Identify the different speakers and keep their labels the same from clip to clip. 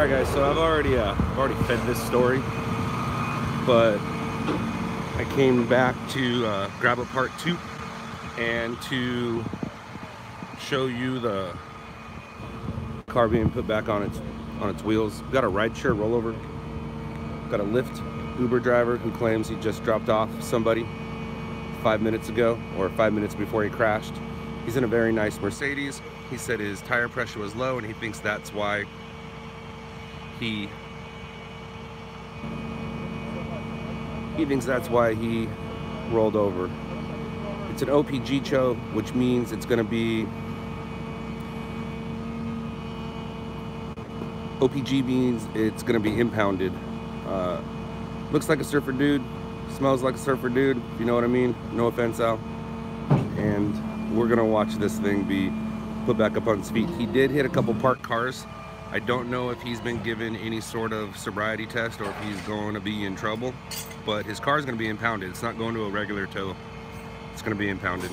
Speaker 1: Alright guys, so I've already fed this story, but I came back to grab a part 2 and to show you the car being put back on its wheels. Got a rideshare rollover. Got a Lyft Uber driver who claims he just dropped off somebody 5 minutes ago, or 5 minutes before he crashed. He's in a very nice Mercedes. He said his tire pressure was low and he thinks that's why he rolled over. It's an OPG tow, which means it's going to be OPG means it's going to be impounded. Looks like a surfer dude, smells like a surfer dude, if you know what I mean. No offense, Al. And we're going to watch this thing be put back up on its feet. He did hit a couple parked cars. I don't know if he's been given any sort of sobriety test or if he's going to be in trouble, but his car is going to be impounded. It's not going to a regular tow. It's going to be impounded.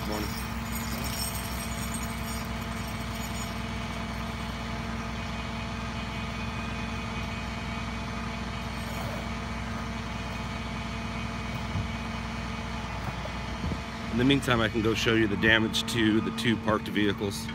Speaker 1: Morning. In the meantime, I can go show you the damage to the 2 parked vehicles.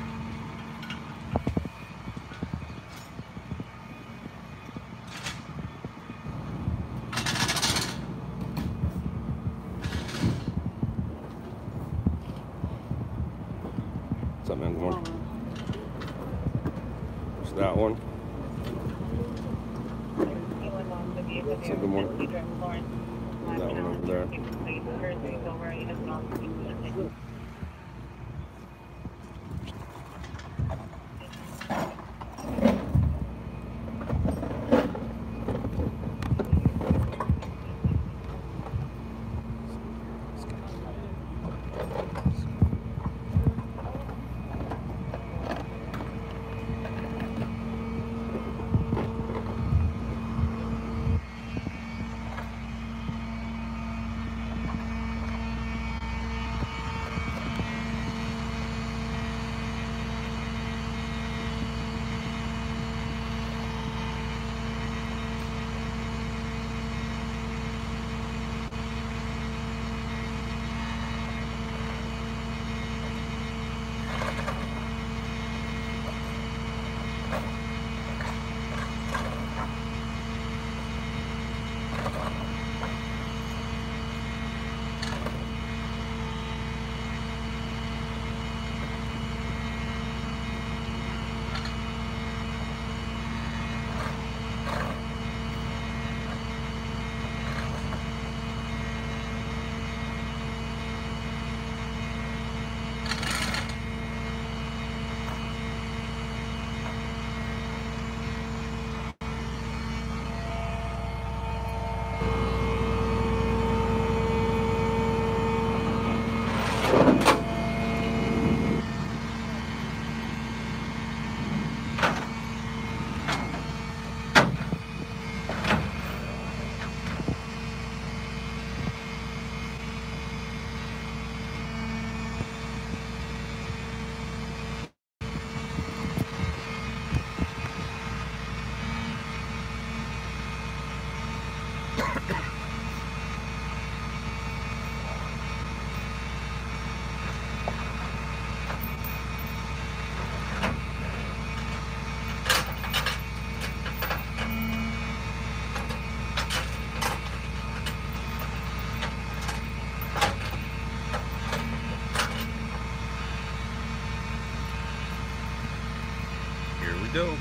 Speaker 1: What's up, man? Good morning. There's that one. So good morning. There's that one over there. Go.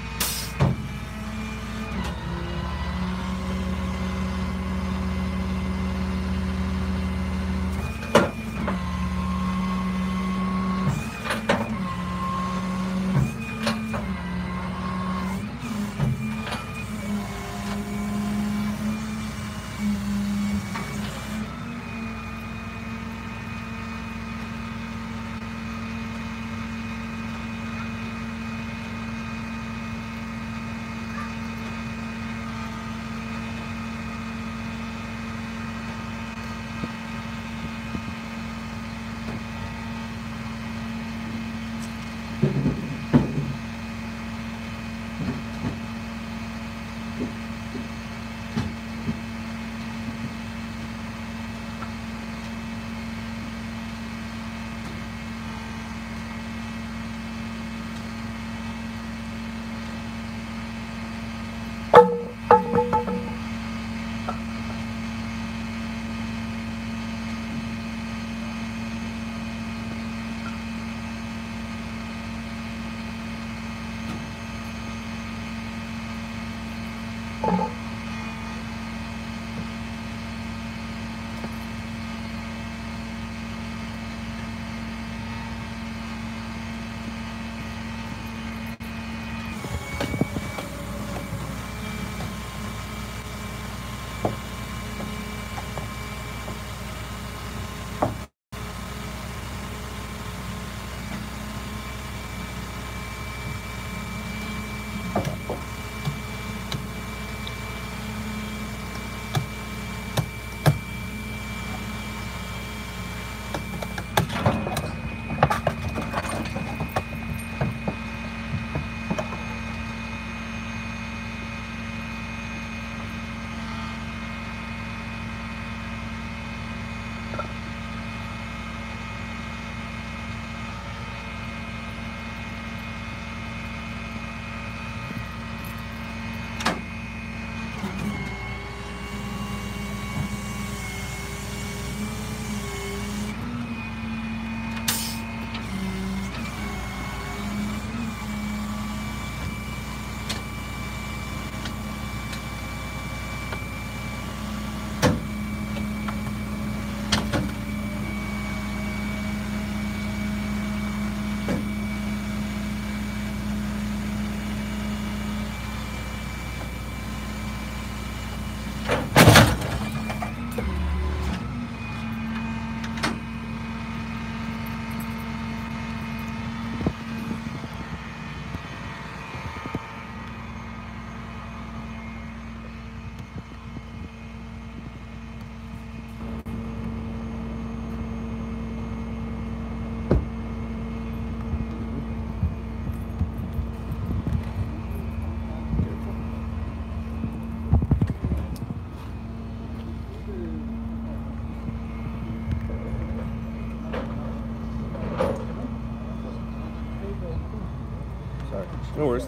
Speaker 1: No worries.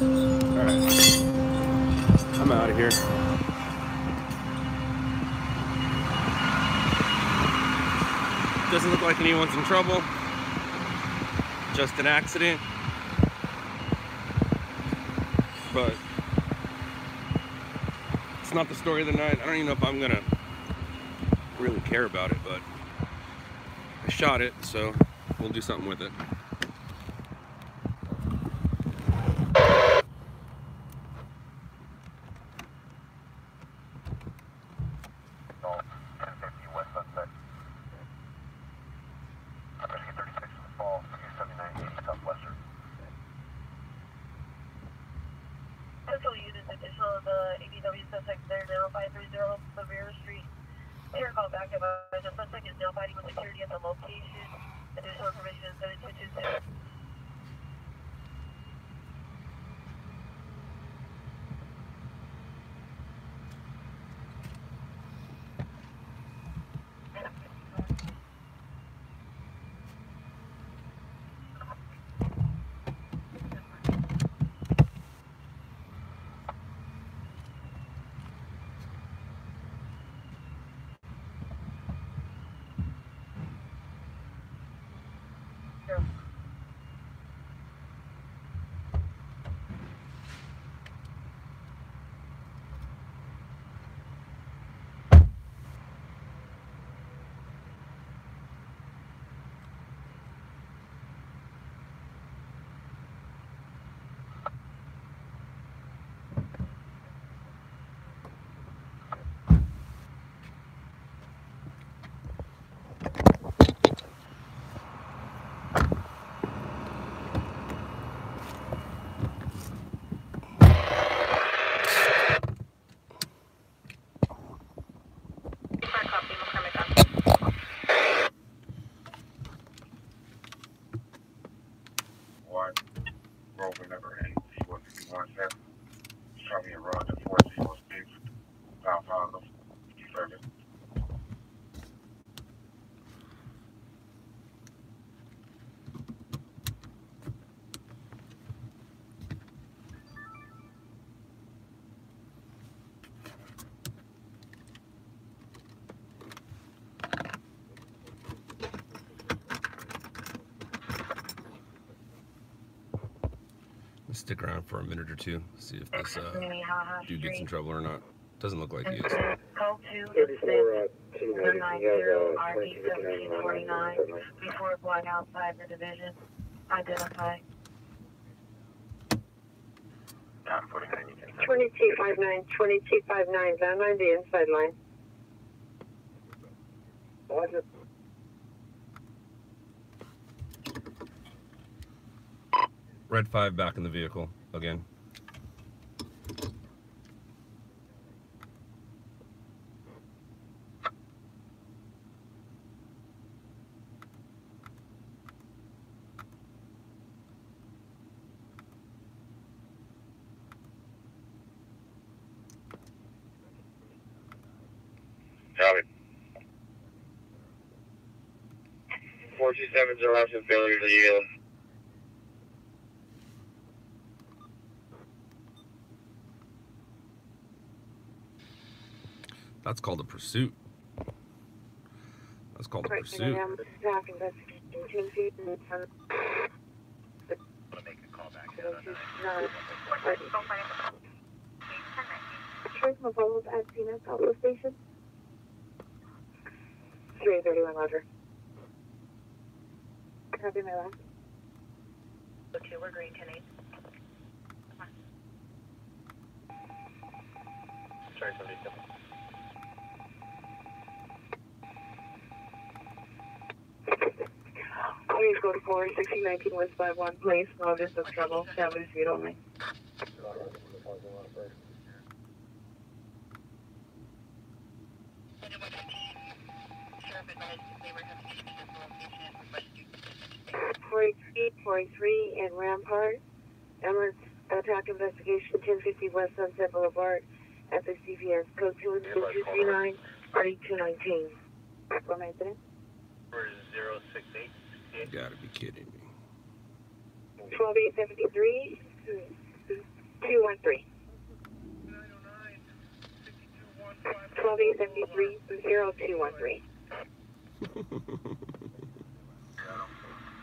Speaker 1: Alright, I'm out of here. Doesn't look like anyone's in trouble. Just an accident. But it's not the story of the night. I don't even know if I'm gonna really care about it, but I shot it, so we'll do something with it.
Speaker 2: The ABW suspect there now, 530 Rivera Street. Here, call back about the suspect is now fighting with security at the location. Additional information is 7222.
Speaker 3: Rover never ends. He was 117. Show me a road to 406. South Harlem. Service.
Speaker 1: Stick around for a minute or two, see if this dude gets in trouble or not. Doesn't look like he is.
Speaker 2: Call 2
Speaker 3: 34
Speaker 2: RD1749 before flying outside the division. Identify. 2259, 2259, landline the inside line. Roger.
Speaker 1: Red 5 back in the vehicle again.
Speaker 3: Copy. 427's option failure to yield.
Speaker 1: That's called a pursuit. That's called a pursuit.
Speaker 2: I'm going to
Speaker 3: Make a call back.
Speaker 2: at Tina Southwest Station. 331, Roger. Copy my last. Okay, we're green, 10-8.
Speaker 3: Sorry, somebody come.
Speaker 2: Please go to 41619 West 51, please. No distance trouble. Family speed only. Speed 43 in Rampart. Emirates attack investigation 1050 West Sunset Boulevard at the CVS. Code 21239 RD219. What am I saying?
Speaker 3: 068.
Speaker 1: You gotta be kidding me.
Speaker 2: 12873 213. 12873 0213.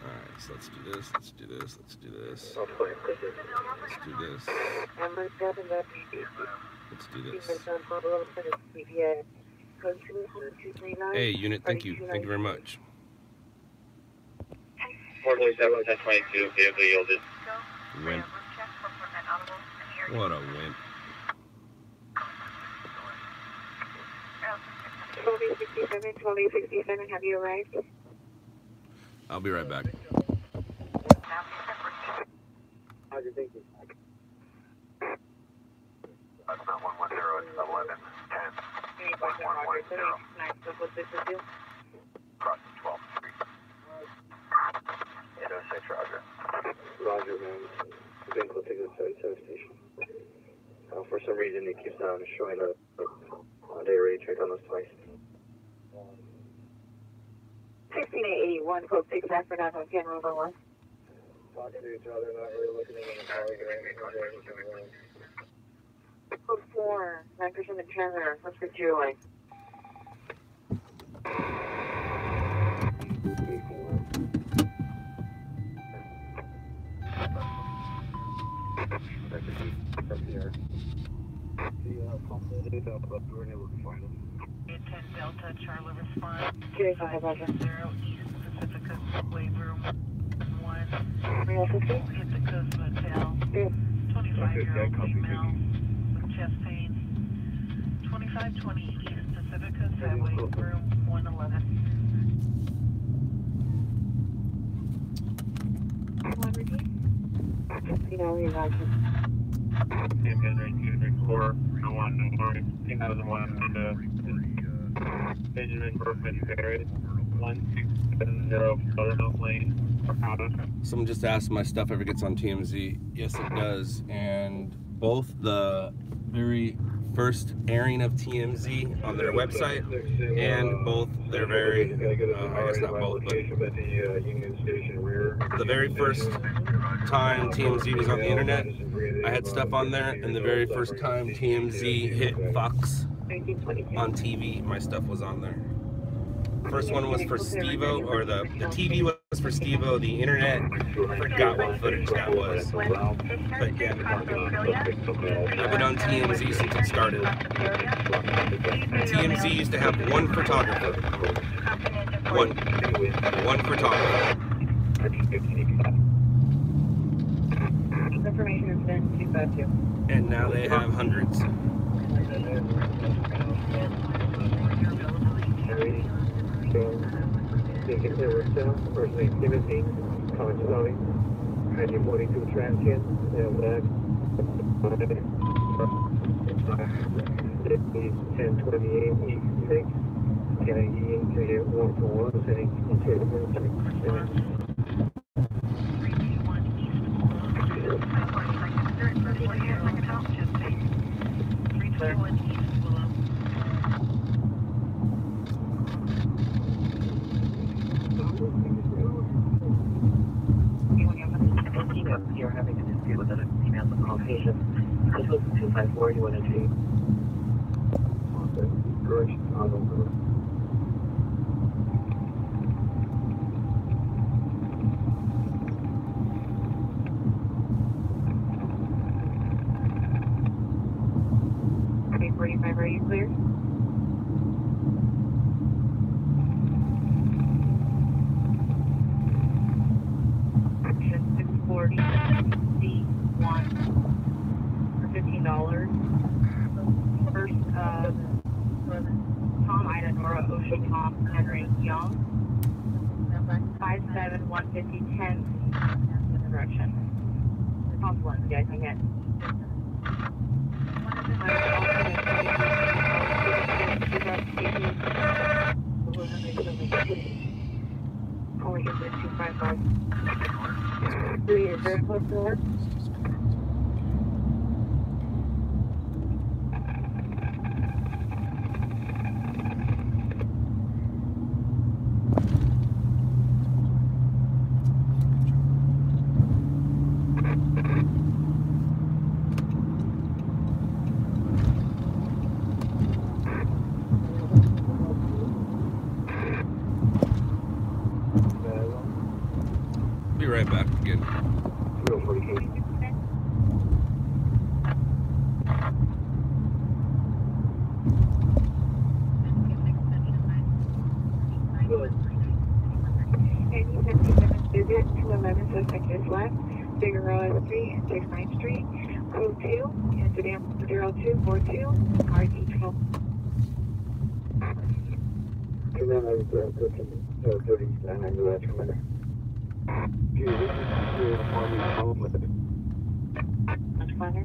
Speaker 1: Alright, so let's do this, let's do this, let's do this. Let's do this. Let's do this. Hey, unit, thank you. Thank you very much.
Speaker 3: 427, 1022, vehicle yielded.
Speaker 1: Wimp. What a wimp.
Speaker 2: 2067, have you arrived?
Speaker 1: I'll be right back.
Speaker 2: Roger, thank you.
Speaker 3: That's not 110, it's 11, 10.
Speaker 2: 110.
Speaker 3: Crossing 12th Street. 806, Roger.
Speaker 4: Roger, man. Vehicle takes us to 77 station. For some reason, it keeps on showing up. They already checked on us twice.
Speaker 2: 16881, code 6 after 9 on Ken Rover 1.
Speaker 4: Talking to each other, not really looking at the car.
Speaker 2: Code 4, 9% in transit, let's get you away.
Speaker 5: Ten Delta, Charlie response.
Speaker 2: 0
Speaker 5: East Pacifica Subway Room 1.
Speaker 2: Real 50?
Speaker 5: Hit the Coast Motel. 25-year-old female with chest pain. 2520 East Pacifica Subway Room 111.
Speaker 2: 15 hours, Roger.
Speaker 3: Same Henry 234, no one, no worries. 2001, Benjamin Berkman Ferry, 1670 Buttermilk Lane, Arcata.
Speaker 1: Someone just asked if my stuff ever gets on TMZ. Yes, it does. And both the very first airing of TMZ on their website and both their very, I guess not both, but the very first time TMZ was on the internet, I had stuff on there, and the very first time TMZ hit Fox on TV, my stuff was on there. First one was for Steve-O, or the TV was for Steve-O, the internet, I forgot what footage that was. But yeah, I've been on TMZ since it started. TMZ used to have one photographer. One photographer.
Speaker 2: Information has been 252.
Speaker 1: And now they have hundreds.
Speaker 4: First name Timothy, College Zoe, 1942 transient, and black, 1028 E6, Kennedy into 141, sending into
Speaker 5: 321 East Willow.
Speaker 4: You're having a dispute with other females on all patients. This was 254, you want to treat? Correction, on over.
Speaker 2: Okay, 45, are you clear? Action 640 C1 for $15. First, Tom, Ida, Nora, Ocean, Tom, Henry, Young. 57 150 10 direction. Tom's one, yeah, I think it. Only get the 255. 3 is very close to us.
Speaker 1: Be right back again.
Speaker 4: 240K.
Speaker 2: And you can see them visit to 11 suspect is left, Figueroa Street and 69th Street, code 2, incident 0242, RD 12.
Speaker 4: Commander, 39, I'm the last commander.
Speaker 2: Much further.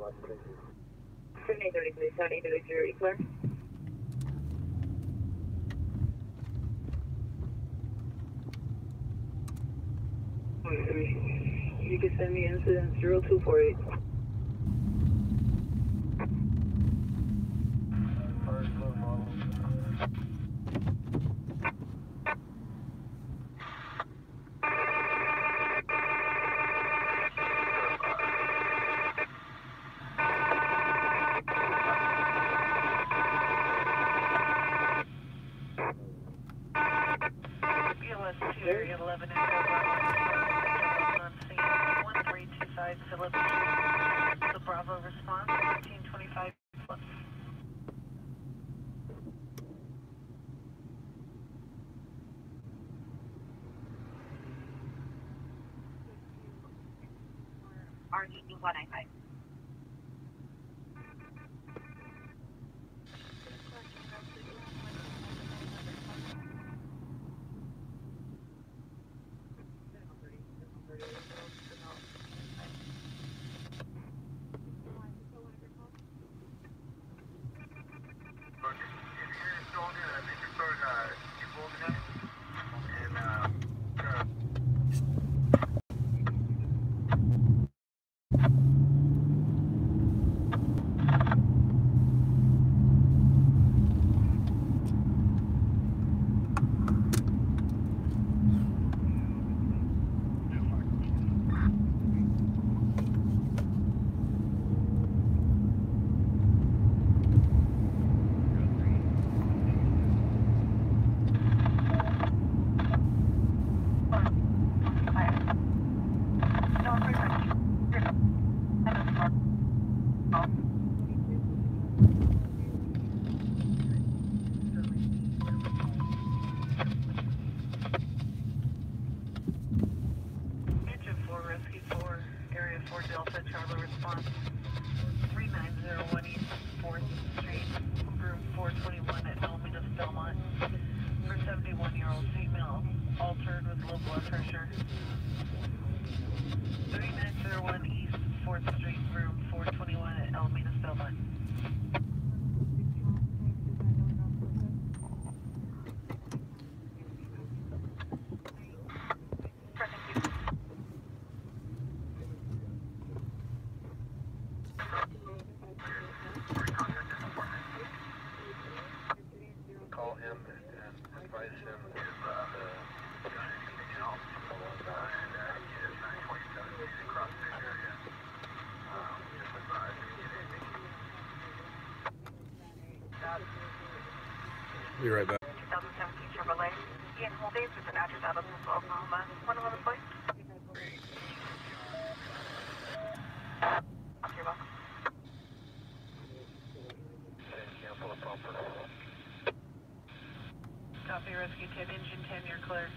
Speaker 4: Thank you.
Speaker 2: 7833, 7833, clear? You can send me incident 0248.
Speaker 5: BLS 2, 11 and on scene 1325 Phillips Street. The Bravo response 1325 plus.
Speaker 2: RD 195.
Speaker 5: 554 Delta, Charlie response. 3901 East 4th Street, room 421 at Alameda, Belmont. For 71-year-old female, altered with low blood pressure. 3901 East 4th Street, room 421 at Alameda, Belmont.
Speaker 4: Call him and advise him
Speaker 1: Be right back.
Speaker 5: 2017 Chevrolet. Ian Holdays with an address out of Oklahoma. 111 place. You're welcome. Copy, Rescue 10, Engine 10, you're clear.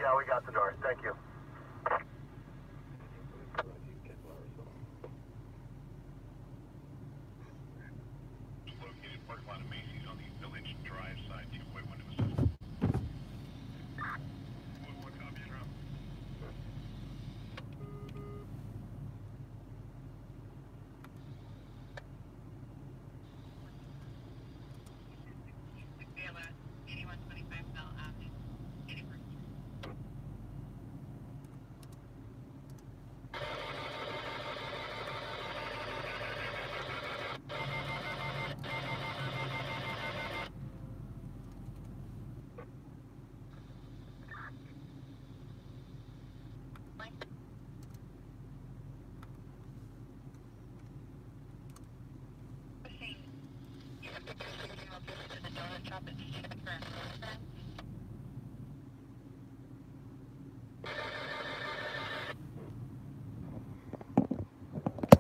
Speaker 4: Yeah, we got the doors. Thank you.
Speaker 3: Located parking lot of Macy's on the Village Drive side, 2.1 to assist. What copy is wrong?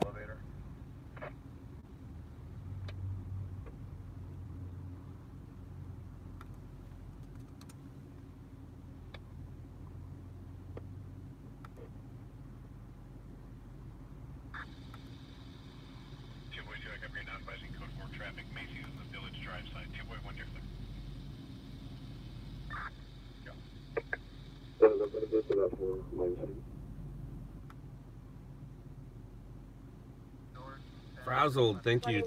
Speaker 4: Elevator.
Speaker 3: I got your non-advising code 4 traffic, Macy's on the Village Drive side, 2.1 you're clear.
Speaker 1: Frazzled, thank you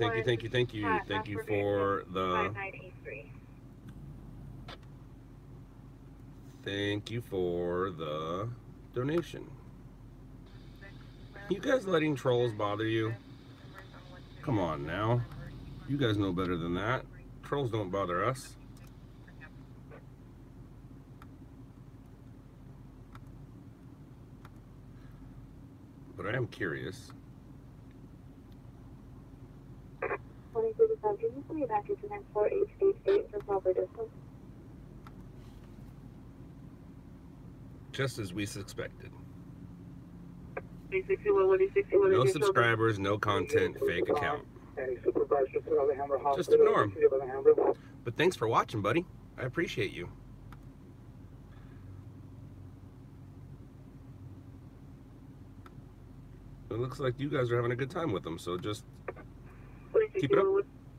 Speaker 1: for the donation. You guys letting trolls bother you? Come on now. You guys know better than that. Trolls don't bother us. But I am curious.
Speaker 2: 2035, can you put me back into 94888 for proper distance?
Speaker 1: Just as we suspected.
Speaker 2: 361,
Speaker 1: No subscribers, no content, fake account. Just ignore them. But thanks for watching, buddy. I appreciate you. It looks like you guys are having a good time with them, so just keep it up.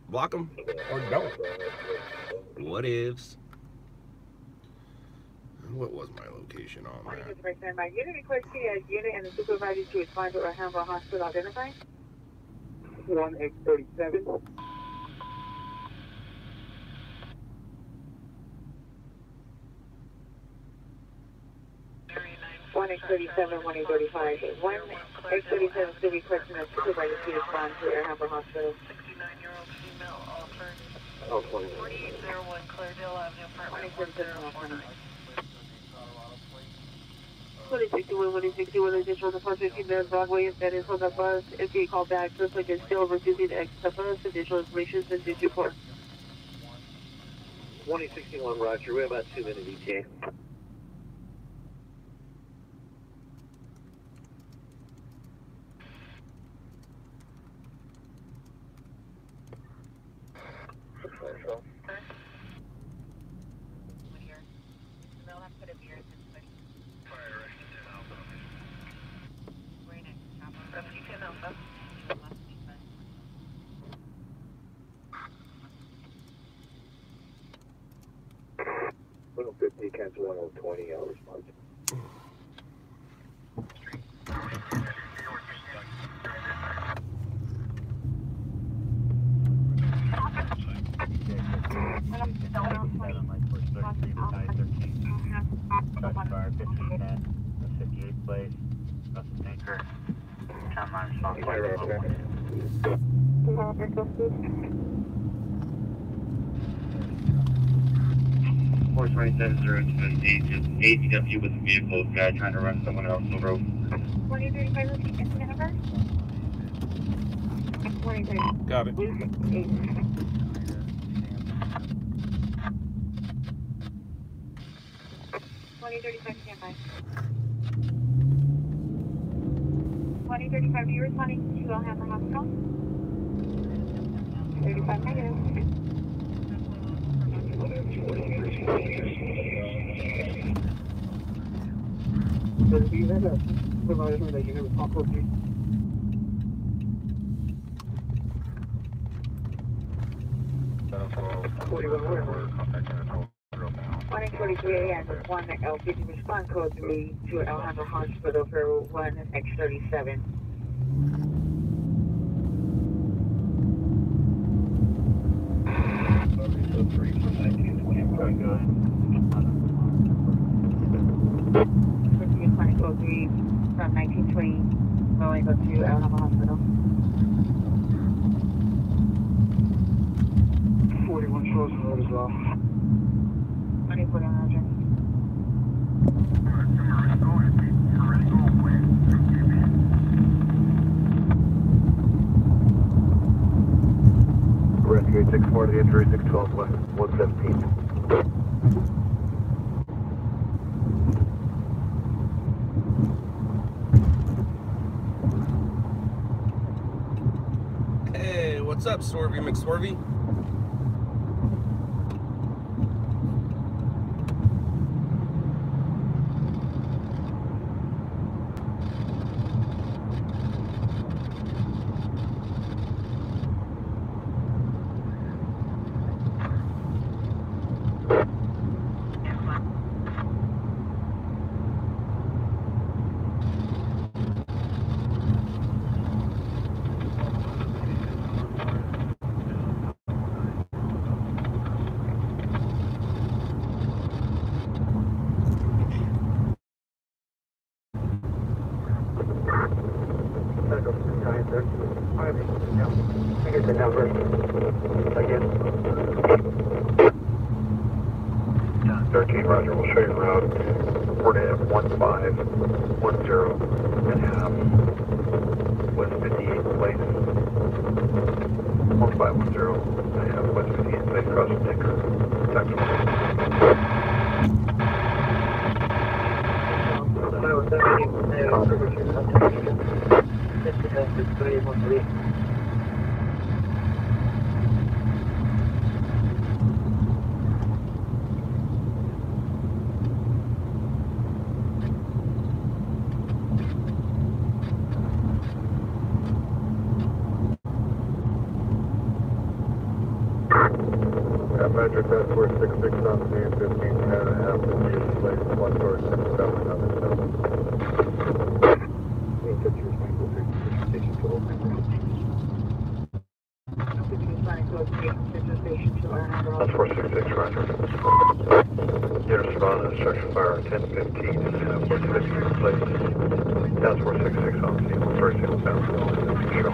Speaker 1: Block them or don't. What ifs? What was my location on that?
Speaker 2: Unit request unit and the supervisor to respond to our Hamburg Hospital identify. 1X37. 1X37, 1A35. 1X37 still requesting a supervisor to respond to our Hamburg Hospital.
Speaker 5: 69-year-old female, altered.
Speaker 4: Oh, 20.
Speaker 5: 4801 Claredale Avenue, apartment 1049.
Speaker 2: 161, additional departure 15 minutes Broadway, and that is on the bus. If you call back, looks like it's still refusing to exit the bus. Additional information is 224.
Speaker 4: 2061, Roger. We're about 2 minutes ETA. 150, cancel 120, I'll respond.
Speaker 3: Horse 2708, just ATW with a vehicle, guy trying to run someone else over.
Speaker 2: 2035 repeat incident number? 2035.
Speaker 1: Got it.
Speaker 2: 2035 standby. 2035, are you responding to Alhambra Hospital? 35 negative.
Speaker 4: Does he have a supervisor that you never talk with me?
Speaker 2: One 8:43 a.m. with one LPD response code 3 to Alhambra Hospital for 1X37. Responding code 3 from 1920, going to Alhambra Hospital.
Speaker 4: 41 shows on the road as well.
Speaker 2: 24 on Roger.
Speaker 4: Rescue 864 to the injury, 612 West 117.
Speaker 1: Hey, what's up, Swervy McSwervy?
Speaker 4: I get the number. Again. 13, Roger, we'll show you around. Report at 1510 and a half. West 58 place. 1510 and a half. West 58 place, cross the Tinker. Texas. Metric, that's where 66 on the 15, 10 and a half, and place, 1 source, 7, 7. That's 466, Roger. Unit respond to instruction fire 1015 and a half, 466 place. That's 466 on the scene, first single sound, show.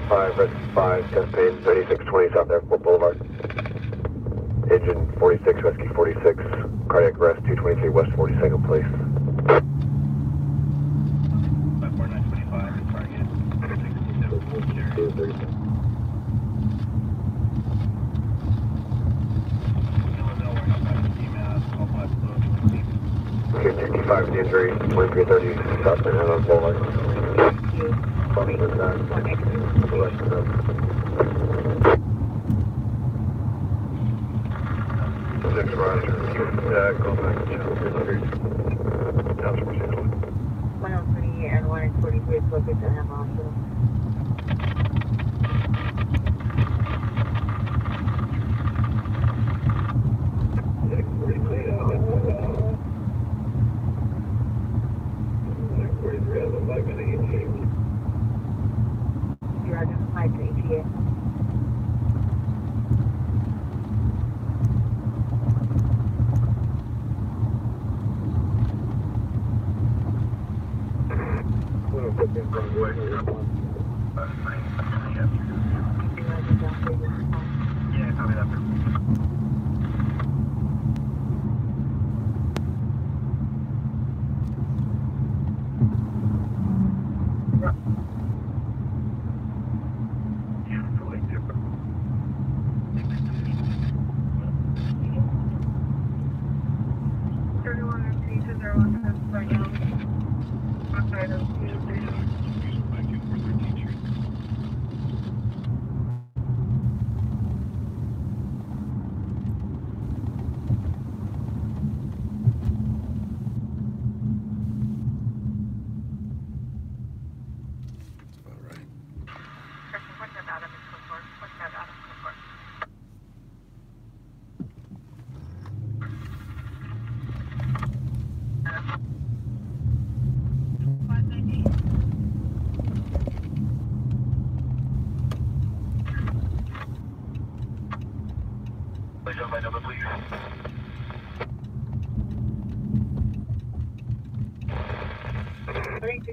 Speaker 4: 125, Rescue 5, test page 9620 South Airport Boulevard. Engine 46, Rescue 46, cardiac arrest 223 West 42nd Place.
Speaker 3: 4925, target 67.
Speaker 4: Okay, 65 the injury, 2330 South Manhattan Boulevard. Six Roger, go back to Channel 300. That's where she's going.
Speaker 2: 103 and 143 is located at Hammer Hospital. You're identified to ETA.
Speaker 3: Yeah, copy that. Please don't my number, please.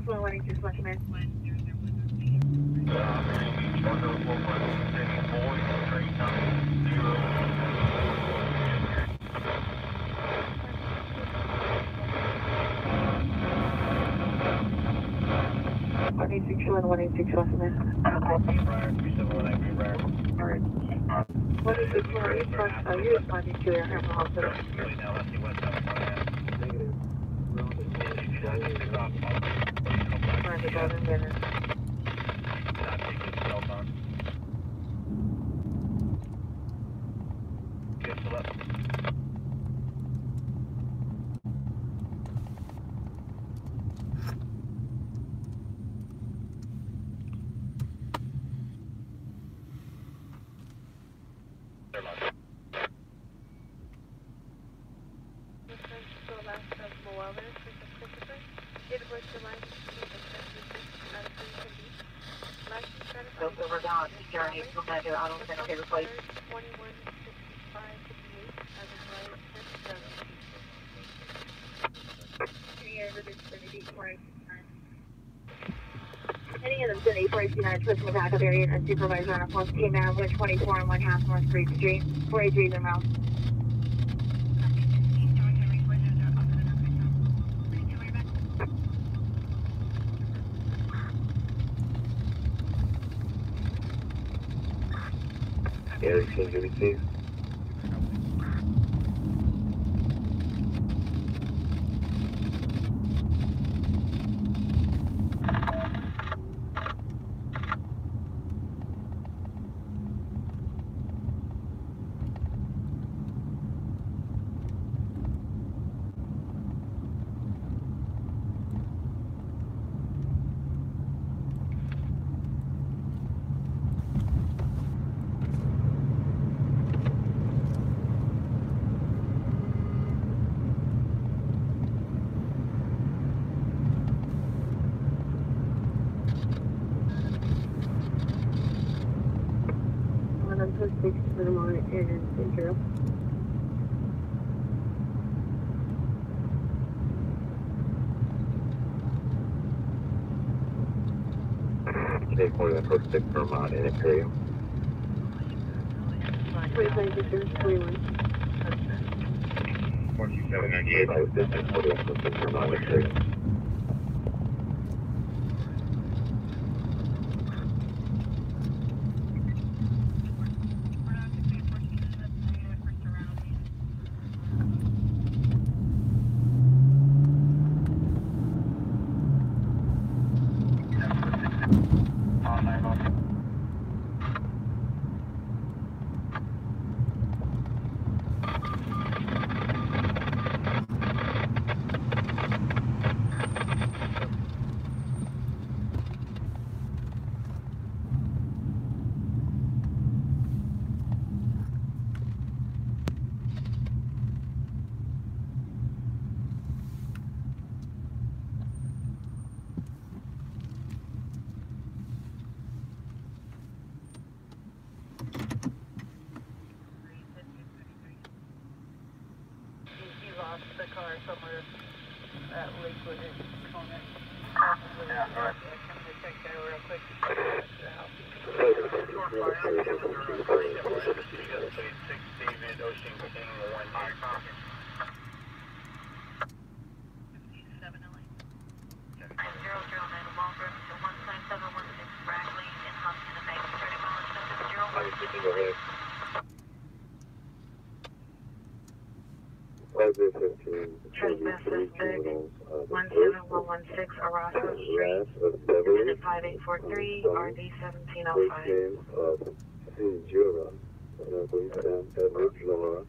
Speaker 2: 186 man. What is the floor response? Are you responding to your Hammer Hospital? Those over down journey from that auto center paper plate. 2165 Any of them in 849 switching the back of area and supervisor on a phone team out with 24 and 1/2 North 3rd Street, 483 their mouth.
Speaker 4: Air exchange, receive.
Speaker 2: For the moment, it is zero.
Speaker 4: Take more than code 6 Vermont in Imperial.
Speaker 2: 25 Victor, 21.
Speaker 4: 4798, I was distance more than code 6 Vermont in Imperial.
Speaker 5: He lost the car somewhere at Lakewood and Conant. Possibly. Yeah, all right. I'm gonna check that real quick.
Speaker 2: Transmission 17116 Arasa Street, unit 5843, RD 1705.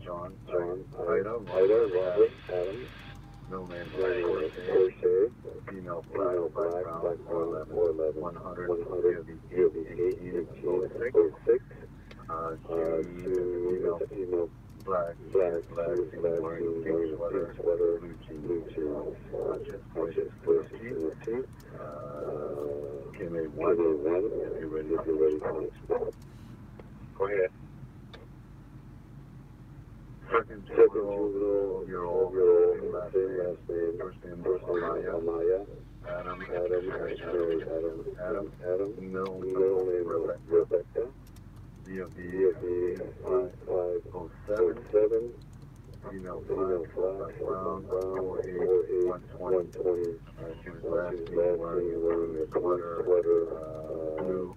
Speaker 4: John, Ida, Robert, Adam, no man, Porsche, female, black, background, 411, 100, UB 1806, female, black, wearing pink sweater, blue jeans, conscious, came in one, if you're ready for it. Go ahead. Second juvenile, year old, last name, first name, Amaya, Adam, middle name, Rebecca, DOD 5507, female black, brown, 48, 120. She was last seen wearing a sweater, blue,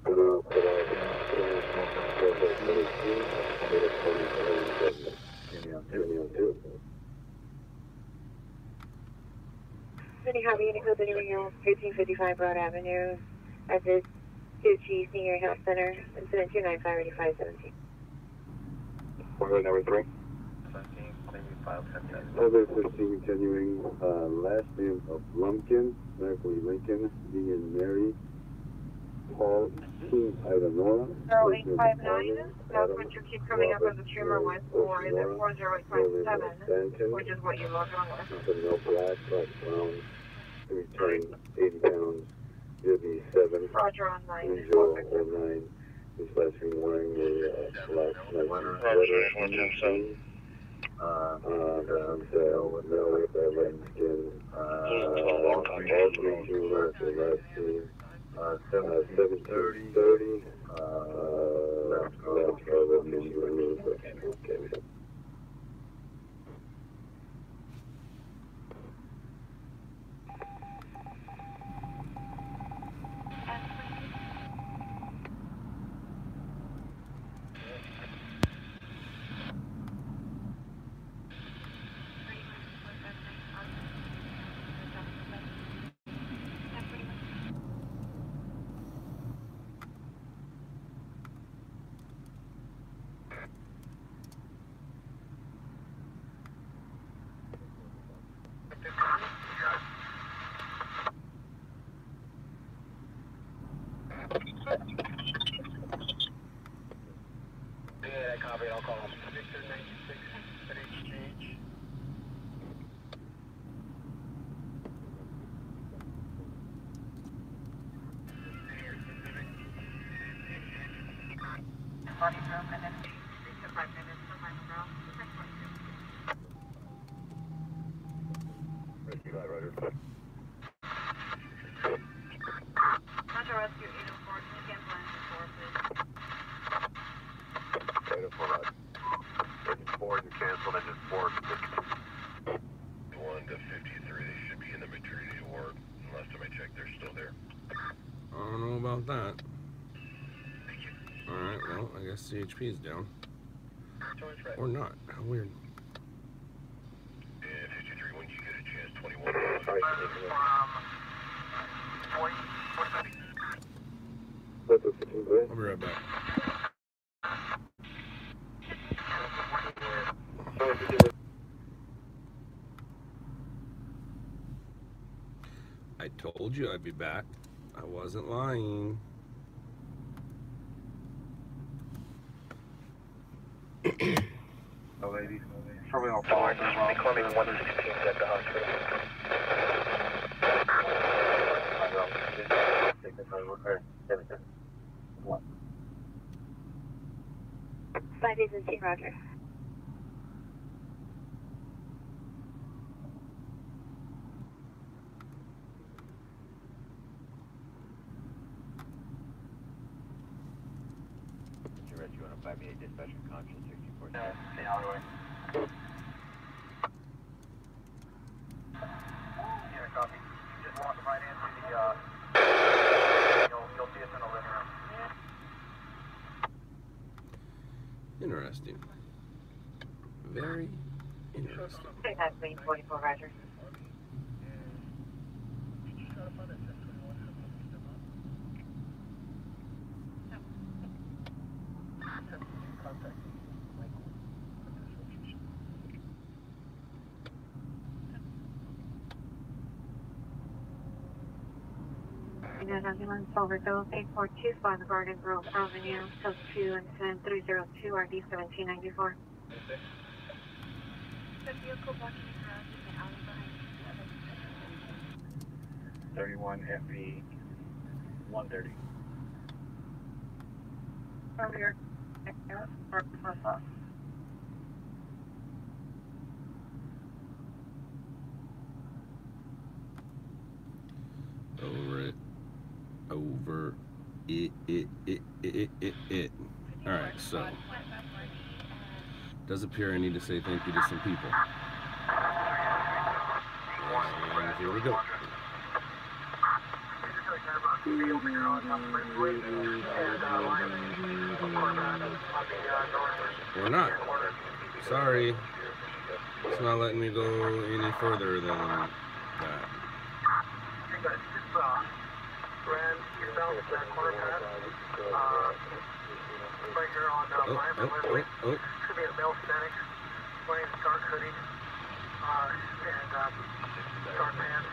Speaker 2: City Hobby Unit Code 1355 Broad Avenue, address Tucci Senior Health Center, incident 295-8517.
Speaker 4: Order number 3. Over 15 continuing, last name of Lumpkin, medically Lincoln, Dean Mary, Paul, King, Ida Nora.
Speaker 2: 0859, that's what you keep coming up as a tumor with, or is it 40857, which is what you logged on with?
Speaker 4: No black, brown, return 80 pounds, UB 7.
Speaker 2: Roger on 9.
Speaker 4: 3009. This last name wearing a black sweater. With light skin, all green humor, the last team, 1730, left cover, okay.
Speaker 3: Yeah, copy. I'll call him. Victor 96 at exchange.
Speaker 5: Body room and then 3 to 5 minutes to find the route.
Speaker 4: Roger.
Speaker 5: Roger, rescue 804.
Speaker 4: 4 and canceled engine 4.
Speaker 6: 1 to 53, they should be in the maternity ward. Last time I checked, they're still there.
Speaker 1: I don't know about that. Alright, well, I guess CHP is down. Or not. How weird.
Speaker 6: Yeah, 53, when you get a chance, 21.
Speaker 1: I'll be right back. I told you I'd be back. I wasn't lying.
Speaker 3: No ladies. Probably all four.
Speaker 4: They call me 116 at the hospital.
Speaker 2: Five agency, Roger.
Speaker 4: You want to 58 dispatch and conscious 64.
Speaker 3: Yeah, copy. You just walk right into the, you'll see us in the living room.
Speaker 1: Interesting. Very interesting.
Speaker 2: That's main 44, Roger. Ambulance overdose 842 by the Garden Grove Avenue, sub 2 and 10302 RD 1794.
Speaker 5: The vehicle blocking the garage in the alley behind
Speaker 3: 31 FE 130.
Speaker 2: Earlier, first off.
Speaker 1: Over it. Alright, so does appear I need to say thank you to some people. And here we go. Or not. Sorry. It's not letting me go any further than that.
Speaker 3: Brand, yourself, that corner pass. Right here on Miami Highway. Should be a male Hispanic, wearing a dark hoodie, and dark pants.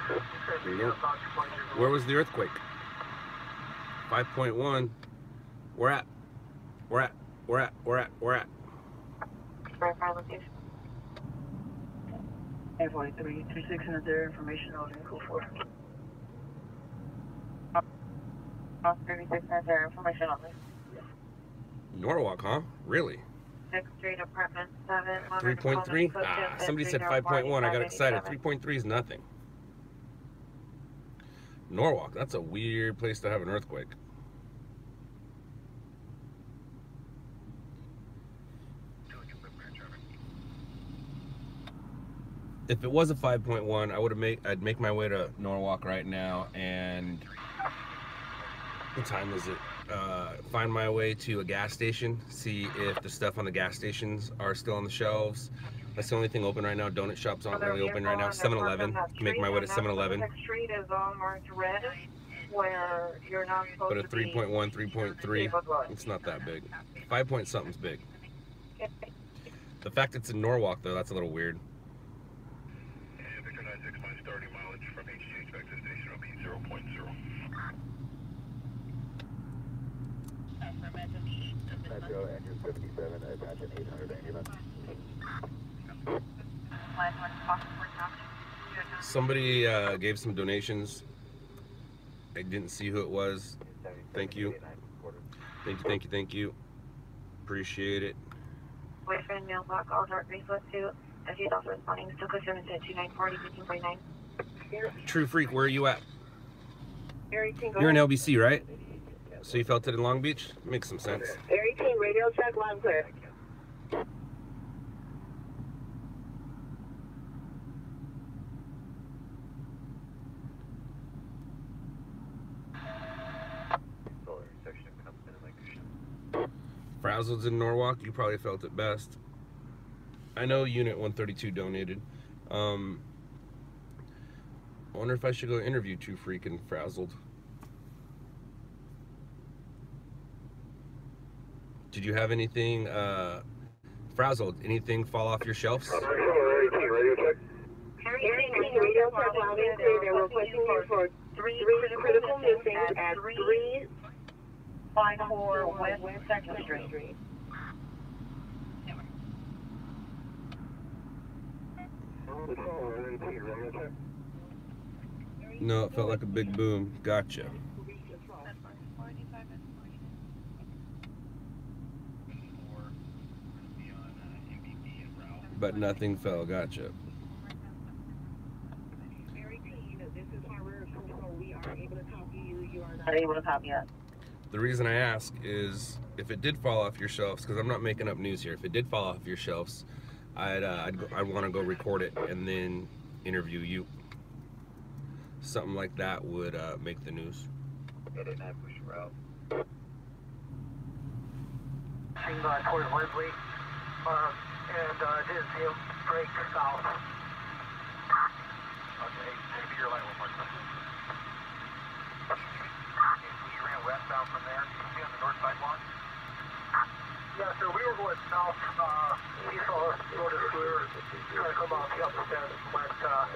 Speaker 3: Should be
Speaker 1: Nope.
Speaker 3: about 20 years old.
Speaker 1: Where was the earthquake? 5.1. We're at.
Speaker 2: Verify location.
Speaker 5: 843, 36 in there, information on vehicle 4.
Speaker 2: 36 has their information on this.
Speaker 1: Norwalk, huh? Really?
Speaker 2: 6th Street, apartment 7.
Speaker 1: 3.3? Ah, somebody said 5.1. I got excited. 3.3 is nothing. Norwalk, that's a weird place to have an earthquake. If it was a 5.1, I'd make my way to Norwalk right now, and what time is it? Find my way to a gas station, see if the stuff on the gas stations are still on the shelves. That's the only thing open right now. Donut shops aren't really open right now. 7-Eleven. Make my way to 7-Eleven.
Speaker 2: Street is all marked red, where you're not supposed
Speaker 1: But a 3.1, 3.3, it's not that big. 5 point something's big. The fact it's in Norwalk, though, that's a little weird.
Speaker 6: Victor 96, my starting mileage from HGH back to the station will be 0.0.
Speaker 4: Metro engine 57, attach an 800 ambulance.
Speaker 1: Somebody gave some donations. I didn't see who it was. Thank you. Thank you. Appreciate it.
Speaker 2: boyfriend, mailbox, all dark bracelet too. As he's also responding, still customer said 2940, 1549.
Speaker 1: True Freak, where are you at?
Speaker 2: Area 18,
Speaker 1: You're in LBC, right? So you felt it in Long Beach? Makes some sense.
Speaker 2: Area 18, radio check, line clear.
Speaker 1: Frazzled's in Norwalk, you probably felt it best. I know Unit 132 donated. I wonder if I should go interview Too Freaking Frazzled. Did you have anything, Frazzled, anything fall off your shelves?
Speaker 2: Radio check, loud and clear. They're requesting you for three critical missing at 354 West 2nd Street.
Speaker 1: No, it felt like a big boom. Gotcha. But nothing fell. Gotcha.
Speaker 2: Not able to copy yet.
Speaker 1: The reason I ask is if it did fall off your shelves, because I'm not making up news here. If it did fall off your shelves, I'd want to go record it and then interview you. Something like that would make the news.
Speaker 3: Seen by towards Leslie, and didn't see him break south. Okay, maybe your light one more time. We ran westbound from there. You see on the north sidewalk? Yeah, sir, we were going south. We saw us go to the scooter, trying to come off the upper bend, westbound.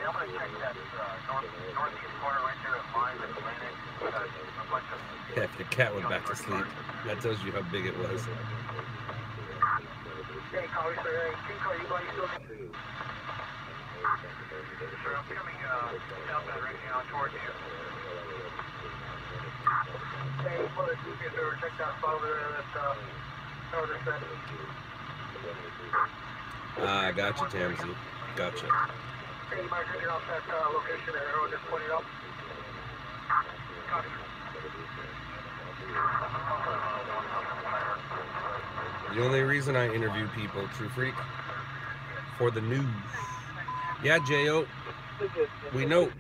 Speaker 3: Yeah, I'm going to check that northeast corner right there at Lime and Atlantic. A bunch of...
Speaker 1: Heck, the cat went back to sleep. That tells you how big it was.
Speaker 3: Hey, Collie, sir. Hey, King Car, you still... Sir, I'm coming southbound right now towards you. Hey, brother, you get there, check that spot over there that northern set.
Speaker 1: Gotcha, Tamsy. Gotcha.
Speaker 3: Hey, you might figure out that location that arrow just pointed up. Copy.
Speaker 1: The only reason I interview people, True Freak, for the news. Yeah, J.O., we know.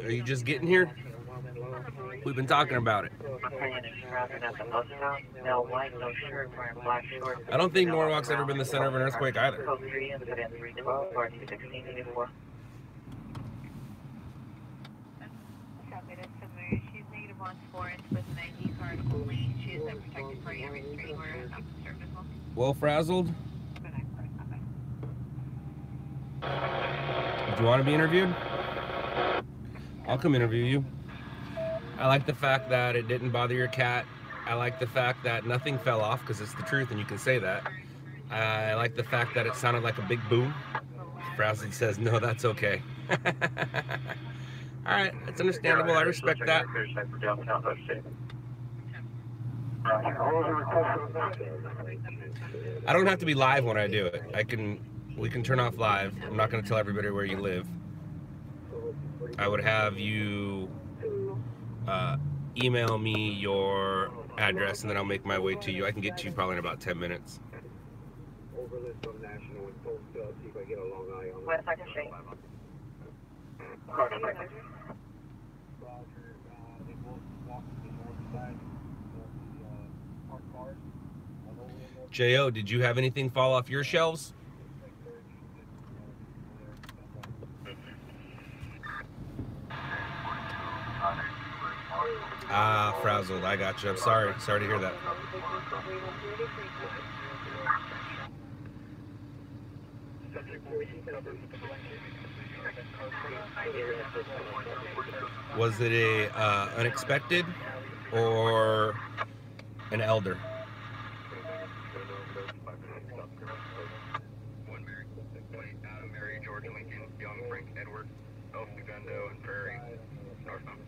Speaker 1: Are you just getting here? We've been talking about it. I don't think Norwalk's ever been the center of an earthquake either.
Speaker 5: She's negative on sports with an ID card only. She is a protected party every street where it's service.
Speaker 1: Well, Frazzled, do you want to be interviewed? I'll come interview you. I like the fact that it didn't bother your cat. I like the fact that nothing fell off, because it's the truth and you can say that. I like the fact that it sounded like a big boom. Frazzled says, no, that's okay. All right, that's understandable. I respect that. I don't have to be live when I do it. We can turn off live. I'm not going to tell everybody where you live. I would have you email me your address, and then I'll make my way to you. I can get to you probably in about 10 minutes.
Speaker 2: West 2nd Street.
Speaker 1: J.O., did you have anything fall off your shelves? Ah, Frazzled, I got you. I'm sorry. Sorry to hear that. Was it a unexpected or an elder?
Speaker 6: Adam, Mary, George, Lincoln, Young, Frank, Edward, El Segundo, and Prairie, northbound.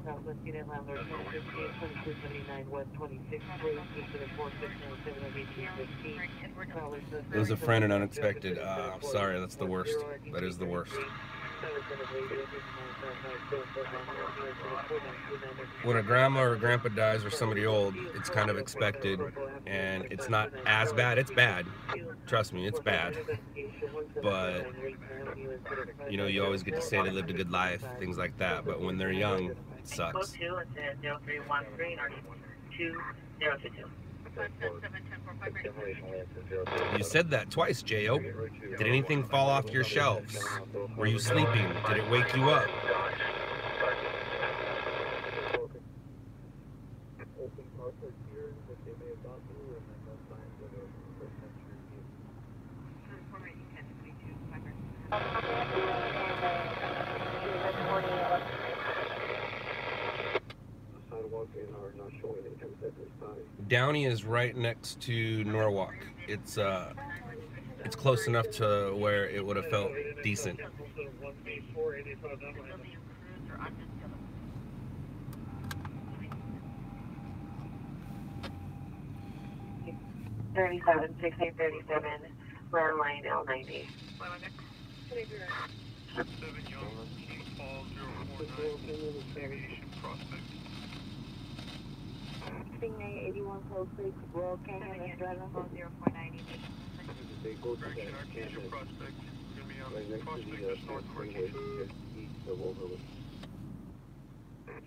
Speaker 2: Southwest Unit Landlord 1015, 2279 West 26th Street, Eastern 4697
Speaker 1: It was a friend and unexpected. I'm sorry, that's the worst. That is the worst. When a grandma or a grandpa dies or somebody old, it's kind of expected, and it's not as bad. It's bad. Trust me, it's bad. But, you know, you always get to say they lived a good life, things like that. But when they're young, sucks.
Speaker 2: 0313 or 2022.
Speaker 1: You said that twice, J.O. Did anything fall off your shelves? Were you sleeping? Did it wake you up? Downey is right next to Norwalk. It's close enough to where it would have felt decent.
Speaker 2: 37, landline L90. Stingray 81 Cold Creek, Royal Canyon, and Driver 0490.
Speaker 3: Direction Arcadia Prospect. Gonna be on Prospect just north of Arcadia.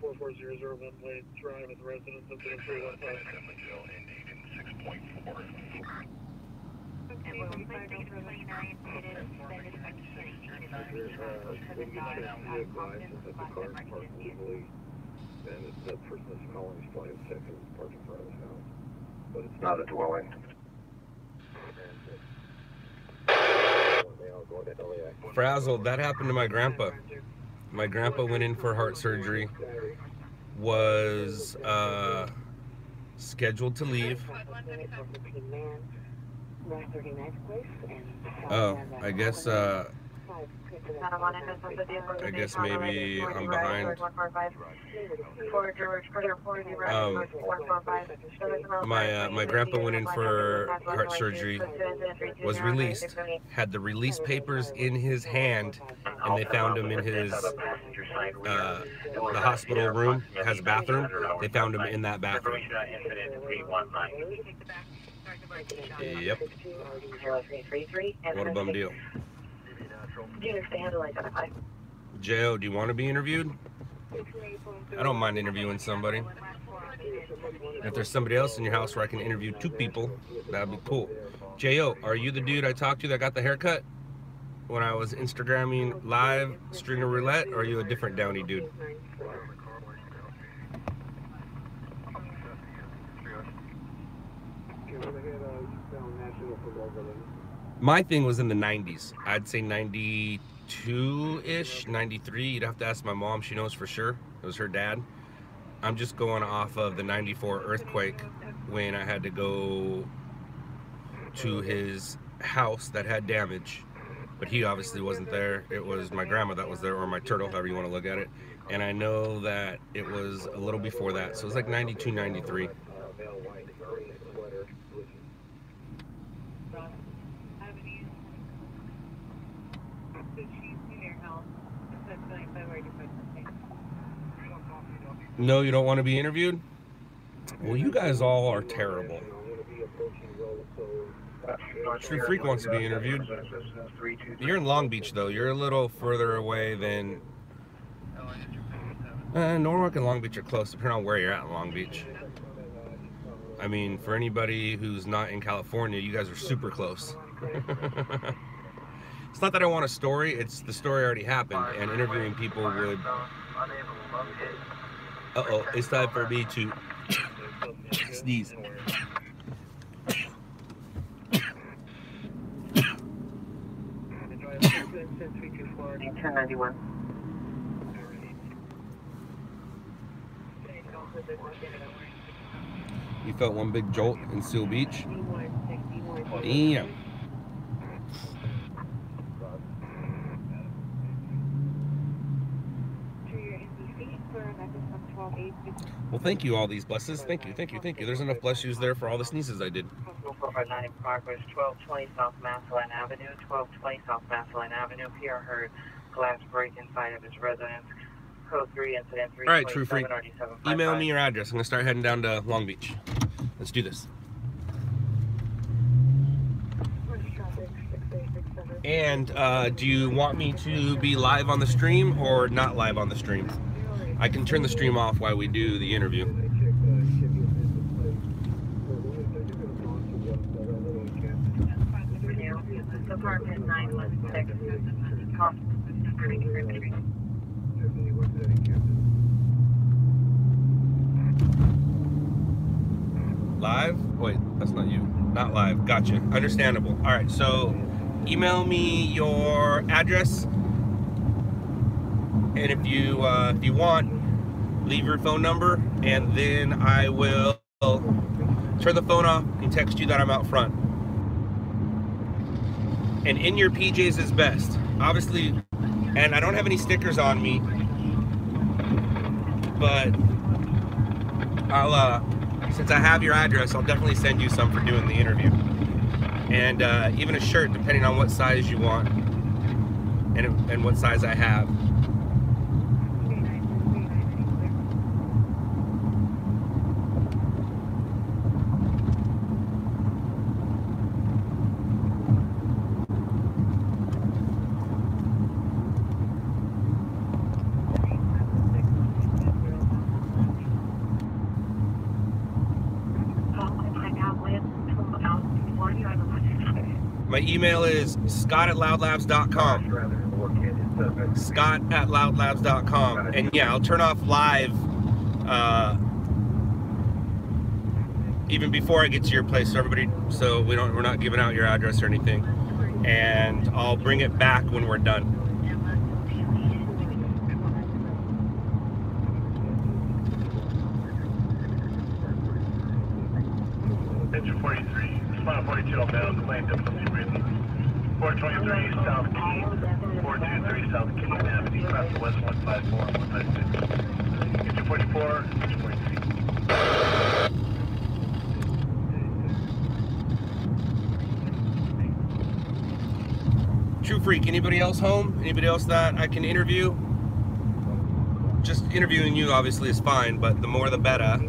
Speaker 3: 4400 Lindblade Drive with residents of the 315.
Speaker 6: Indeed in 6.4.
Speaker 5: And we'll be finding between orientated and
Speaker 4: And it's that person that's calling is playing second parking in front of his house. But it's not a dwelling.
Speaker 1: Frazzled, that happened to my grandpa. My grandpa went in for heart surgery, was scheduled to leave. Oh, I guess maybe I'm behind. My grandpa went in for heart surgery, was released, had the release papers in his hand, and they found him in his the hospital room has a bathroom. They found him in that bathroom. Yep. What a bum deal. J.O., do you want to be interviewed? I don't mind interviewing somebody. If there's somebody else in your house where I can interview two people, that'd be cool. J.O., are you the dude I talked to that got the haircut when I was Instagramming live Stringer Roulette, or are you a different Downey dude? My thing was in the 90s. I'd say 92-ish, 93. You'd have to ask my mom. She knows for sure. It was her dad. I'm just going off of the 94 earthquake when I had to go to his house that had damage. But he obviously wasn't there. It was my grandma that was there, or my turtle, however you want to look at it. And I know that it was a little before that. So it was like 92, 93. No, you don't want to be interviewed? Well, you guys all are terrible. True Freak wants to be interviewed. You're in Long Beach, though. You're a little further away than... Norwalk and Long Beach are close, depending on where you're at in Long Beach. I mean, for anybody who's not in California, you guys are super close. It's not that I want a story, it's the story already happened, and interviewing people would... Uh-oh, it's time for me to sneeze.
Speaker 2: 1091.
Speaker 1: You felt one big jolt in Seal Beach? Damn. Well, thank you, all these blesses. Thank you, thank you, thank you. There's enough bless yous there for all the sneezes I did.
Speaker 2: 459 in progress, 1220 South Massillon Avenue, 1220 South Massillon Avenue. PR heard glass break inside of his residence. Code 3, incident 3.
Speaker 1: All right, True Freak. Email me your address. I'm going to start heading down to Long Beach. Let's do this. And do you want me to be live on the stream or not live on the stream? I can turn the stream off while we do the interview.
Speaker 5: Department 916.
Speaker 1: Live? Wait, that's not you. Not live. Gotcha. Understandable. All right, so email me your address, and if you want, leave your phone number, and then I will turn the phone off and text you that I'm out front. And in your PJs is best, obviously. And I don't have any stickers on me, but I'll since I have your address, I'll definitely send you some for doing the interview. And even a shirt, depending on what size you want and what size I have. My email is scott@loudlabs.com. Scott@loudlabs.com. And yeah, I'll turn off live even before I get to your place, so everybody, so we're not giving out your address or anything. And I'll bring it back when we're done.
Speaker 3: Engine 43, spot 42 down, lane difficulty breathing. 423 South Key, 423 South Key, Avenue, West 154, 156. Engine 44, engine 43.
Speaker 1: True Freak, anybody else home? Anybody else that I can interview? Just interviewing you obviously is fine, but the more the better.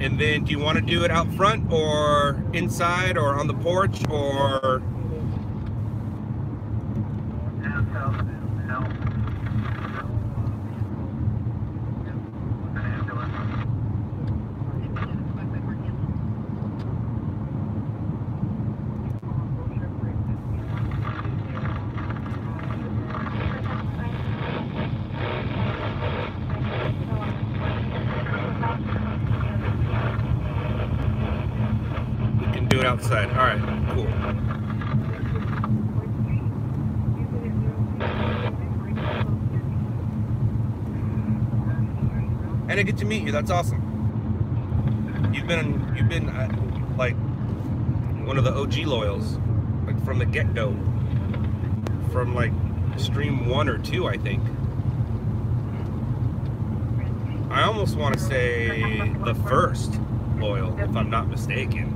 Speaker 1: And then, do you want to do it out front or inside or on the porch or? Do it outside. All right, cool. And I get to meet you. That's awesome. You've been like one of the OG loyals, like from the get-go, from like stream 1 or 2, I think. I almost want to say the first loyal, if I'm not mistaken.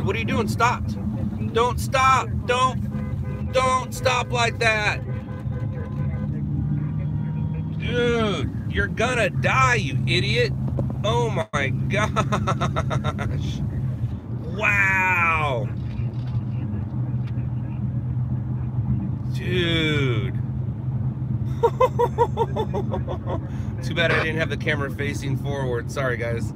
Speaker 1: What are you doing? Stop. Don't stop. Don't stop like that. Dude, you're gonna die, you idiot. Oh my gosh. Wow. Dude. Dude. Too bad I didn't have the camera facing forward. Sorry, guys.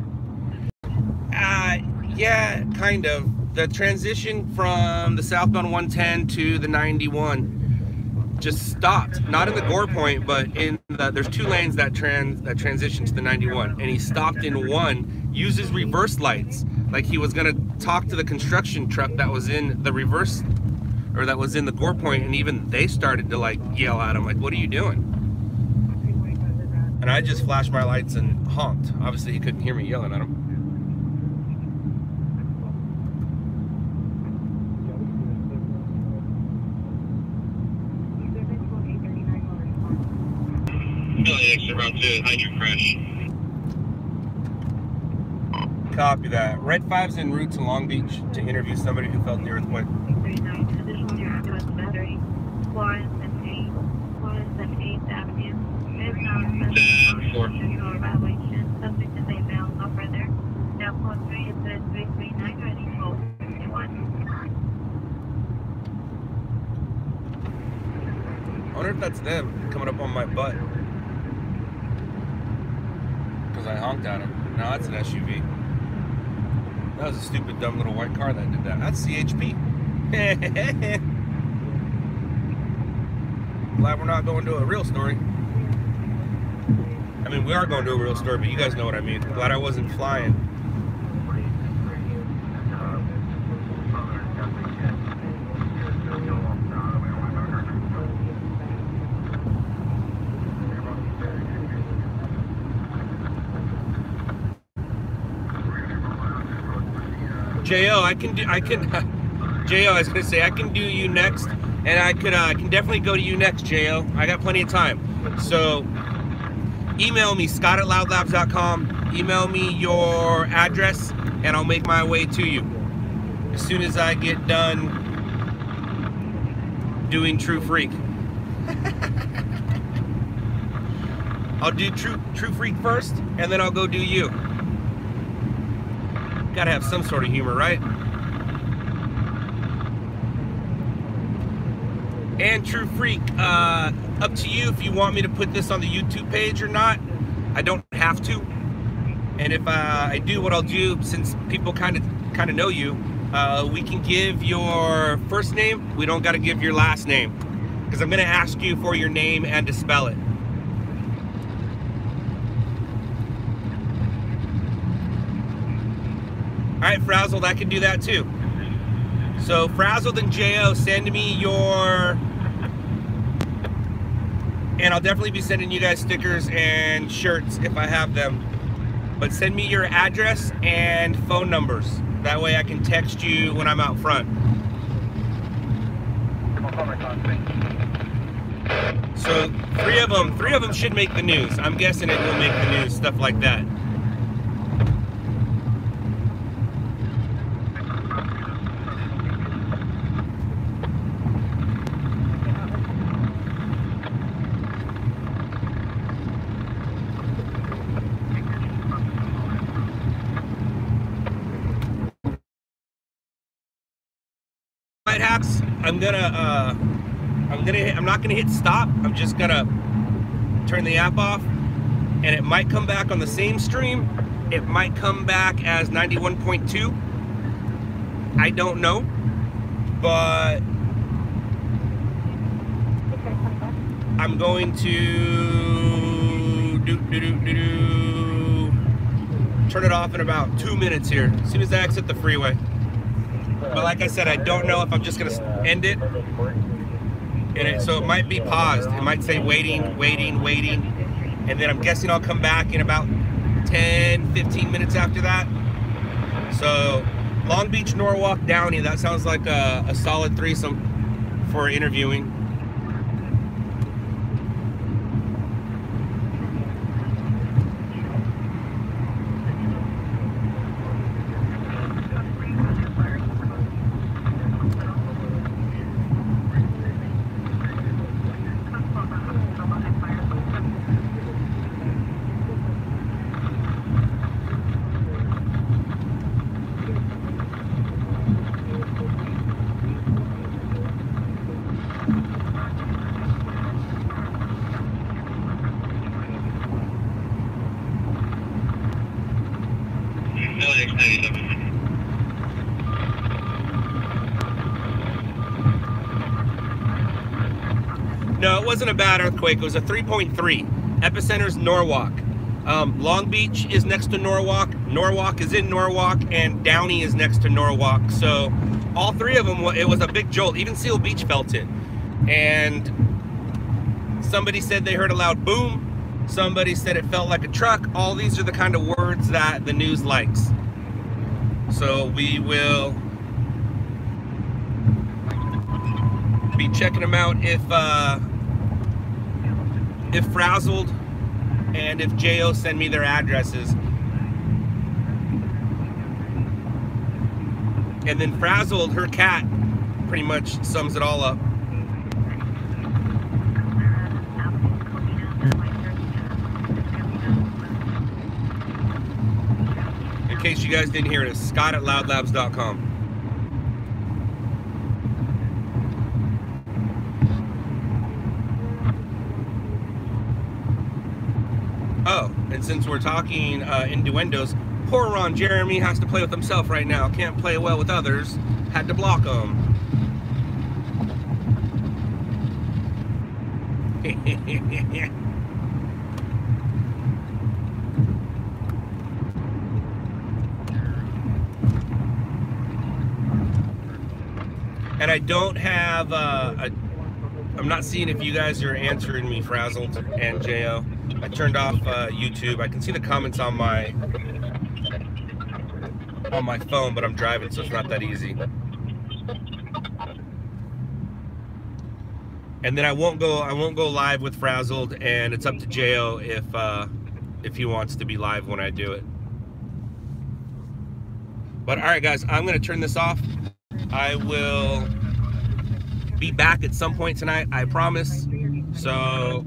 Speaker 1: Yeah, kind of. The transition from the southbound 110 to the 91 just stopped. Not in the Gore Point, but in the, there's two lanes that transition to the 91, and he stopped in one, uses reverse lights, like he was gonna talk to the construction truck that was in the reverse, or that was in the Gore Point, and even they started to like yell at him, like, "What are you doing?" And I just flashed my lights and honked. Obviously, he couldn't hear me yelling at him.
Speaker 6: Route 2, hydrant crash.
Speaker 1: Copy that. Red 5's en route to Long Beach to interview somebody who felt the earthquake. I wonder if that's them coming up on my butt. Because I honked at him. No, that's an SUV. That was a stupid, dumb little white car that did that. That's CHP. Glad we're not going to a real story. I mean, we are going to a real story, but you guys know what I mean. Glad I wasn't flying. Jo, I can, Jo, I was gonna say, I can do you next, and I can definitely go to you next, Jo. I got plenty of time. So, email me, scott@loudlabs.com, email me your address, and I'll make my way to you. As soon as I get done doing True Freak. I'll do True Freak first, and then I'll go do you. Gotta have some sort of humor, right? And True Freak, up to you if you want me to put this on the YouTube page or not. I don't have to. And if I do, what I'll do, since people kind of know you, we can give your first name. We don't got to give your last name, because I'm gonna ask you for your name and to spell it. All right, Frazzled, I can do that too. So Frazzled and Jo, send me your, and I'll definitely be sending you guys stickers and shirts if I have them. But send me your address and phone numbers. That way I can text you when I'm out front. So three of them should make the news. I'm guessing it will make the news, stuff like that. Hacks, I'm not gonna hit stop. I'm just gonna turn the app off, and it might come back on the same stream. It might come back as 91.2. I don't know, but I'm going to turn it off in about 2 minutes here, as soon as I exit the freeway. But like I said, I don't know if I'm just gonna end it, so it might be paused. It might say waiting, and then I'm guessing I'll come back in about 10-15 minutes after that. So Long Beach, Norwalk, Downey, that sounds like a solid threesome for interviewing. No, it wasn't a bad earthquake. It was a 3.3. Epicenter's Norwalk. Long Beach is next to Norwalk. Norwalk is in Norwalk, and Downey is next to Norwalk. So all three of them, it was a big jolt. Even Seal Beach felt it. And somebody said they heard a loud boom. Somebody said it felt like a truck. All these are the kind of words that the news likes. So we will be checking them out if Frazzled and if JO send me their addresses. And then Frazzled, her cat, pretty much sums it all up. In case you guys didn't hear it, it's Scott at loudlabs.com. Oh, and since we're talking innuendos, poor Ron Jeremy has to play with himself right now. Can't play well with others. Had to block him. And I don't have, I'm not seeing if you guys are answering me, Frazzled and JO. I turned off YouTube. I can see the comments on my phone, but I'm driving, so it's not that easy. And then I won't go live with Frazzled, and it's up to JO if he wants to be live when I do it. But all right, guys, I'm gonna turn this off. I will be back at some point tonight, I promise. So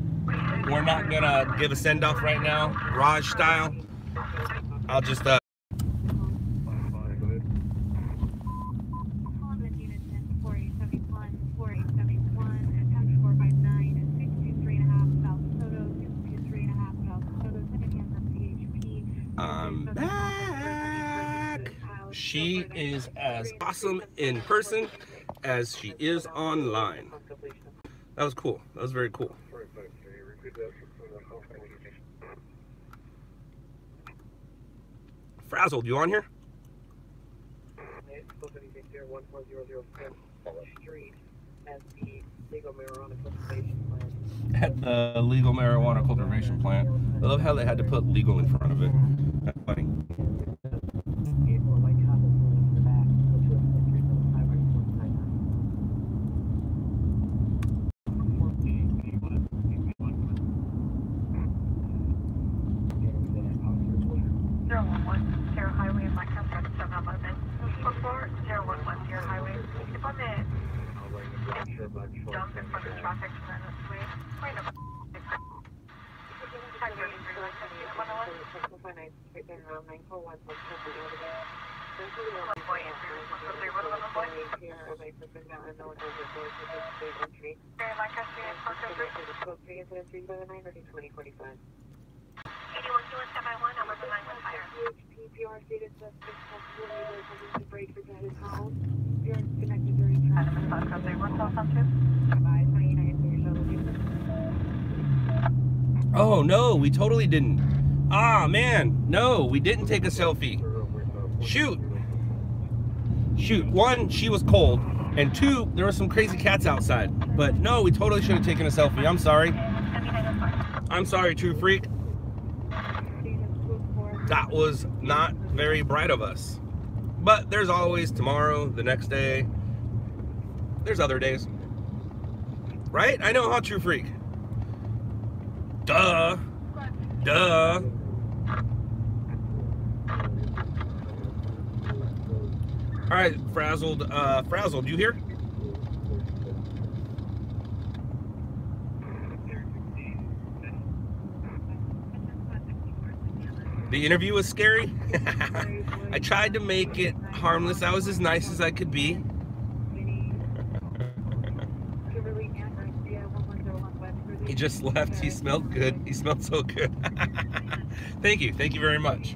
Speaker 1: we're not gonna give a send-off right now, Raj style. I'll just I'm back. She is as awesome in person as she is online. That was cool. That was very cool. Frazzled, you on here? At the legal marijuana cultivation plant. I love how they had to put legal in front of it. That's funny. Oh no, we totally didn't. Ah man, no, we didn't take a selfie. Shoot. One, she was cold, and two, there were some crazy cats outside. But no, we totally should have taken a selfie. I'm sorry. I'm sorry, True Freak. That was not very bright of us. But there's always tomorrow, the next day. There's other days. Right? I know, huh, True Freak? Duh. Duh. All right, Frazzled. Frazzled, you here? The interview was scary. I tried to make it harmless. I was as nice as I could be. He just left. He smelled good. He smelled so good. Thank you. Thank you very much.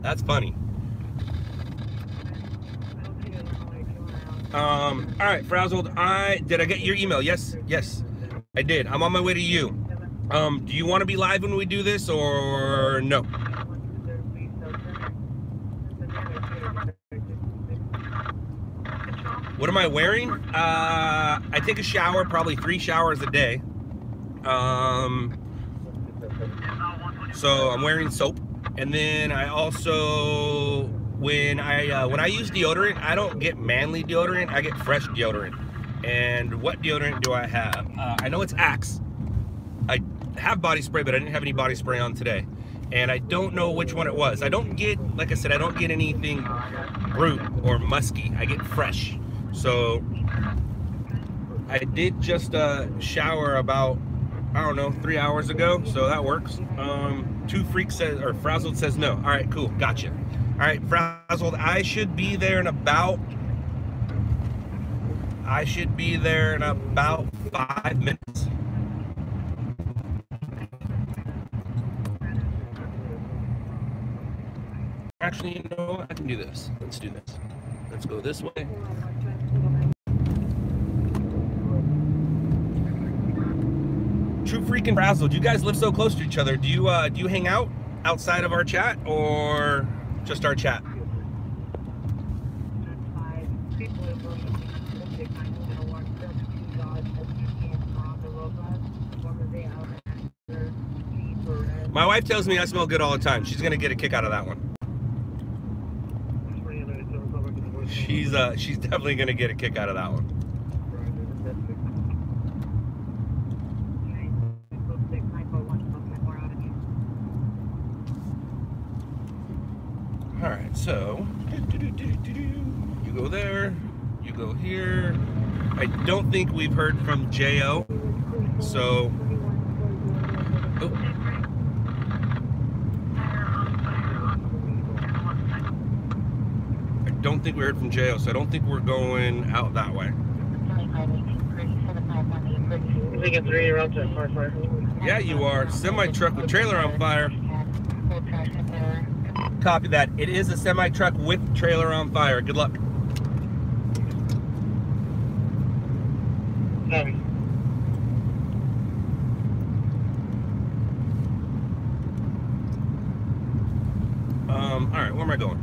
Speaker 1: That's funny. All right, Frazzled. Did I get your email? Yes, I did. I'm on my way to you. Do you want to be live when we do this or no? What am I wearing? I take a shower, probably 3 showers a day. So I'm wearing soap, and then I also, when I use deodorant, I don't get manly deodorant, I get fresh deodorant. And what deodorant do I have? I know it's Axe. I have body spray, but I didn't have any body spray on today. And I don't know which one it was. I don't get, like I said, I don't get anything brute or musky. I get fresh. So I did just shower about, I don't know, 3 hours ago, so that works. Two Freaks says, or Frazzled says no. All right, cool, gotcha. All right, Frazzled, I should be there in about 5 minutes. Actually, you know what? I can do this. Let's do this. Let's go this way. True Freak and Frazzled, you guys live so close to each other. Do you hang out outside of our chat or just our chat? My wife tells me I smell good all the time. She's gonna get a kick out of that one. She's definitely gonna get a kick out of that one. All right, so you go there, you go here. I don't think we've heard from J.O. So, oh. I don't think we heard from J.O. So I don't think we're going out that way.
Speaker 3: You think it's really around to fire?
Speaker 1: Yeah, you are. Semi-truck with trailer on fire. Copy that. It is a semi-truck with trailer on fire. Good luck.
Speaker 3: Sorry.
Speaker 1: All right, where am I going?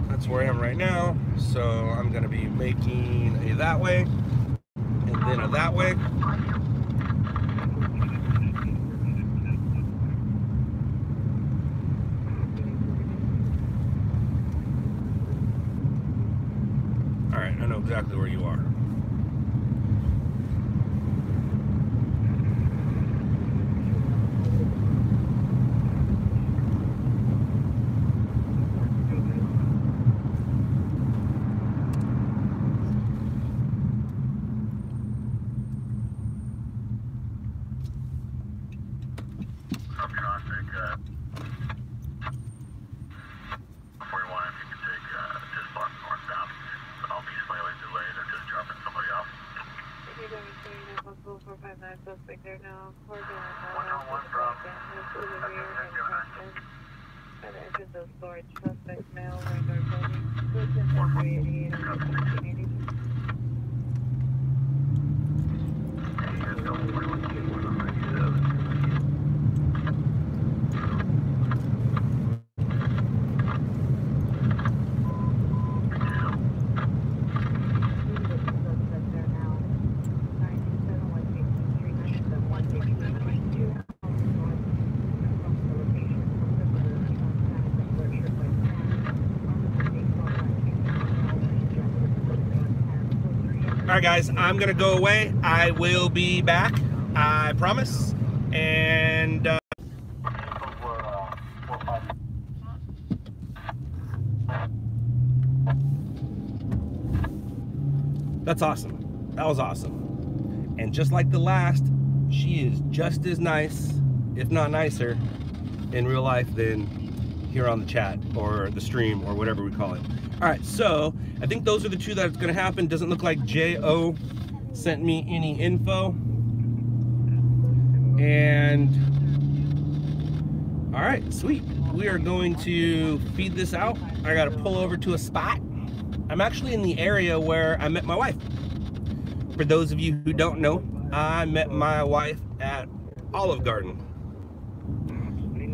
Speaker 1: That's where I am right now. So I'm going to be making a that way and then a that way. All right, I know exactly where you are. All right, guys, I'm gonna go away. I will be back, I promise. And that's awesome. That was awesome. And just like the last, she is just as nice, if not nicer, in real life than here on the chat or the stream or whatever we call it. All right, so I think those are the two that's gonna happen. Doesn't look like J.O. sent me any info. And All right, sweet. We are going to feed this out. I gotta pull over to a spot. I'm actually in the area where I met my wife. For those of you who don't know, I met my wife at Olive Garden,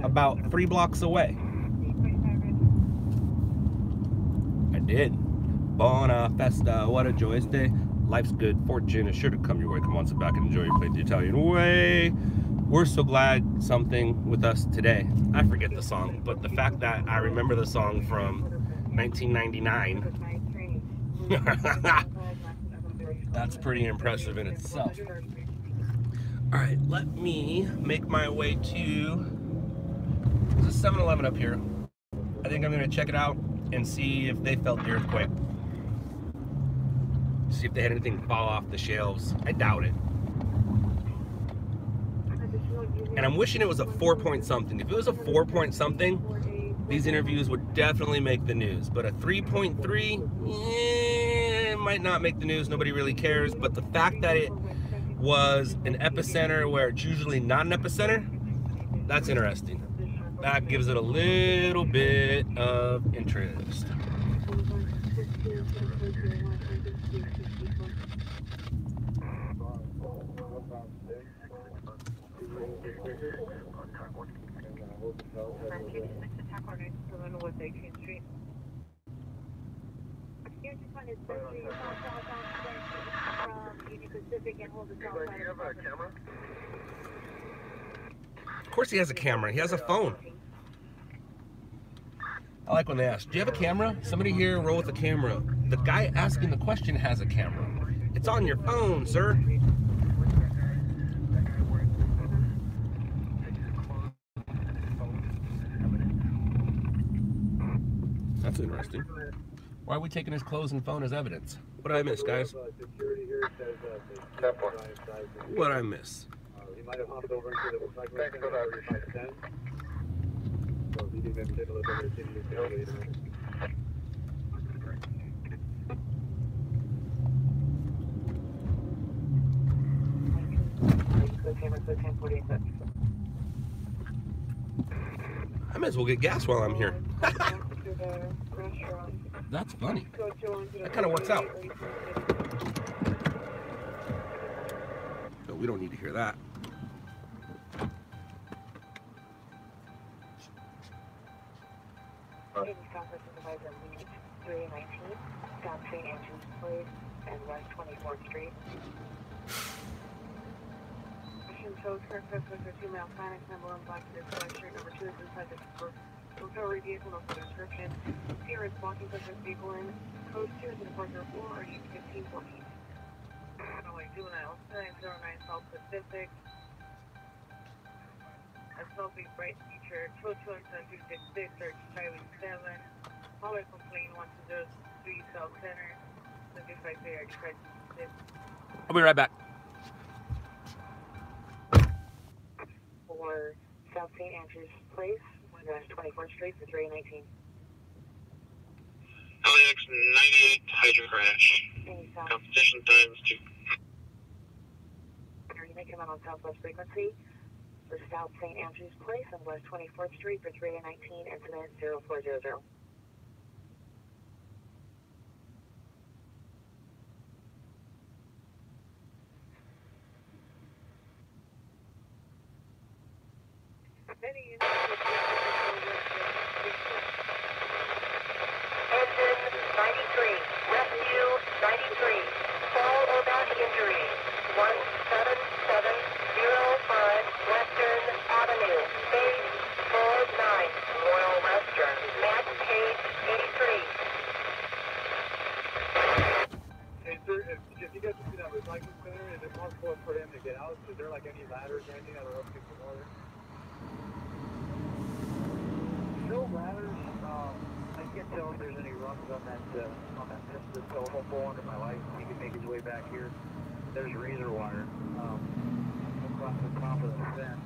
Speaker 1: about 3 blocks away. I did. Buona festa, what a joyous day. Life's good fortune is sure to come your way. Come on, sit back and enjoy your plate the Italian way. We're so glad something with us today. I forget the song, but the fact that I remember the song from 1999, that's pretty impressive in itself. All right, let me make my way to, there's a 7-Eleven up here. I think I'm gonna check it out and see if they felt the earthquake. See if they had anything fall off the shelves. I doubt it. And I'm wishing it was a 4-point something. If it was a 4-point something, these interviews would definitely make the news. But a 3.3, it might not make the news. Nobody really cares. But the fact that it was an epicenter where it's usually not an epicenter, that's interesting. That gives it a little bit of interest. Of course he has a camera. He has a phone. I like when they ask, do you have a camera? Somebody here roll with a camera. The guy asking the question has a camera. It's on your phone, sir. That's interesting. Why are we taking his clothes and phone as evidence? What did I miss, guys? What did I miss?
Speaker 4: He might have hopped over into the recycling center 3510. So he did maybe take a look over to see if he could help you.
Speaker 1: I might as well get gas while I'm here. That's funny. That kind of works out. But we don't need to hear that.
Speaker 2: South St. Andrews Place and West 24th Street. Shows Kirk with a 2-mile Panic number 1 black to this shirt. Number 2 is inside the recovery vehicle, no description. Here is walking suspect vehicle in. Code 2 is in the partner 4 or use 1514. Runway juvenile 909 South Pacific. A selfie bright feature. Code 27266 search Charlie 7. Caller complaint 1203 South Center. 75
Speaker 1: I'll be right back.
Speaker 2: For South St. Andrews Place, West 24th Street for 319.
Speaker 3: LAX 98 hydro crash. Competition times 2.
Speaker 2: Are you making them on Southwest frequency for South St. Andrews Place and West 24th Street for 319, incident 0400.
Speaker 5: Engine 93, rescue 93, fall or back injury, 17705 Western Avenue, base 49, Royal Western, Max Page 83.
Speaker 4: Hey sir, if you guys can see that recycling center, is it possible for him to get out? Is there like any ladders or anything that will help get the water? No ladders. I can't tell if there's any runs on that fence that's telephone pole under my light. He can make his way back here. There's razor wire across the top of the fence.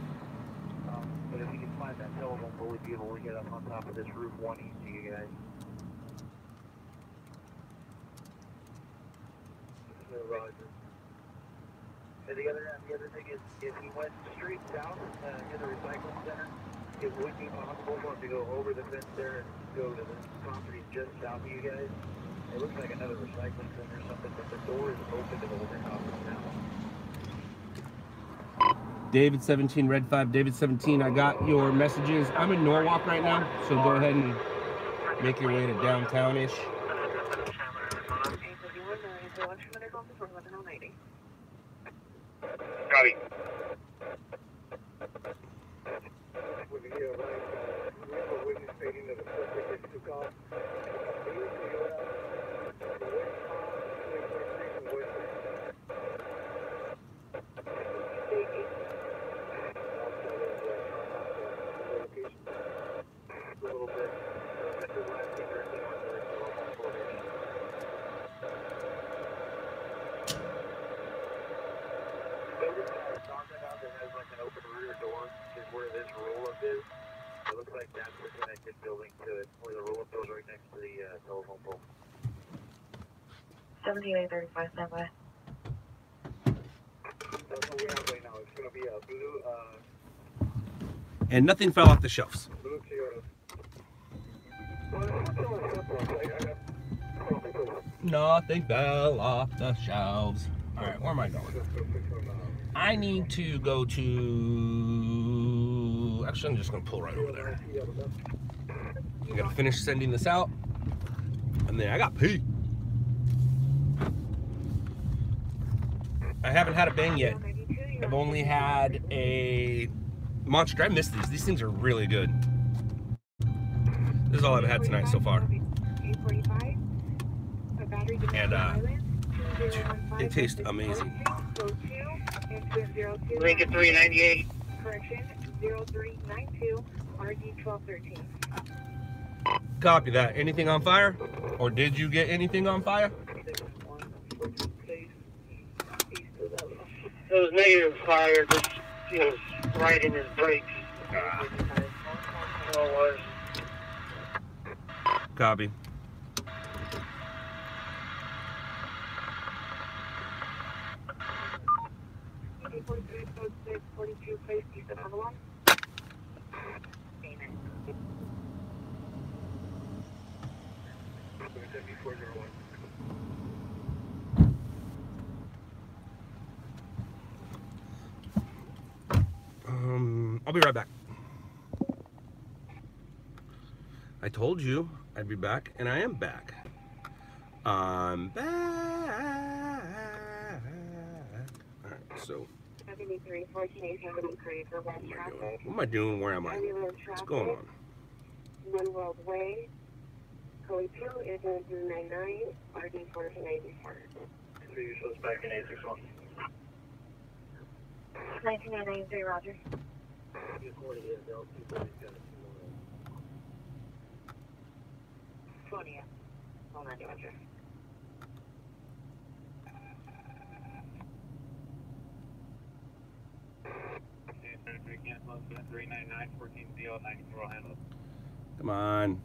Speaker 4: But if he can find that telephone pole, he'd be able to get up on top of this roof 1 easy, you guys. Roger. And the other thing is, if he went straight south near the recycling center, it would be possible for him to go over the fence there and go to the property just south of you guys. It looks like another recycling center or something, but the door is open to the warehouse now.
Speaker 1: David 17, Red 5, David 17, I got your messages. I'm in Norwalk right now, so go ahead and make your way to downtown-ish.
Speaker 3: Copy.
Speaker 4: With the we have a witness stating that the suspect took off. It looks like that's the connected building to it, where the roll-up doors right next to the telephone pole.
Speaker 2: 7835, stand by.
Speaker 4: That's what we have right now. It's going to be a blue,
Speaker 1: And nothing fell off the shelves.
Speaker 4: blue Toyota.
Speaker 1: Nothing fell off the shelves. All right, where am I going? I need to go to... Actually, I'm just going to pull right over there. I'm going to finish sending this out. And then I got pee. I haven't had a bang yet. I've only had a Monster. I missed these. These things are really good. This is all I've had tonight so far. And they taste amazing.
Speaker 3: Lincoln 398.
Speaker 2: Correction, 0392, RD 1213.
Speaker 1: Copy that. Anything on fire? Or did you get anything on fire?
Speaker 3: It was negative fire, just, he was right in his brakes. So it was.
Speaker 1: Copy. I'll be right back. I told you I'd be back, and I am back. I'm back. All right, so.
Speaker 2: 73, 14,
Speaker 1: What am I doing? Where am I? What's going on?
Speaker 2: One World Way. Code 2 is 1299, RD 1494.
Speaker 4: So you show us back in 861.
Speaker 2: 1993, Roger. 20. Hold on, Roger.
Speaker 4: Cancel 399 14 DL 94 handle.
Speaker 1: Come on.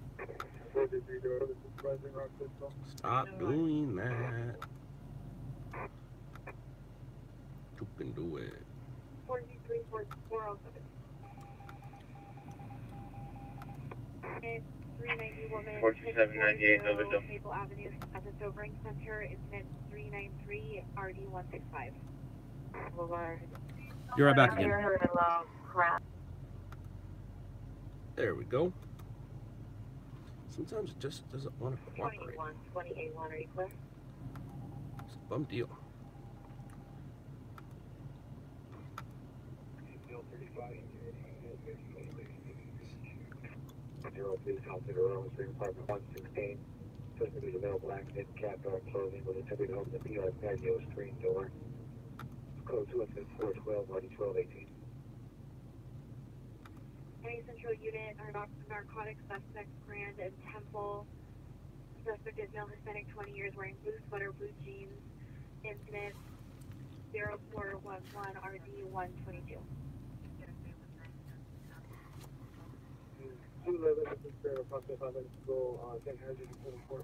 Speaker 1: Stop doing that. You can do it.
Speaker 2: 43, 407. 390 woman.
Speaker 3: 4798 November.
Speaker 2: Maple Avenue at the Sobering Center. Incident 393 RD 165. Boulevard.
Speaker 1: You're right back again. There we go. Sometimes it just doesn't want to cooperate.
Speaker 2: 21, are you clear?
Speaker 1: It's a bum deal.
Speaker 4: Please come to the room, apartment 116. Supposed to be the middle black mid cap door closing with a temporary home the PI patio screen door. Code 2 is 412, RD 1218.
Speaker 2: Any central unit or narcotic suspect, Grand and Temple. Suspect is male Hispanic, 20 years, wearing blue sweater, blue jeans. Incident 0411 RD 122.
Speaker 4: 211 is there approximately 5 minutes ago on St. Andrews and 24th.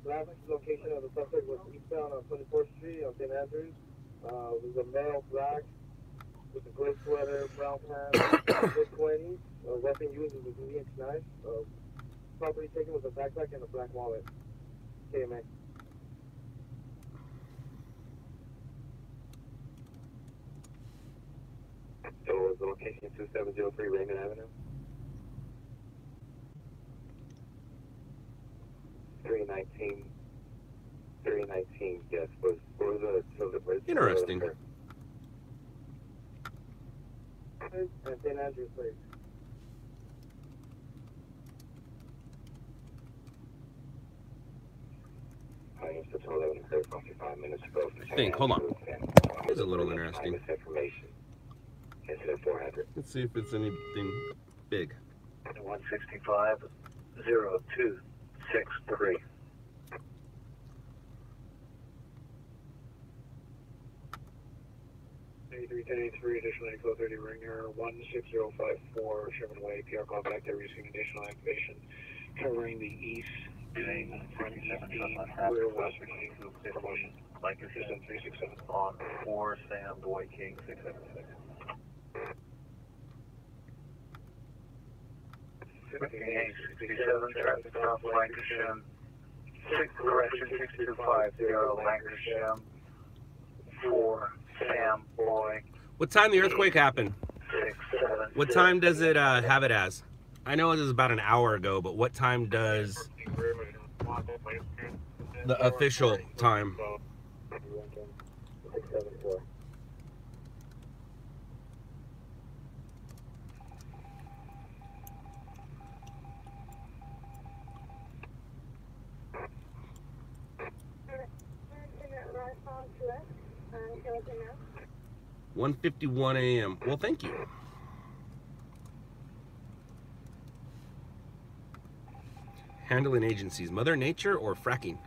Speaker 4: Last location of the suspect was eastbound on 24th Street on St. Andrews. It was a male black with the gray sweater, brown pants, mid-20s, weapon used as a 3-inch knife, property taken with a backpack and a black wallet. KMA.
Speaker 6: So the location 2703 Raymond Avenue? 319, yes. Was the
Speaker 1: Interesting.
Speaker 4: And then Andrew, please.
Speaker 6: I am September 11 occurred 45 minutes ago.
Speaker 1: Hold on. It's a little interesting.
Speaker 6: Information. Incident 400.
Speaker 1: Let's see if it's anything big.
Speaker 3: 165-0263. Additional info 30 ringer 16054 Sherman Way. PR call back there receiving additional activation covering the east from east clear west promotion. Like assistant 367 on 4 Sam Boy King 676. 5867 traffic stop Lancashire 625 Lancashire 4 Sam Boy.
Speaker 1: What time the earthquake happened?
Speaker 3: 6-7.
Speaker 1: What time does it have it as? I know it was about an hour ago, but what time does the official time?
Speaker 4: 674.
Speaker 2: Response to us. Show us a note.
Speaker 1: 1:51 a.m. Well, thank you. Handling agencies, Mother Nature or fracking?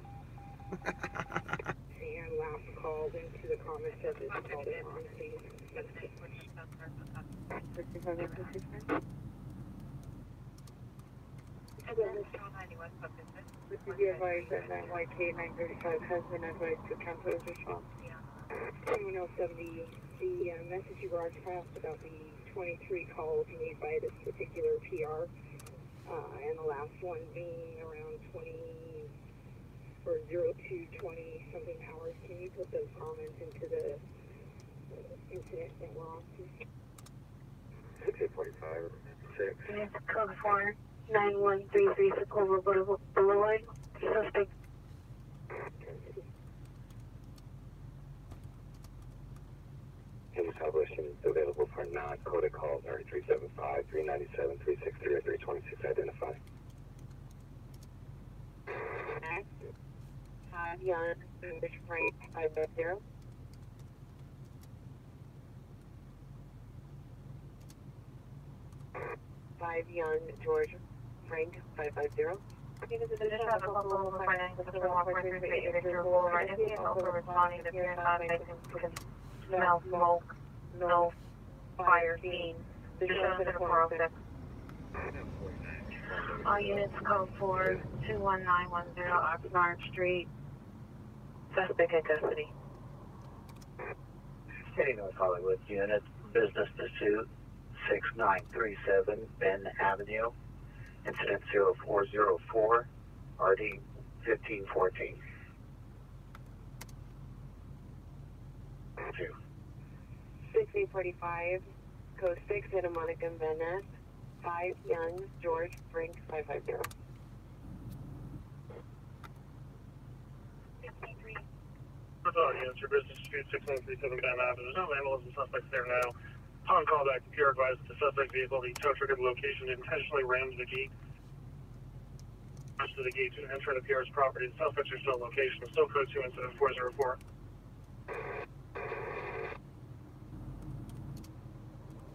Speaker 2: And last call into the comments that is called in on, please. Would you be advised that 9YK 935 has been advised to cancel his response? 7170, the message you broadcast about the 23 calls made by this particular PR, and the last one being around 20 or 0220 something hours. Can you put those comments into the incident that we're on, please?
Speaker 6: 6845 6.
Speaker 2: Code 4 9133 Socorro Boulevard. Suspect.
Speaker 6: Any celebration available for non-coded calls are 375, 397, 363, or 326 identify.
Speaker 2: Young, English Frank 550. Five Young, George Frank 550. Because of the addition of a local financial system operator to get your right and is also responding to appearance on smell smoke, no fire seen. The show to the 406. All units code 4 21910 Oxnard Street. Suspect in custody.
Speaker 3: City North Hollywood unit, business pursuit 6937 Ben Avenue, incident 0404, RD 1514. 2.
Speaker 2: 6845, code 6, Santa Monica, Van Ness. 5 Young, George Frank 550. 53.
Speaker 3: Your business pursuit 6137 Ben Avenue. There's no ambulance and suspects there now. Upon callback, the PR advised that the suspect vehicle, the tow truck at the location, intentionally rammed the gate. To the gate to enter the PR's property. The suspects are still in location. Still code 2 incident 404.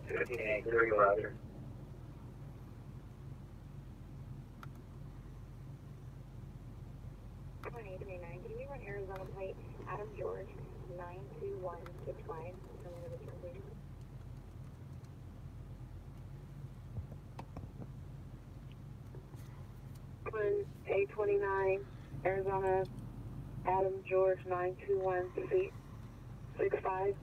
Speaker 3: 1583, Roger.
Speaker 2: Can you run Arizona plate Adam George 92165? A29 Arizona Adam George 92165.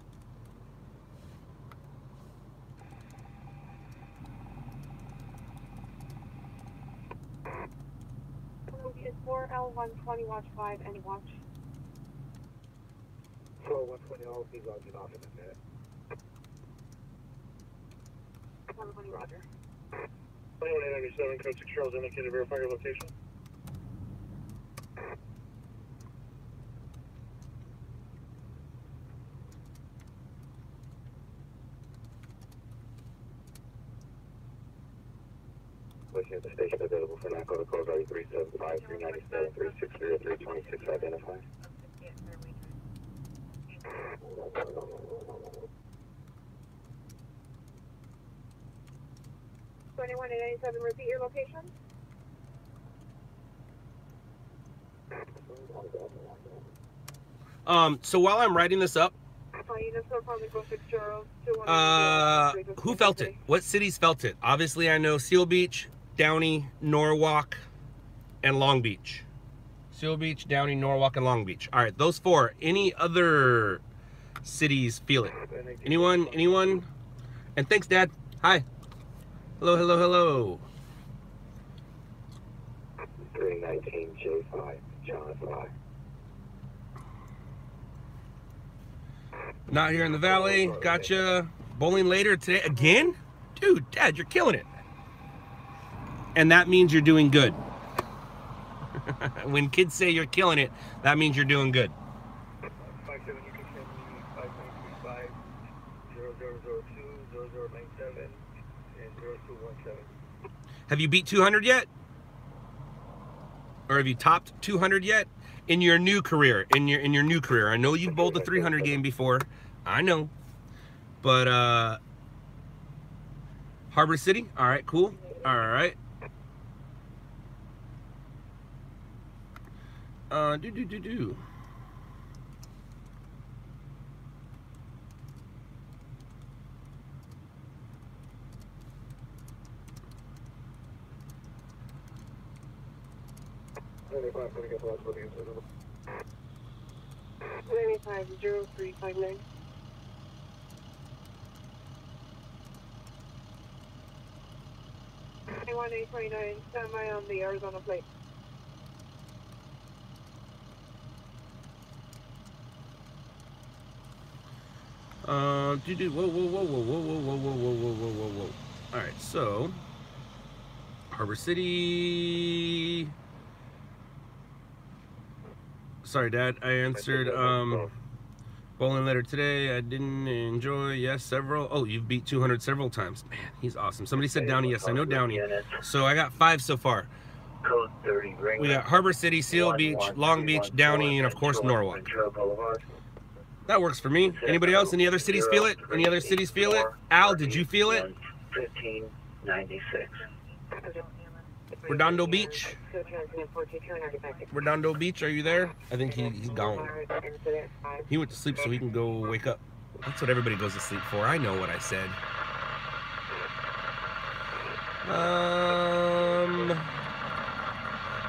Speaker 2: 4L120, watch 5, any watch.
Speaker 3: 4L120, I'll be logging off in a minute.
Speaker 2: 120, roger.
Speaker 3: 21897, code 6 Charles, indicated, verify your location.
Speaker 6: Location at the station available for non-protocols are 375, 397, 363, or 326 identified.
Speaker 2: 21897, repeat your location.
Speaker 1: So while I'm writing this up, who felt it? What cities felt it? Obviously, I know Seal Beach, Downey, Norwalk, and Long Beach. Seal Beach, Downey, Norwalk, and Long Beach. All right, those four. Any other cities feel it? Anyone? Anyone? And thanks, Dad. Hi. Hello, hello, hello.
Speaker 6: 319J5, John 5.
Speaker 1: Not here in the valley. Gotcha. Bowling later today again? Dude, Dad, you're killing it. And that means you're doing good. When kids say you're killing it, that means you're doing good.
Speaker 3: 57, you can send me 5935 0002 0097 and 0217.
Speaker 1: Have you beat 200 yet? Or have you topped 200 yet? In your new career, in your new career. I know you've bowled a 300 game before. I know. But Harbor City? All right, cool. All right. Do.
Speaker 2: 950359. 21829, stand by on the Arizona plate.
Speaker 1: Whoa. All right, so Harbor City. Sorry, Dad. I answered bowling later today. I didn't enjoy. Yes, several. Oh, you've beat 200 several times. Man, he's awesome. Somebody said Downey. Yes, I know Downey. So I got 5 so far.
Speaker 6: Code 30,
Speaker 1: We got Harbor City, Seal Beach, Long Beach, Downey, and of course Norwalk. That works for me. Anybody else? Any other cities feel it? Any other cities feel it? Al, did you feel it?
Speaker 6: 1596.
Speaker 1: Redondo Beach? Redondo Beach, are you there? I think he's gone. He went to sleep so he can go wake up. That's what everybody goes to sleep for. I know what I said.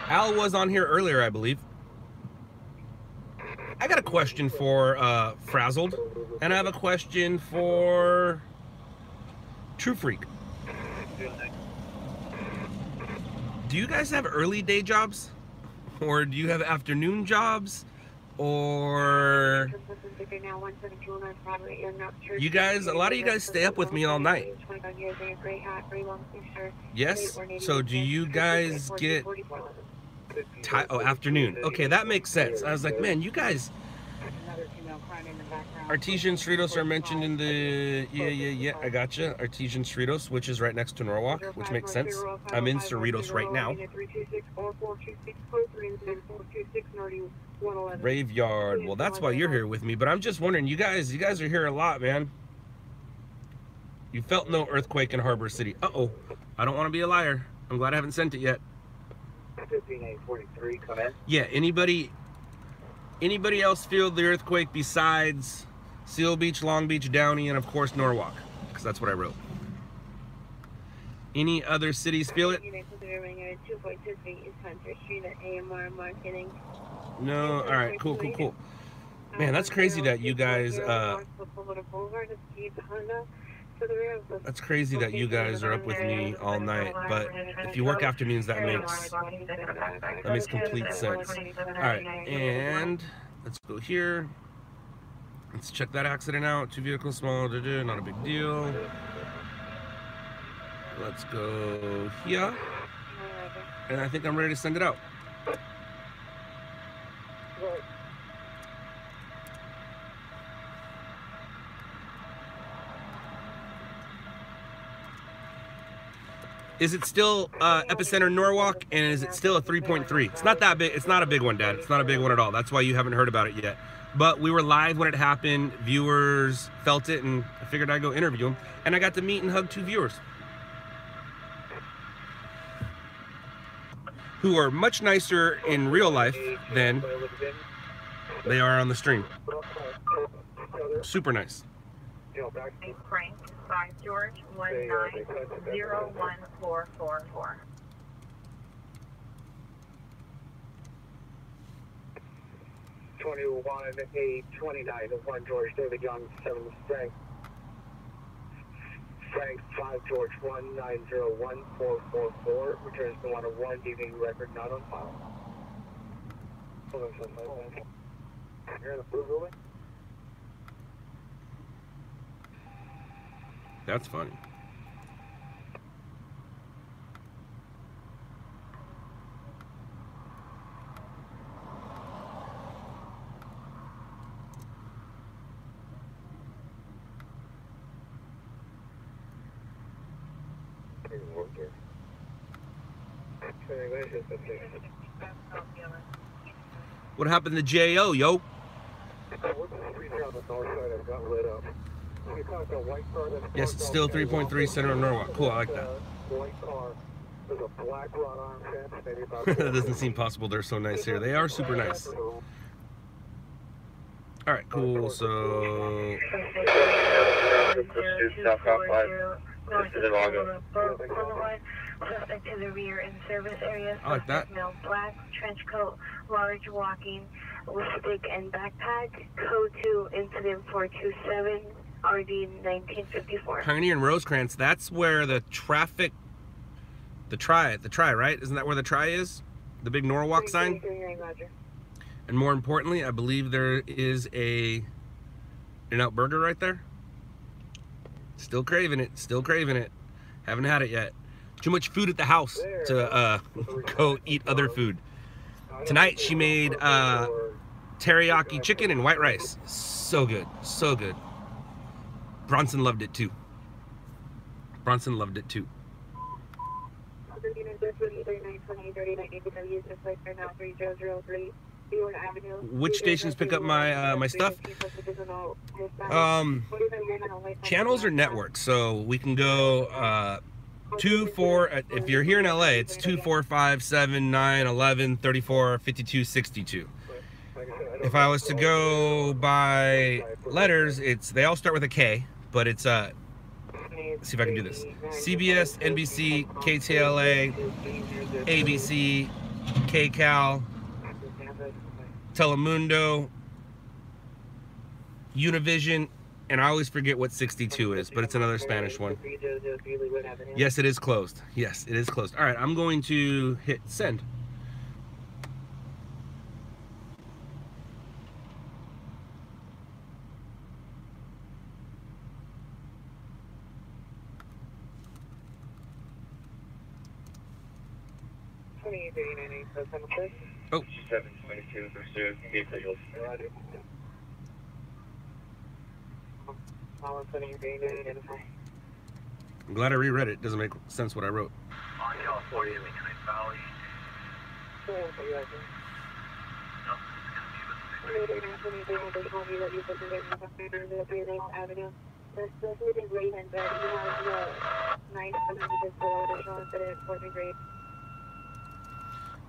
Speaker 1: Al was on here earlier, I believe. I got a question for Frazzled, and I have a question for True Freak. Do you guys have early day jobs? Or do you have afternoon jobs? Or you guys, a lot of you guys stay up with me all night. Yes? So do you guys get afternoon? Okay, that makes sense. I was like, man, you guys. Artesian Cerritos are mentioned in the yeah, I gotcha. Artesian Cerritos, which is right next to Norwalk, which makes sense. I'm in Cerritos right now. Graveyard. Well, that's why you're here with me, but I'm just wondering, you guys are here a lot, man. You felt no earthquake in Harbor City. Uh-oh. I don't want to be a liar. I'm glad I haven't sent it yet.
Speaker 6: 15843, come in.
Speaker 1: Yeah, anybody else feel the earthquake besides Seal Beach, Long Beach, Downey, and of course Norwalk? Because that's what I wrote. Any other cities feel it? No? Alright, cool. Man, that's crazy that you guys That's crazy that you guys are up with me all night, but if you work afternoons, that makes complete sense. All right, and let's go here. Let's check that accident out. 2 vehicles, small, not a big deal. Let's go here, and I think I'm ready to send it out. Is it still epicenter Norwalk, and is it still a 3.3? It's not that big. It's not a big one, Dad. It's not a big one at all. That's why you haven't heard about it yet. But we were live when it happened. Viewers felt it, and I figured I'd go interview them. And I got to meet and hug 2 viewers who are much nicer in real life than they are on the stream. Super nice.
Speaker 5: Frank, 5 George, 1901444.
Speaker 4: 21-829 of 1 George, David Young, 7 Frank. Frank, 5 George, 1901444. Returns to 101, evening record not on file. You're in the blue building?
Speaker 1: That's funny. What happened to J.O., yo? Yes, it's still 3.3 center of Norwalk. Cool, I like that. That doesn't seem possible. They're so nice here. They are super nice. All right, cool. So
Speaker 2: Suspect to the rear in service area.
Speaker 1: I like that.
Speaker 2: Male, black, trench coat, large walking, with stick and backpack. Code 2, incident 427, RD 1954.
Speaker 1: Pioneer and Rosecrans, that's where the traffic, the try, right? Isn't that where the try is? The big Norwalk sign? And more importantly, I believe there is a In-N-Out Burger right there. Still craving it, still craving it. Haven't had it yet. Too much food at the house to go eat other food. Tonight she made teriyaki chicken and white rice. So good, so good. Bronson loved it too. Bronson loved it too. Which stations pick up my my stuff? Channels or networks. So we can go 2, 4. If you're here in LA, it's 2, 4, 5, 7, 9, 11, 34, 52, 62. If I was to go by letters, they all start with a K, but it's let's see if I can do this. CBS, NBC, KTLA, ABC, KCAL, Telemundo, Univision, and I always forget what 62 is, but it's another Spanish one. Yes, it is closed. Yes, it is closed. All right, I'm going to hit send. Oh.
Speaker 6: 722 pursuit vehicles.
Speaker 1: I'm glad I reread it. It doesn't make sense what I wrote.
Speaker 3: On California, McKinney Valley.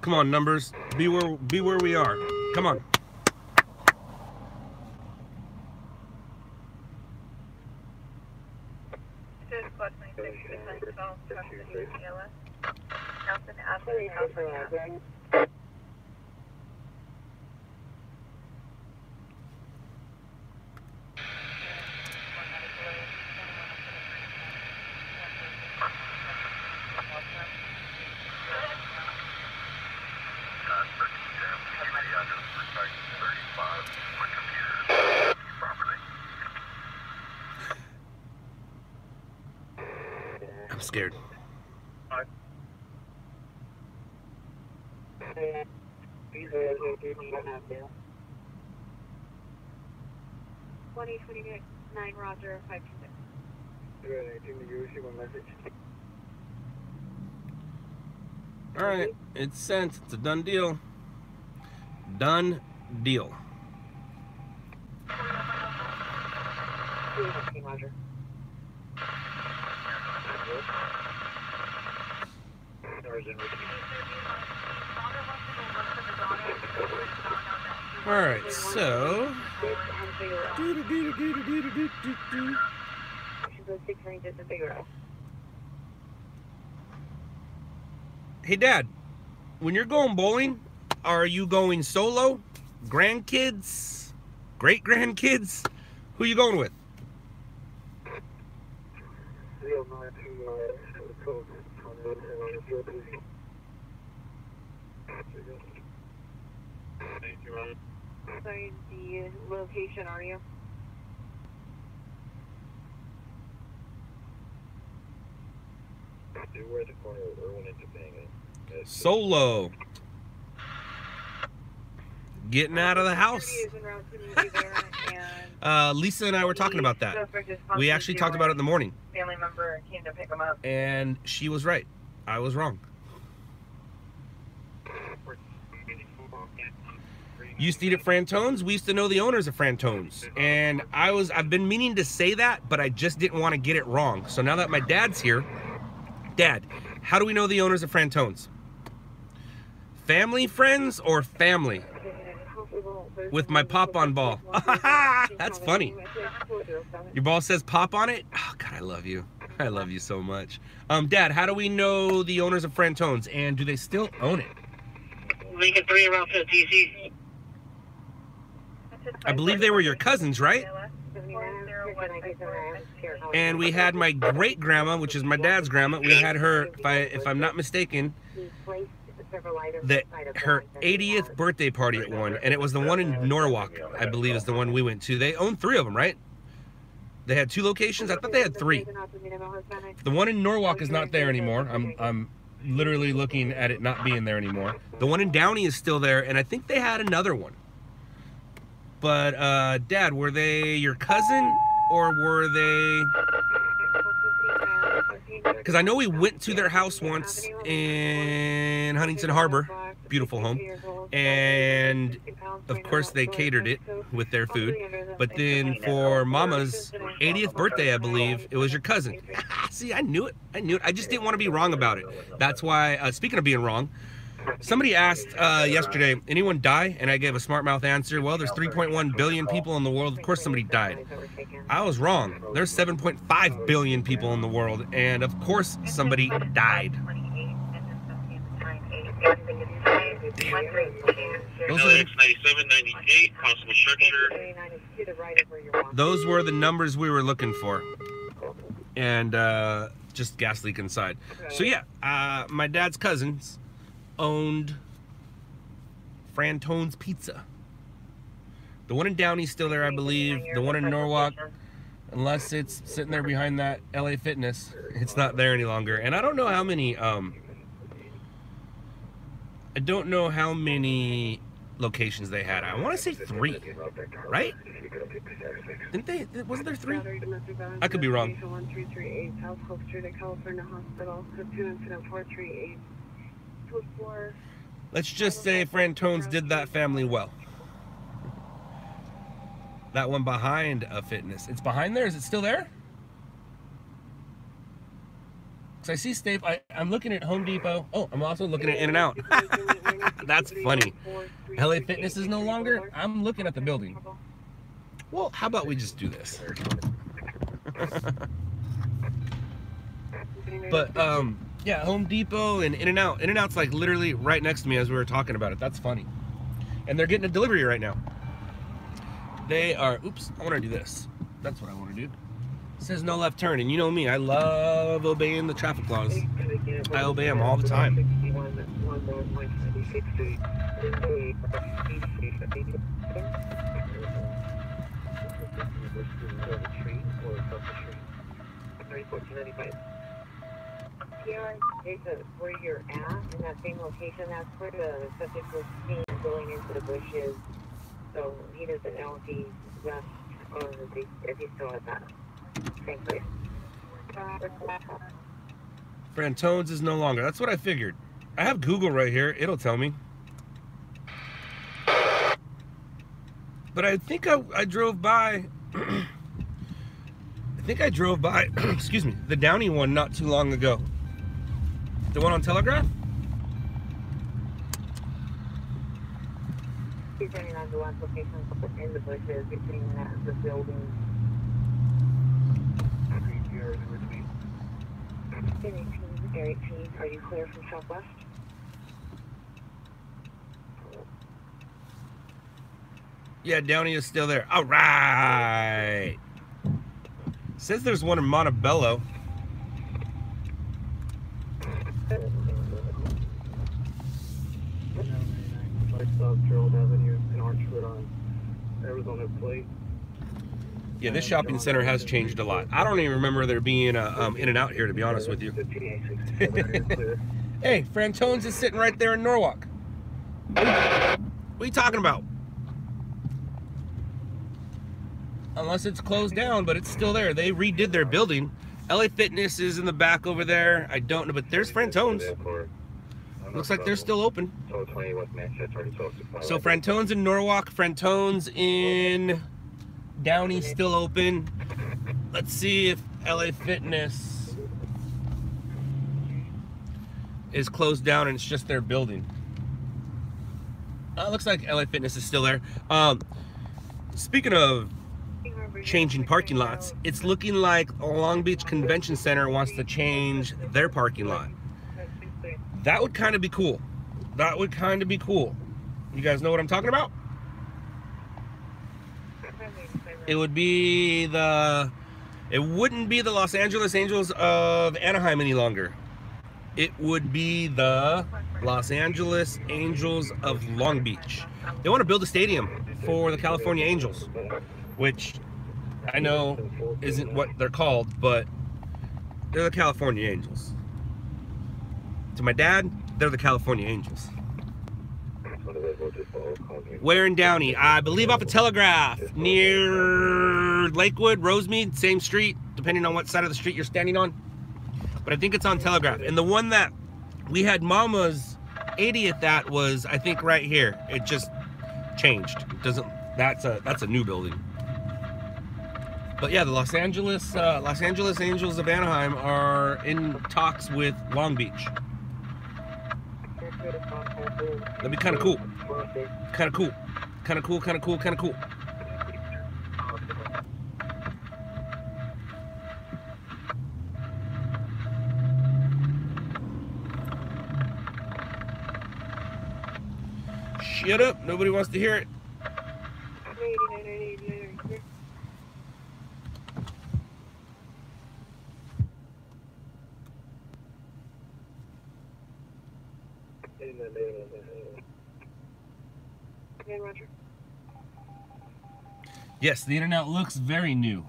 Speaker 1: Come on, numbers. Be where we are. Come on. scared.
Speaker 2: These 2029 Roger 526.
Speaker 1: All right, it's sent. It's a done deal. Done deal.
Speaker 2: Roger.
Speaker 1: All right, so. Hey, Dad, when you're going bowling, are you going solo, grandkids, great-grandkids? Who are you going with?
Speaker 2: Sorry, the location, are you?
Speaker 6: We're at the corner of Irwin and Topanga.
Speaker 1: Solo. Getting out of the house. Lisa and I were talking about that. We actually talked about it in the morning.
Speaker 2: Family member came to pick him up.
Speaker 1: And she was right. I was wrong. Used to eat at Frantone's. We used to know the owners of Frantone's. And I've been meaning to say that, but I just didn't want to get it wrong. So now that my dad's here, Dad, how do we know the owners of Frantone's? Family, friends, or family? With my pop-on ball. That's funny. Your ball says pop on it? Oh, God, I love you. I love you so much. Dad, how do we know the owners of Frantone's, and do they still own it?
Speaker 3: Lincoln 3 around 5 DC.
Speaker 1: I believe they were your cousins, right? And we had my great-grandma, which is my dad's grandma. We had her, if I'm not mistaken, her 80th birthday party at one, and it was the one in Norwalk, I believe, is the one we went to. They own 3 of them, right? They had 2 locations. I thought they had 3. The one in Norwalk is not there anymore. I'm literally looking at it not being there anymore. The one in Downey is still there, and I think they had another one. But Dad, were they your cousin, or were they? Because I know we went to their house once in Huntington Harbor, beautiful home, and of course they catered it with their food. But then for Mama's 80th birthday, I believe, it was your cousin. See, I knew it. I knew it. I just didn't want to be wrong about it. That's why, speaking of being wrong, somebody asked yesterday, anyone die? And I gave a smart mouth answer. Well, there's 3.1 billion people in the world. Of course somebody died. I was wrong. There's 7.5 billion people in the world. And of course somebody died. Those were the numbers we were looking for. And just gas leak inside. So yeah, my dad's cousins owned Frantone's Pizza. The one in Downey's still there, I believe. The one in Norwalk, unless it's sitting there behind that LA Fitness, it's not there any longer. And I don't know how many locations they had. I want to say 3, right? Didn't they? Wasn't there 3? I could be wrong. Let's just say Frantone's did that family well. That one behind a Fitness. It's behind there? Is it still there? Because I see I'm looking at Home Depot. Oh, I'm also looking at In-N-Out. That's funny. LA Fitness is no longer? I'm looking at the building. Well, how about we just do this? But, yeah, Home Depot and In-N-Out. In-N-Out's like literally right next to me as we were talking about it. That's funny. And they're getting a delivery right now. They are, oops, I want to do this. That's what I want to do. It says no left turn, and you know me, I love obeying the traffic laws. I obey them all the time.
Speaker 2: Where you're at, in that same location, that's where the subject was seen going into the bushes. So he doesn't know if he's left or if he's still at that same place.
Speaker 1: Frantones is no longer. That's what I figured. I have Google right here. It'll tell me. But I think I drove by. I think I drove by, excuse me, the Downey one not too long ago. The one on Telegraph?
Speaker 2: He's running on the last location in the bushes between the building. 18, are you clear from Southwest?
Speaker 1: Yeah, Downey is still there. All right. Says there's one in Montebello. Yeah, this shopping center has changed a lot. I don't even remember there being a In and Out here, to be honest with you. Hey, Frantones is sitting right there in Norwalk. What are you talking about? Unless it's closed down, but it's still there. They redid their building. LA Fitness is in the back over there. I don't know, but there's Frantones. Looks like they're still open. So Frantones in Norwalk, Frantones in Downey still open. Let's see if LA Fitness is closed down and it's just their building. Looks like LA Fitness is still there. Speaking of changing parking lots, it's looking like Long Beach Convention Center wants to change their parking lot. That would kind of be cool. That would kind of be cool. You guys know what I'm talking about? It would be the... It wouldn't be the Los Angeles Angels of Anaheim any longer. It would be the Los Angeles Angels of Long Beach. They want to build a stadium for the California Angels, which I know isn't what they're called, but they're the California Angels. To my dad, they're the California Angels. Where in Downey? I believe off of Telegraph, near Lakewood, Rosemead, same street, depending on what side of the street you're standing on. But I think it's on Telegraph. And the one that we had Mama's 80th at was, I think, right here. It just changed. It doesn't. That's a new building. But yeah, the Los Angeles Angels of Anaheim are in talks with Long Beach. That'd be kind of cool. Kind of cool. Kind of cool, kind of cool, kind of cool. Shut up. Nobody wants to hear it. Yes, the internet looks very new.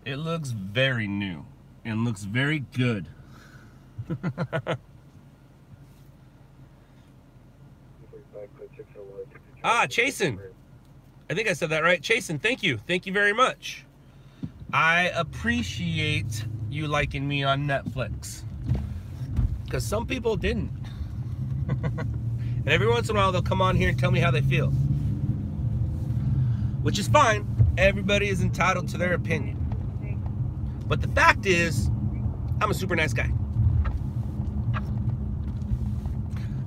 Speaker 1: It looks very new and looks very good. Chasen. I think I said that right. Chasen, thank you. Thank you very much. I appreciate you liking me on Netflix. Because some people didn't. And every once in a while they'll come on here and tell me how they feel. Which is fine. Everybody is entitled to their opinion. But the fact is, I'm a super nice guy.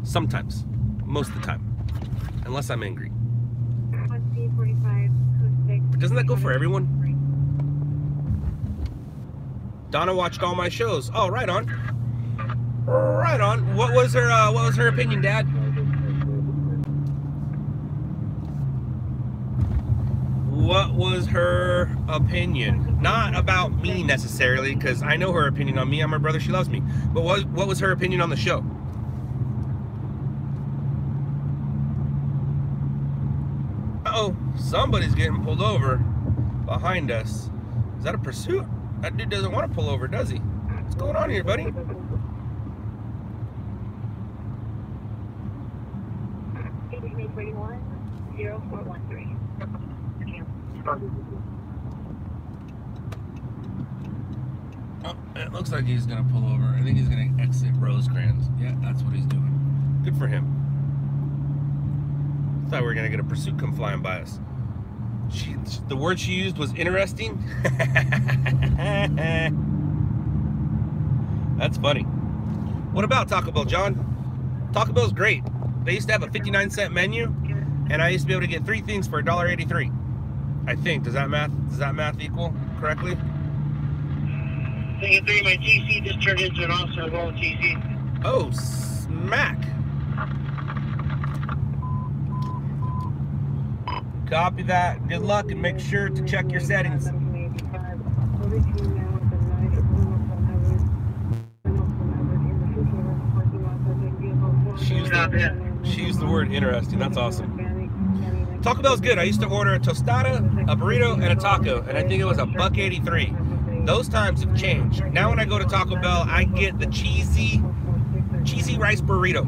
Speaker 1: Sometimes. Most of the time. Unless I'm angry. But doesn't that go for everyone? Donna watched all my shows. Oh, right on. Right on. What was her opinion, Dad? What was her opinion? Not about me necessarily, because I know her opinion on me. I'm her brother. She loves me. But what was her opinion on the show? Uh-oh. Somebody's getting pulled over behind us. Is that a pursuit? That dude doesn't want to pull over, does he? What's going on here, buddy?
Speaker 5: 0413.
Speaker 1: Oh, it looks like he's gonna pull over. I think he's gonna exit Rosecrans. Yeah, that's what he's doing. Good for him. Thought we were gonna get a pursuit come flying by us. The word she used was interesting. That's funny. What about Taco Bell, John? Taco Bell's great. They used to have a 59-cent menu, and I used to be able to get 3 things for $1.83. I think. Does that math equal correctly?
Speaker 3: Thing 3, my TC just turned into an officer role TC.
Speaker 1: Oh, smack. Copy that. Good luck, and make sure to check your settings. She used the word interesting. That's awesome. Taco Bell's good. I used to order a tostada, a burrito, and a taco, and I think it was $1.83. Those times have changed. Now when I go to Taco Bell, I get the cheesy rice burrito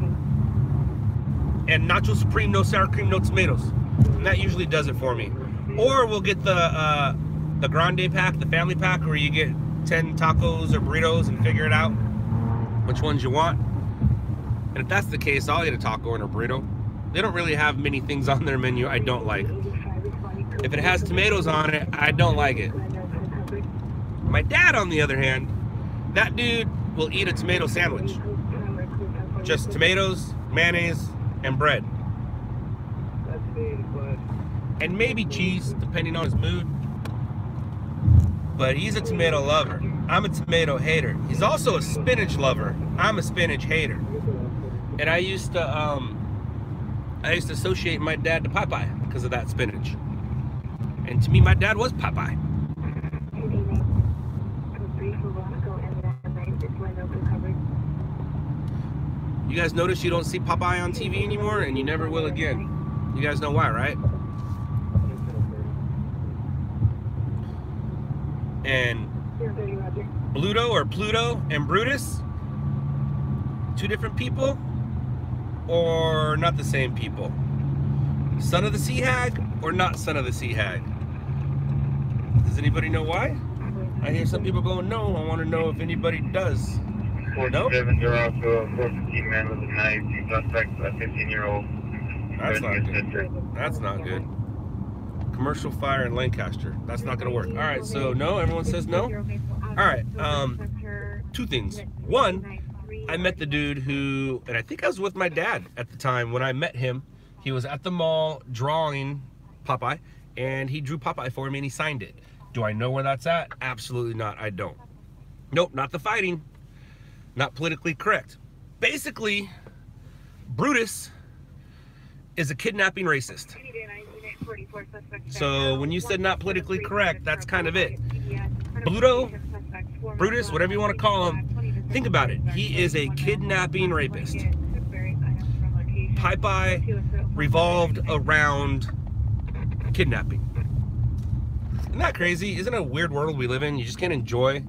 Speaker 1: and nacho supreme, no sour cream, no tomatoes. And that usually does it for me. Or we'll get the grande pack, the family pack, where you get 10 tacos or burritos and figure it out which ones you want. And if that's the case, I'll eat a taco and a burrito. They don't really have many things on their menu I don't like. If it has tomatoes on it, I don't like it. My dad, on the other hand, that dude will eat a tomato sandwich. Just tomatoes, mayonnaise, and bread. And maybe cheese, depending on his mood. But he's a tomato lover. I'm a tomato hater. He's also a spinach lover. I'm a spinach hater. And I used to associate my dad to Popeye because of that spinach. And to me, my dad was Popeye. You guys notice you don't see Popeye on TV anymore, and you never will again. You guys know why, right? And Bluto or Pluto and Brutus, 2 different people, or not the same people? Son of the Sea Hag or not Son of the Sea Hag? Does anybody know why? I hear some people going, no. I want to know if anybody does. No?
Speaker 3: They're also a 415 man with a knife. He suspects a 15-year-old.
Speaker 1: That's not good. That's not good. Commercial fire in Lancaster. That's not going to work. All right, so no. Everyone says no. All right. 2 things. One, I met the dude who, and I think I was with my dad at the time when I met him. He was at the mall drawing Popeye, and he drew Popeye for me, and he signed it. Do I know where that's at? Absolutely not. I don't. Nope, not the fighting. Not politically correct. Basically, Brutus is a kidnapping racist. So when you said not politically correct, that's kind of it. Bluto, Brutus, whatever you want to call him, think about it. He is a kidnapping rapist. Popeye revolved around kidnapping. Isn't that crazy? Isn't it a weird world we live in? You just can't enjoy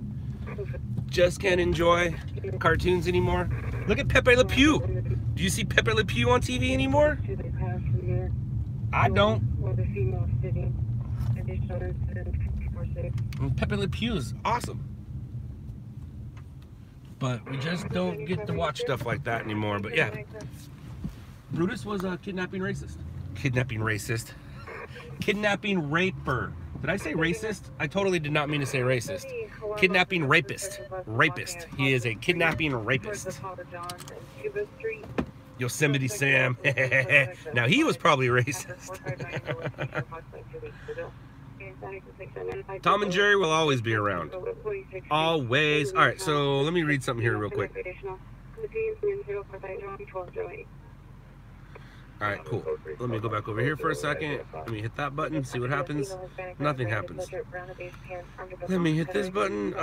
Speaker 1: cartoons anymore. Look at Pepe Le Pew. Do you see Pepe Le Pew on TV anymore? I don't. And Pepe Le Pew is awesome. But we just don't get to watch stuff like that anymore. But yeah, Brutus was a kidnapping racist. Kidnapping racist. Kidnapping raper. Did I say racist? I totally did not mean to say racist. Kidnapping rapist. Rapist. He is a kidnapping rapist. Yosemite Sam. Now he was probably racist. Tom and Jerry will always be around. Always. All right, so let me read something here real quick. All right, cool. Let me go back over here for a second. Let me hit that button, see what happens. Nothing happens. Let me hit this button.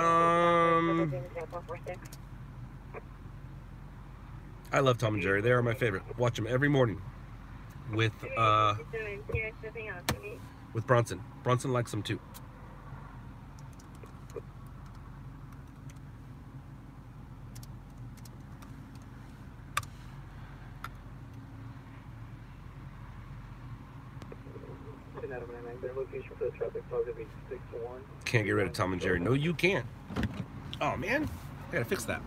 Speaker 1: I love Tom and Jerry. They are my favorite. Watch them every morning with Bronson. Bronson likes them too. Can't get rid of Tom and Jerry. No, you can't. Oh, man. I gotta fix that.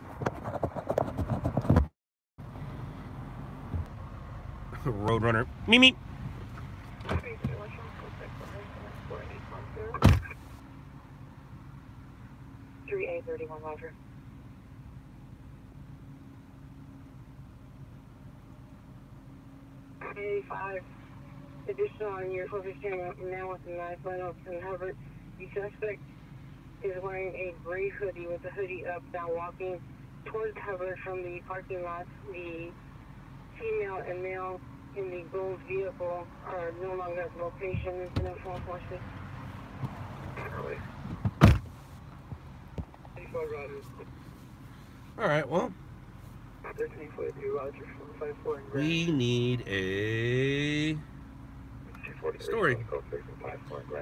Speaker 1: Roadrunner. Mimi.
Speaker 2: 3831, Roger. $85 additional on your 415 now with the knife line in Hubbard. The suspect is wearing a gray hoodie with the hoodie up, now walking towards Hubbard from the parking lot. The female and male in the gold vehicle are no longer at the location. Incident 446.
Speaker 1: All right, well, we need a story.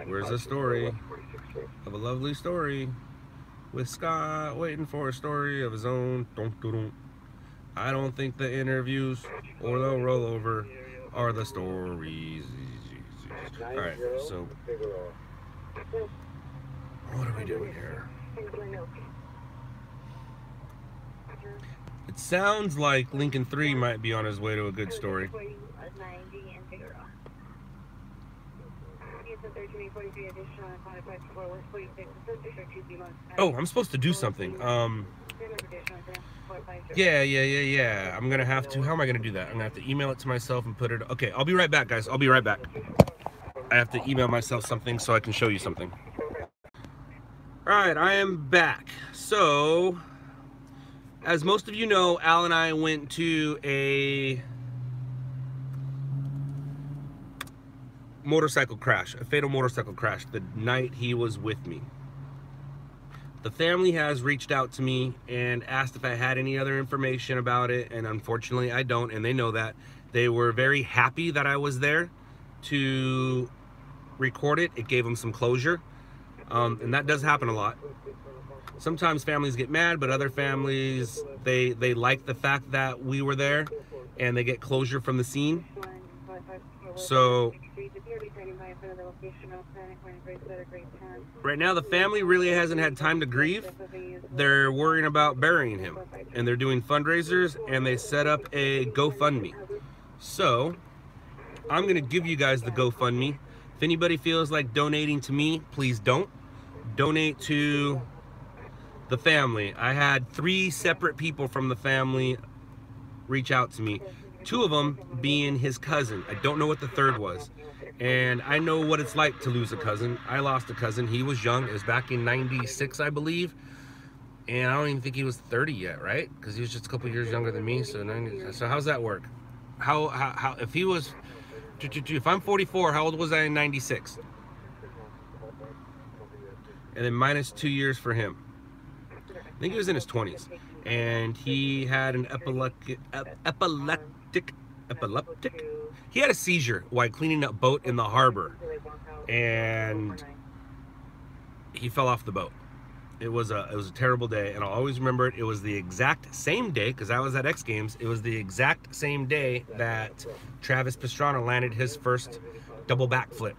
Speaker 1: Where's the story of a lovely story with Scott waiting for a story of his own? I don't think the interviews or the rollover are the stories. All right, so what are we doing here? It sounds like Lincoln 3 might be on his way to a good story. Oh, I'm supposed to do something. Yeah. I'm gonna have to. How am I gonna do that? I'm gonna have to email it to myself and put it. Okay, I'll be right back, guys. I'll be right back. I have to email myself something so I can show you something. All right, I am back. So, as most of you know, Al and I went to a motorcycle crash, a fatal motorcycle crash, the night he was with me. The family has reached out to me and asked if I had any other information about it, and unfortunately I don't, and they know that. They were very happy that I was there to record it. It gave them some closure, and that does happen a lot. Sometimes families get mad, but other families, they like the fact that we were there and they get closure from the scene. So right now the family really hasn't had time to grieve. They're worrying about burying him, and they're doing fundraisers, and they set up a GoFundMe. So I'm gonna give you guys the GoFundMe. If anybody feels like donating to me, please don't. Donate to the family. I had 3 separate people from the family reach out to me. 2 of them being his cousin. I don't know what the third was. And I know what it's like to lose a cousin. I lost a cousin. He was young. It was back in '96, I believe. And I don't even think he was 30 yet, right? Because he was just a couple years younger than me. So how's that work? How if he was, if I'm 44, how old was I in '96? And then minus 2 years for him. I think he was in his 20s, and he had an epileptic. He had a seizure while cleaning up boat in the harbor, and he fell off the boat. It was a terrible day, and I'll always remember it. It was the exact same day, because I was at X Games. It was the exact same day that Travis Pastrana landed his first double backflip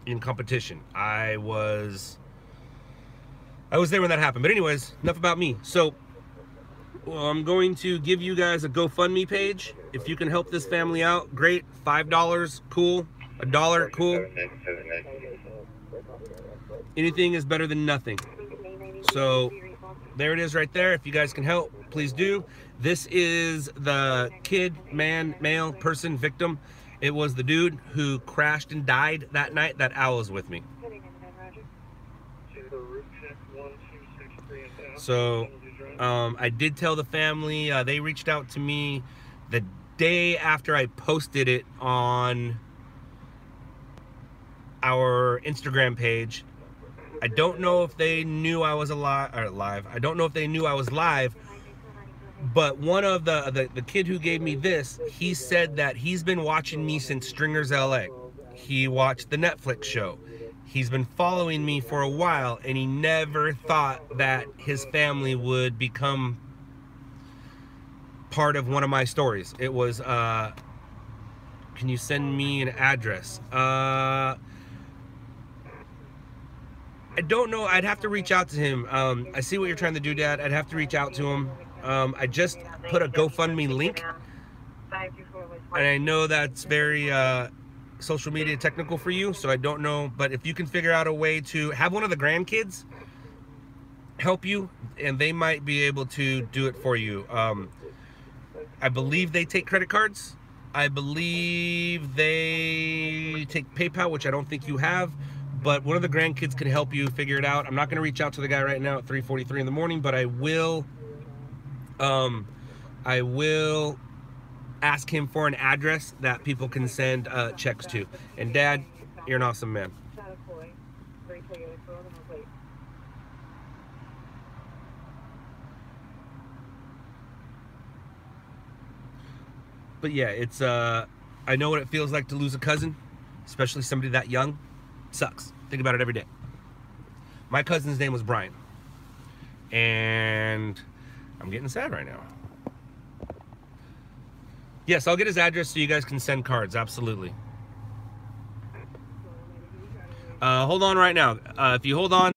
Speaker 1: in competition. I was there when that happened. But anyways, enough about me. So, I'm going to give you guys a GoFundMe page. If you can help this family out, great. $5, cool. $1, cool. Anything is better than nothing. So, there it is right there. If you guys can help, please do. This is the kid, man, male, person, victim. It was the dude who crashed and died that night that Al was with me. So, I did tell the family, they reached out to me the day after I posted it on our Instagram page. I don't know if they knew I was live. I don't know if they knew I was live, but one of the kid who gave me this, he said that he's been watching me since Stringers LA. He watched the Netflix show. He's been following me for a while, and he never thought that his family would become part of one of my stories. It was, can you send me an address? I don't know. I'd have to reach out to him. I see what you're trying to do, Dad. I'd have to reach out to him. I just put a GoFundMe link, and I know that's very social media technical for you, so I don't know. But if you can figure out a way to have one of the grandkids help you, and they might be able to do it for you. I believe they take credit cards. I believe they take PayPal, which I don't think you have, but one of the grandkids can help you figure it out. I'm not going to reach out to the guy right now at 3:43 in the morning, but I will ask him for an address that people can send checks to. And Dad, you're an awesome man. But yeah, it's I know what it feels like to lose a cousin, especially somebody that young. It sucks. Think about it every day. My cousin's name was Brian, and I'm getting sad right now. Yes, I'll get his address so you guys can send cards. Absolutely. Hold on right now. If you hold on.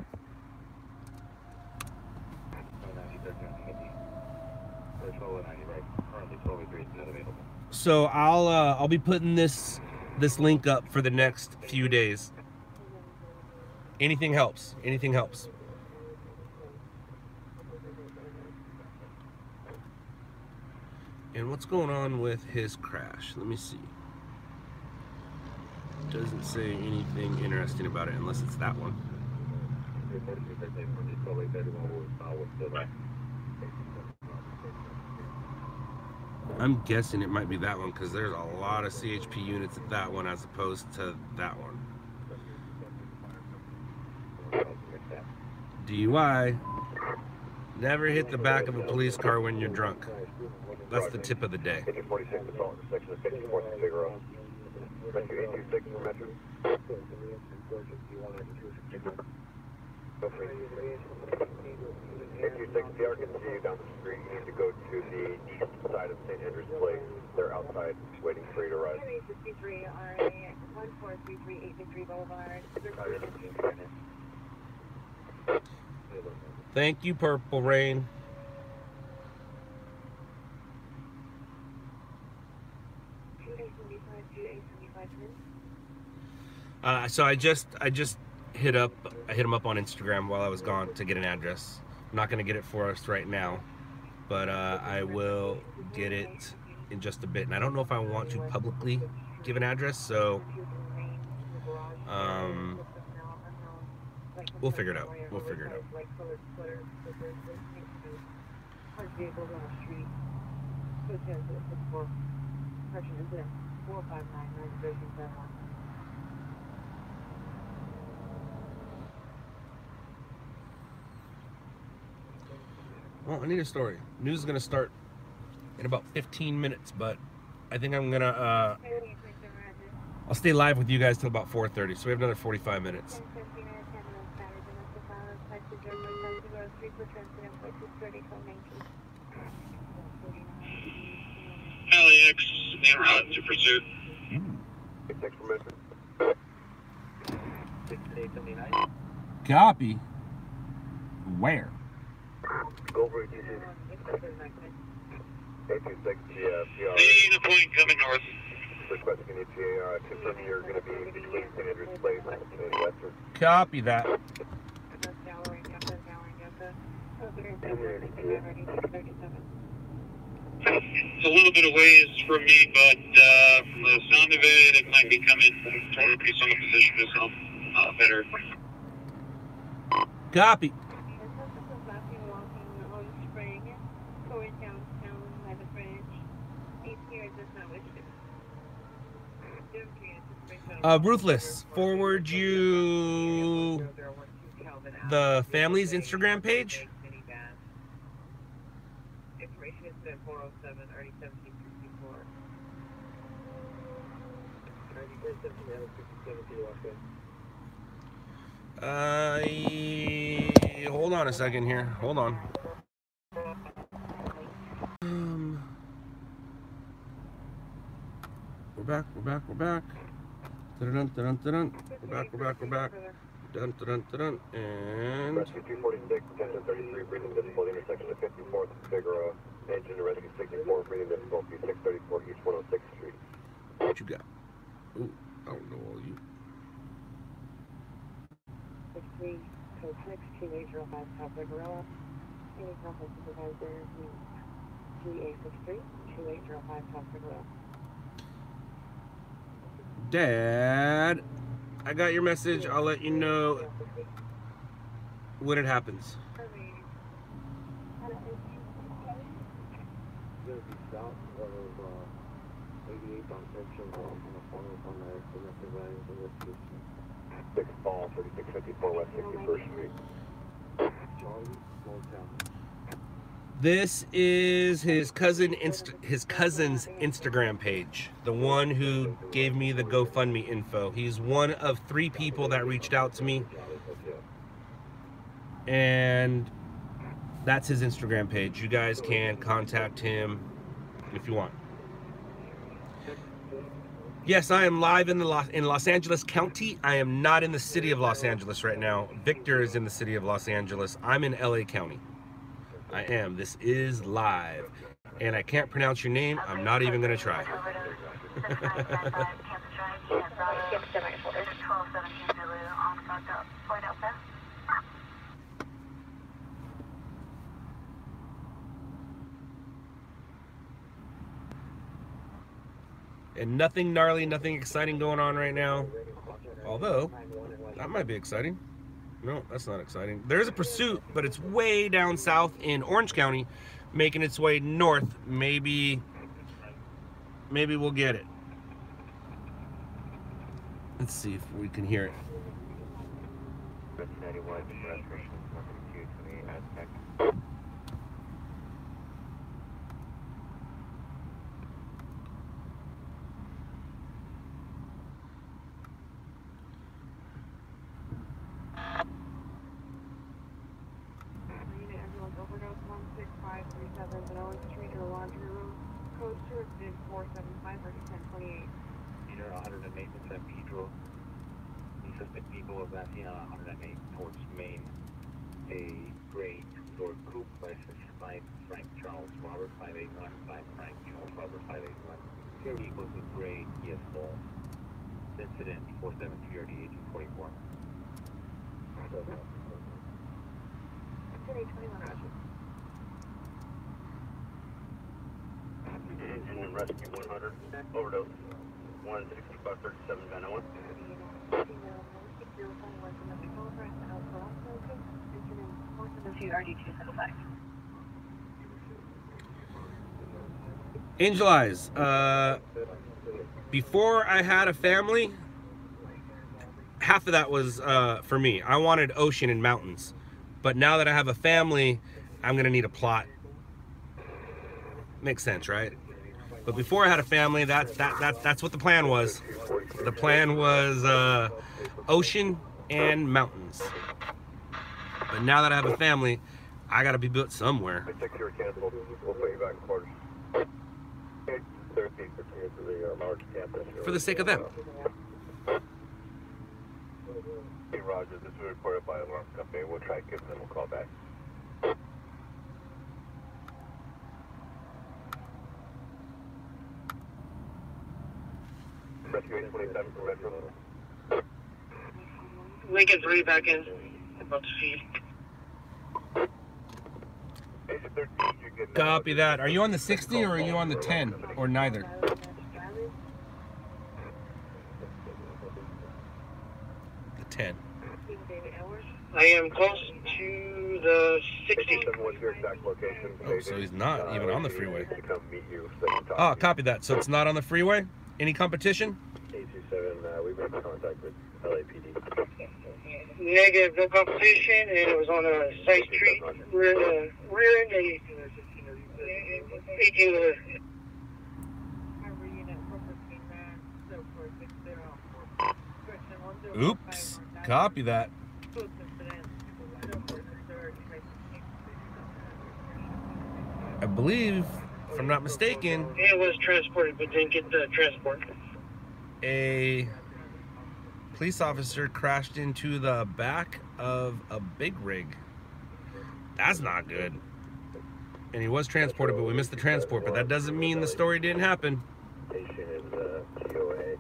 Speaker 1: So I'll be putting this link up for the next few days. Anything helps. Anything helps. And what's going on with his crash? Let me see. Doesn't say anything interesting about it unless it's that one. I'm guessing it might be that one because there's a lot of CHP units at that one as opposed to that one. DUI. Never hit the back of a police car when you're drunk. That's the tip of the day.
Speaker 6: PR can see you down the street. You need to go to the east side of St. Andrew's Place. They're outside waiting for you to arrive.
Speaker 2: 63 RA 1433 Boulevard.
Speaker 1: Thank you, Purple Rain. So I just hit him up on Instagram while I was gone to get an address. I'm not gonna get it for us right now, but I will get it in just a bit. And I don't know if I want to publicly give an address, so we'll figure it out. We'll figure it out. Well, I need a story. News is gonna start in about 15 minutes, but I think I'm gonna I'll stay live with you guys till about 4:30, so we have another 45 minutes.
Speaker 7: LAX, en route to pursuit.
Speaker 1: Copy. Where?
Speaker 6: Go over 826 GFPR.
Speaker 7: Seeing a point coming north.
Speaker 6: Requesting an ETA, confirming you're going to be between St. Andrew's Place and Western.
Speaker 1: Copy that.
Speaker 7: It's a little bit of ways from me, but from the sound of it, it might be coming toward me, so I'm in a position to sound better.
Speaker 1: Copy. Ruthless, forward you the family's Instagram page. Hold on a second here. Hold on. We're back. We're back. We're back. Dun, dun, dun, dun, dun. We're back. We're back. We're back. Dun, dun, dun, dun, and
Speaker 6: Rescue 246, 1033, breathing difficulty, intersection of 54th and Figueroa. Engine to Rescue 64, breathing difficulty, 634 East 106th Street.
Speaker 1: what you got? Ooh, I don't know all you.
Speaker 2: 63 code 6 2805 South Figueroa. Any complex supervisor 3863 2805 South Figueroa.
Speaker 1: Dad, I got your message. I'll let you know when it happens.
Speaker 4: Gonna be south of 88th on section on the corner on the domestic violence investigation.
Speaker 6: 6 Ball, 3654 West 61st Street.
Speaker 4: Charlie, Motown.
Speaker 1: This is his cousin's Instagram page, the one who gave me the GoFundMe info. He's one of 3 people that reached out to me, and that's his Instagram page. You guys can contact him if you want. Yes, I am live in Los Angeles County. I am not in the city of Los Angeles right now. Victor is in the city of Los Angeles. I'm in LA County. I am. This is live. And I can't pronounce your name. I'm not even going to try. And nothing gnarly, nothing exciting going on right now. Although, that might be exciting. No, that's not exciting. There's a pursuit, but it's way down south in Orange County, making its way north. Maybe we'll get it. Let's see if we can hear it.
Speaker 2: Everyone's overdose 16537 Vanilla Street or Laundry Room. Code 2 is 475 or 1028.
Speaker 4: Meter 108 in San Pedro. These suspect people of Latina 108 towards Main. A gray two-door coupe, license 5 Frank Charles Robert 581 5 Frank Charles Robert 581. Vehicles with gray Kia Soul. Incident 473 RD 1844.
Speaker 2: 1021 Roger.
Speaker 6: Engine and Rescue 100, overdose, 16537 901.
Speaker 1: Angel Eyes, before I had a family, half of that was for me. I wanted ocean and mountains. But now that I have a family, I'm gonna need a plot. Makes sense, right? But before I had a family, that's what the plan was. The plan was ocean and mountains. But now that I have a family, I gotta be built somewhere.
Speaker 6: We'll put you back in quarters.
Speaker 1: For the sake of them.
Speaker 6: Hey Roger, this was reported by alarm company. We'll try to give them a call back. Rescue 827 from Metro.
Speaker 3: Lincoln 3 back in. About to feed.
Speaker 1: Copy that. Are you on the 60 or are you on the 10? Or neither? The 10.
Speaker 3: I am close to the 60.
Speaker 6: What's your exact location?
Speaker 1: Oh, so he's not even on the freeway.
Speaker 6: To come meet you so you can talk.
Speaker 1: Oh, copy that. So it's not on the freeway? Any competition?
Speaker 6: 827, we've been in contact with LAPD.
Speaker 3: Negative, no competition, and it was on a side street. We're in the rear end of 18-wheeler.
Speaker 1: Oops. Copy that. I believe, if I'm not mistaken,
Speaker 3: It was transported, but didn't get the transport.
Speaker 1: a Police officer crashed into the back of a big rig. That's not good. And he was transported, but we missed the transport. But that doesn't mean the story didn't happen.
Speaker 6: Station is GOA.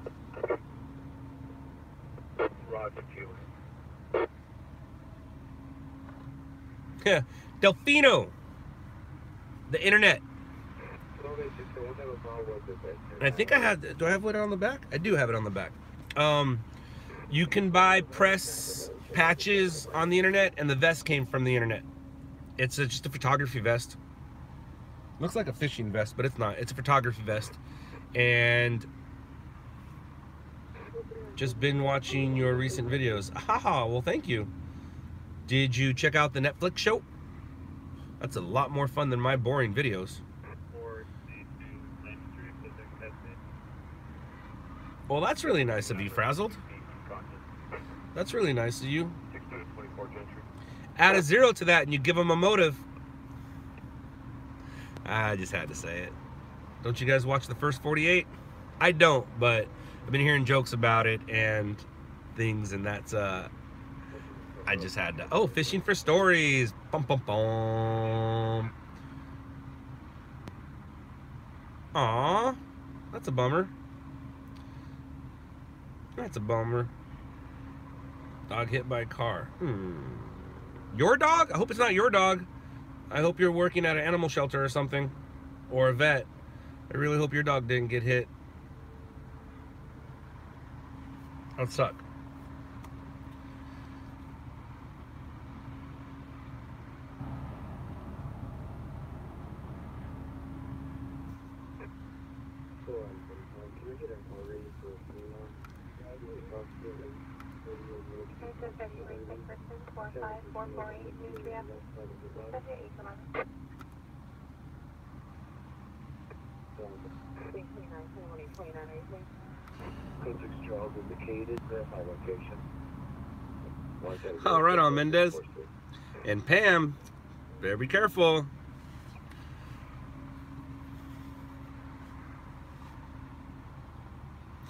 Speaker 6: Roger, Q.
Speaker 1: Yeah, Delfino. The internet. And I think I had. Do I have it on the back? I do have it on the back. You can buy press patches on the internet, and the vest came from the internet. It's just a photography vest. Looks like a fishing vest, but it's not. It's a photography vest. And just been watching your recent videos. Haha, well, thank you. Did you check out the Netflix show? That's a lot more fun than my boring videos. Well, that's really nice of you, Frazzled. That's really nice of you. Add a 0 to that and you give them a motive. I just had to say it. Don't you guys watch the first 48? I don't, but I've been hearing jokes about it and things, and that's I just had to. Oh, fishing for stories. Bum bum bum. Aw, that's a bummer. That's a bummer. Dog hit by a car. Your dog? I hope it's not your dog. I hope you're working at an animal shelter or something, or a vet. I really hope your dog didn't get hit. That would suck. All right, on Mendez and Pam. Better be careful.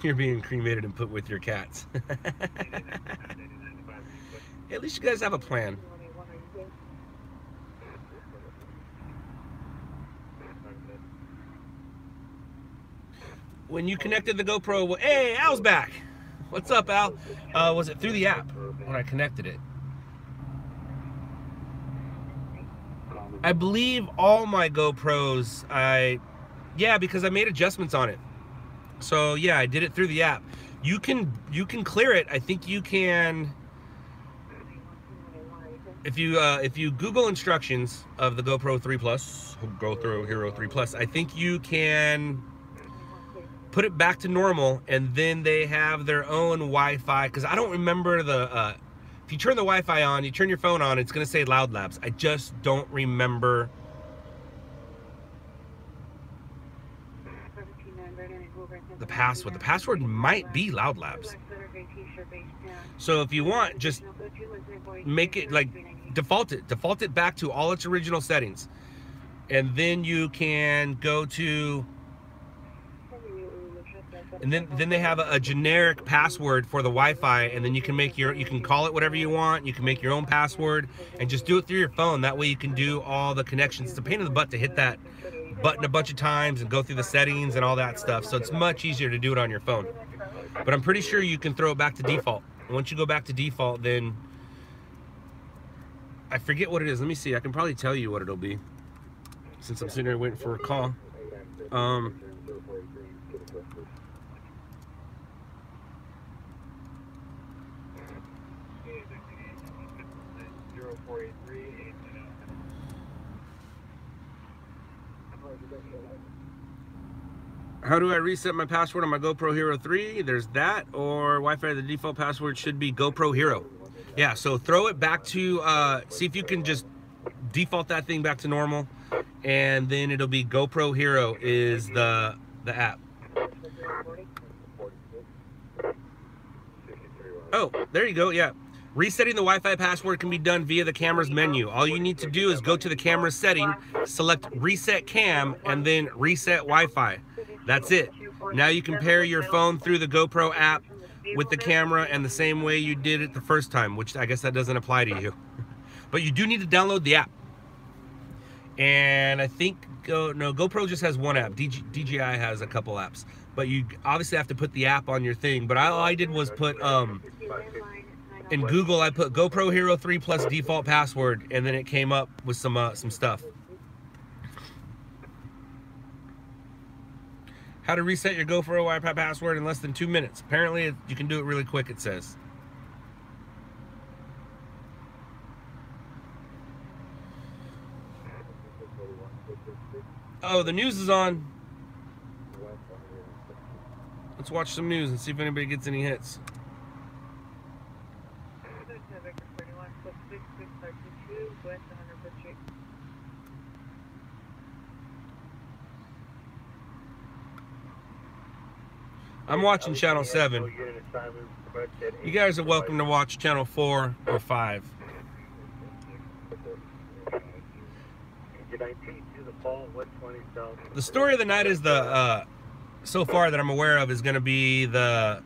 Speaker 1: You're being cremated and put with your cats. At least you guys have a plan. When you connected the GoPro, well, hey, Al's back. What's up, Al? Was it through the app when I connected it? I believe all my GoPros, yeah, because I made adjustments on it. So yeah, I did it through the app. You can clear it. I think you can, if you Google instructions of the GoPro 3 Plus, GoPro Hero 3 Plus, I think you can put it back to normal, and then they have their own Wi-Fi, because I don't remember the, if you turn the Wi-Fi on, you turn your phone on, it's going to say LOUDLABS. I just don't remember. The password. The password might be LOUDLABS. So if you want, just make it like default it back to all its original settings, and then you can go to, and then they have a generic password for the Wi-Fi, and then you can make you can call it whatever you want. You can make your own password and just do it through your phone. That way you can do all the connections. It's a pain in the butt to hit that button a bunch of times and go through the settings and all that stuff, so it's much easier to do it on your phone. But I'm pretty sure you can throw it back to default. Once you go back to default, then I forget what it is. Let me see. I can probably tell you what it'll be, since I'm sitting there waiting for a call. How do I reset my password on my GoPro Hero 3? There's that, or Wi-Fi, the default password should be GoPro Hero. Yeah, so throw it back to, see if you can just default that thing back to normal, and then it'll be GoPro Hero is the app. Oh, there you go, yeah. Resetting the Wi-Fi password can be done via the camera's menu. All you need to do is go to the camera setting, select Reset Cam, and then Reset Wi-Fi. That's it. Now you can pair your phone through the GoPro app with the camera and the same way you did it the first time, which I guess that doesn't apply to you. But you do need to download the app. And I think GoPro just has one app. DJI has a couple apps. But you obviously have to put the app on your thing. But all I did was put in Google, I put GoPro Hero 3 plus default password, and then it came up with some stuff. How to reset your GoPro iPad password in less than 2 minutes. Apparently, you can do it really quick, it says. Oh, the news is on. Let's watch some news and see if anybody gets any hits. I'm watching Channel 7. You guys are welcome to watch Channel 4 or 5. The story of the night is so far that I'm aware of, is going to be I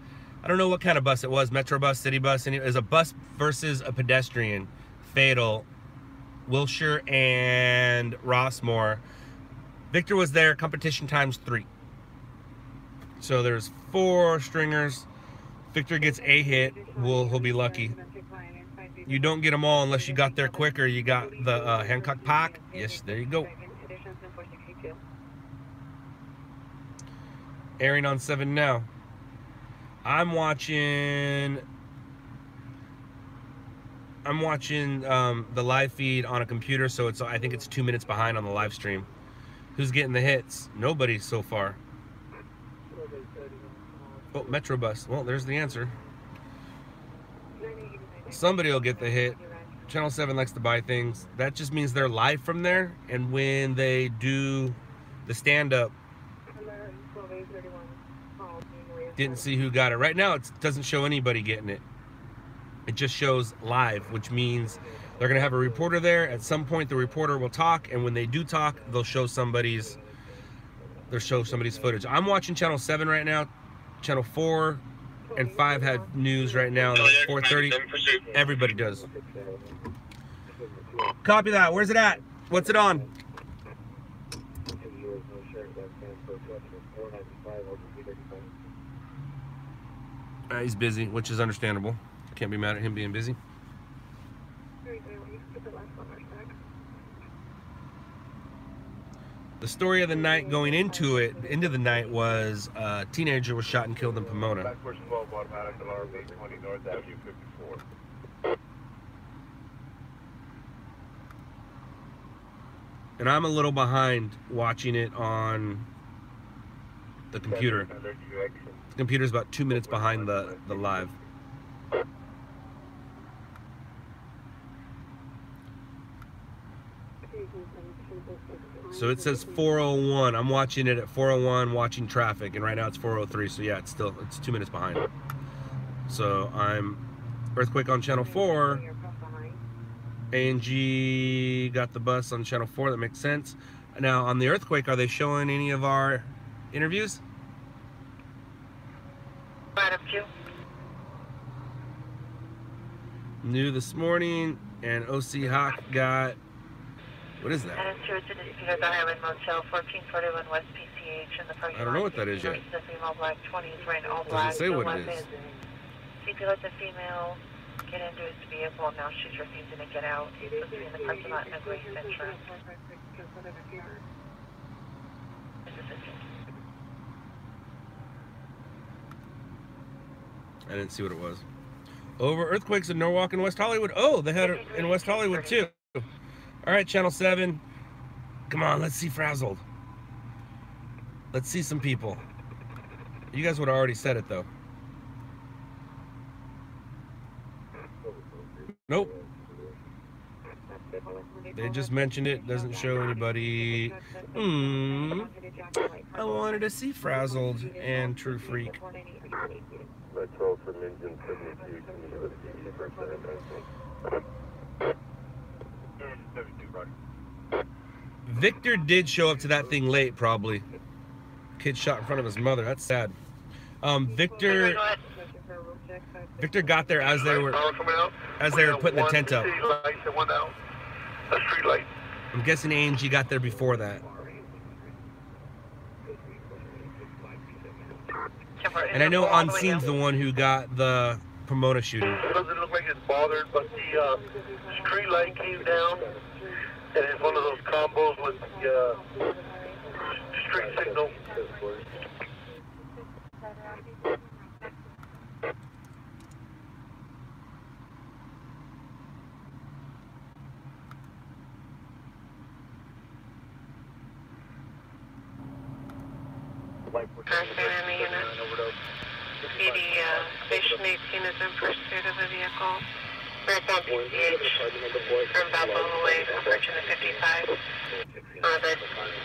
Speaker 1: don't know what kind of bus it was, Metro bus, city bus, and it was a bus versus a pedestrian. Fatal. Wilshire and Rossmore. Victor was there, competition times 3. So there's 4 stringers. Victor gets a hit. He'll be lucky. You don't get them all unless you got there quicker. You got the Hancock Park. Yes, there you go. Airing on 7 now. I'm watching the live feed on a computer, so I think it's 2 minutes behind on the live stream. Who's getting the hits? Nobody so far. Oh, Metro bus. Well, there's the answer. Somebody will get the hit. Channel 7 likes to buy things. That just means they're live from there, and when they do the stand-up, didn't see who got it. Right now, it doesn't show anybody getting it. It just shows live, which means they're going to have a reporter there. At some point, the reporter will talk, and when they do talk, they'll show somebody's footage. I'm watching Channel 7 right now. Channel 4 and 5 have news right now. 4:30. Everybody does. Copy that. Where's it at? What's it on? He's busy, which is understandable. Can't be mad at him being busy. The story of the night going into the night was a teenager was shot and killed in Pomona. And I'm a little behind watching it on the computer. The computer's about 2 minutes behind the live. So it says 4:01. I'm watching it at 4:01, watching traffic, and right now it's 4:03. So yeah, it's 2 minutes behind. So I'm earthquake on Channel 4. A&G got the bus on Channel 4. That makes sense. Now on the earthquake, are they showing any of our interviews? New this morning, and OC Hawk got. What is that? I don't know what that is yet. Doesn't say what it is.
Speaker 5: Let the female get into his vehicle. Now she's refusing to get out. He's supposed to be in the parking lot in a gray Centra.
Speaker 1: I didn't see what it was. Over earthquakes in Norwalk and West Hollywood. Oh, they had it in West Hollywood too. All right, Channel 7. Come on, let's see Frazzled. Let's see some people. You guys would have already said it though. Nope. They just mentioned it. Doesn't show anybody. I wanted to see Frazzled and True Freak. Victor did show up to that thing late, probably. Kid shot in front of his mother. That's sad. Victor Victor got there as they were putting the tent up. I'm guessing Angie got there before that. And I know On Scene's the one who got the Pomona shooting.
Speaker 3: It doesn't look like it's bothered, but the street light came down, and it's one of those combos with the street signal.
Speaker 5: PD Station 18 is in pursuit of the vehicle. Northbound PCH from Balboa Way, approaching the 55. The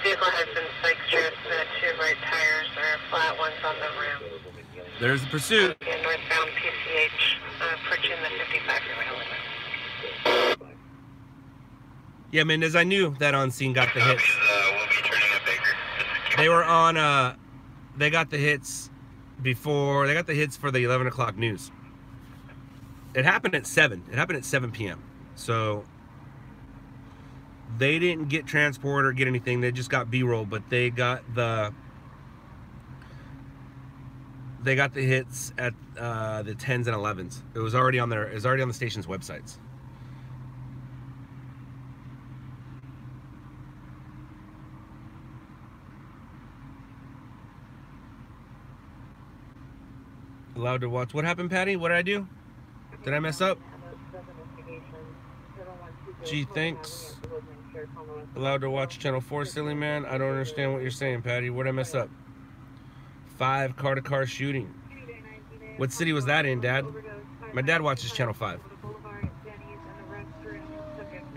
Speaker 5: vehicle has been spike stripped. The two right tires are flat, one's on the rim.
Speaker 1: There's the pursuit.
Speaker 5: And northbound PCH approaching the 55 limit.
Speaker 1: Yeah, Mendez, I knew that On Scene got the hits. They were on, they got the hits before, they got the hits for the 11 o'clock news. It happened at 7. It happened at 7 p.m. So they didn't get transport or get anything. They just got B-roll, but they got the hits at the 10s and 11s. It was already on their, it was already on the station's websites. Allowed to watch. What happened, Patty? What did I do? Did I mess up? Gee, thanks. Allowed to watch Channel 4, silly man. I don't understand what you're saying, Patty. What did I mess up? 5 car-to-car shooting. What city was that in, Dad? My dad watches Channel 5.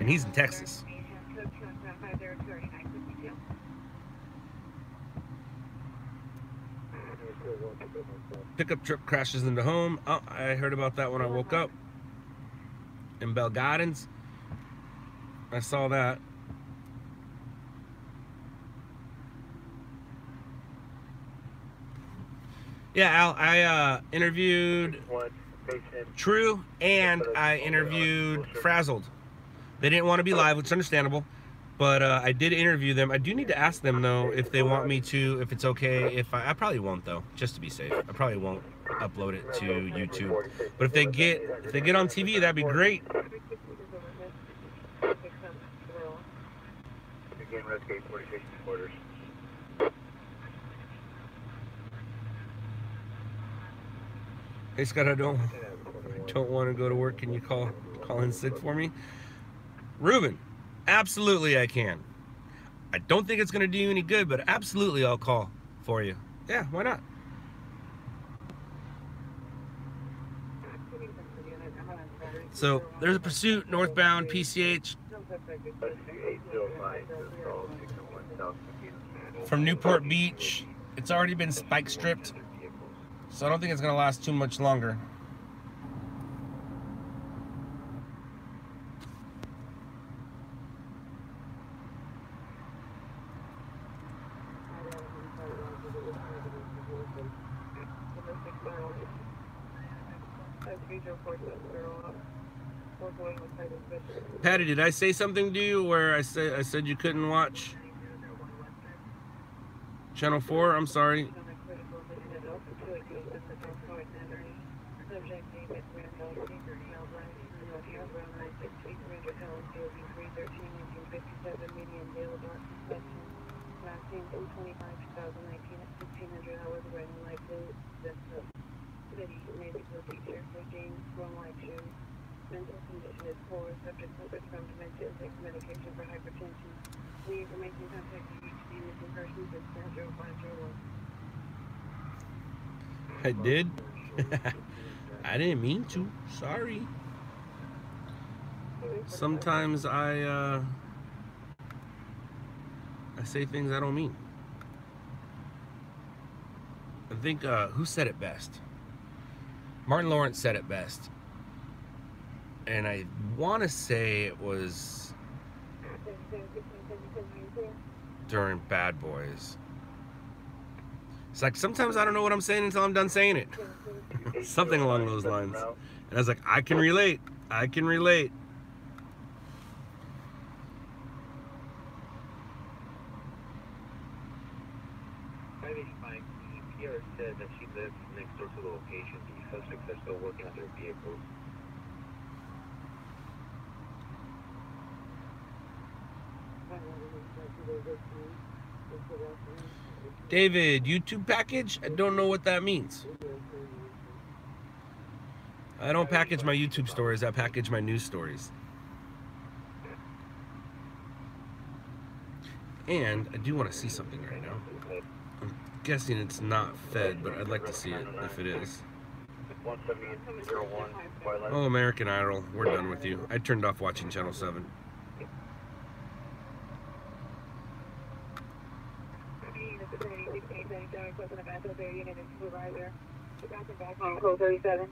Speaker 1: And he's in Texas. Pickup truck crashes into home. Oh, I heard about that when I woke up. In Bell Gardens. I saw that. Yeah, Al, I interviewed True and I interviewed Frazzled. They didn't want to be live, which is understandable. But I did interview them. I do need to ask them, though, if they want me to, if it's okay. If I probably won't, though, just to be safe. I probably won't upload it to YouTube. But if they get on TV, that'd be great. Hey, Scott, I don't want to go to work. Can you call in sick for me? Ruben. Absolutely I can. I don't think it's going to do you any good, but absolutely I'll call for you. Yeah, why not? So there's a pursuit northbound PCH from Newport Beach. It's already been spike stripped, so I don't think it's going to last too much longer. Patty, did I say something to you where I said you couldn't watch Channel 4? I'm sorry.
Speaker 2: Mental condition is poor. Subject suffers from dementia and takes medication for hypertension. The information contact UHD missing persons is 0501.
Speaker 1: I did. I didn't mean to. Sorry. Sometimes I say things I don't mean. I think who said it best? Martin Lawrence said it best. And I want to say it was during Bad Boys. It's like, sometimes I don't know what I'm saying until I'm done saying it. Something along those lines. And I was like, I can relate. I can relate.
Speaker 4: I think my PR said that she lives next door to the location. The suspects are still working on their vehicles.
Speaker 1: David, YouTube package? I don't know what that means. I don't package my YouTube stories, I package my news stories. And I do want to see something right now. I'm guessing it's not fed, but I'd like to see it if it is.
Speaker 4: 17801.
Speaker 1: Oh, American Idol, we're done with you. I turned off watching Channel 7.
Speaker 2: Code 37.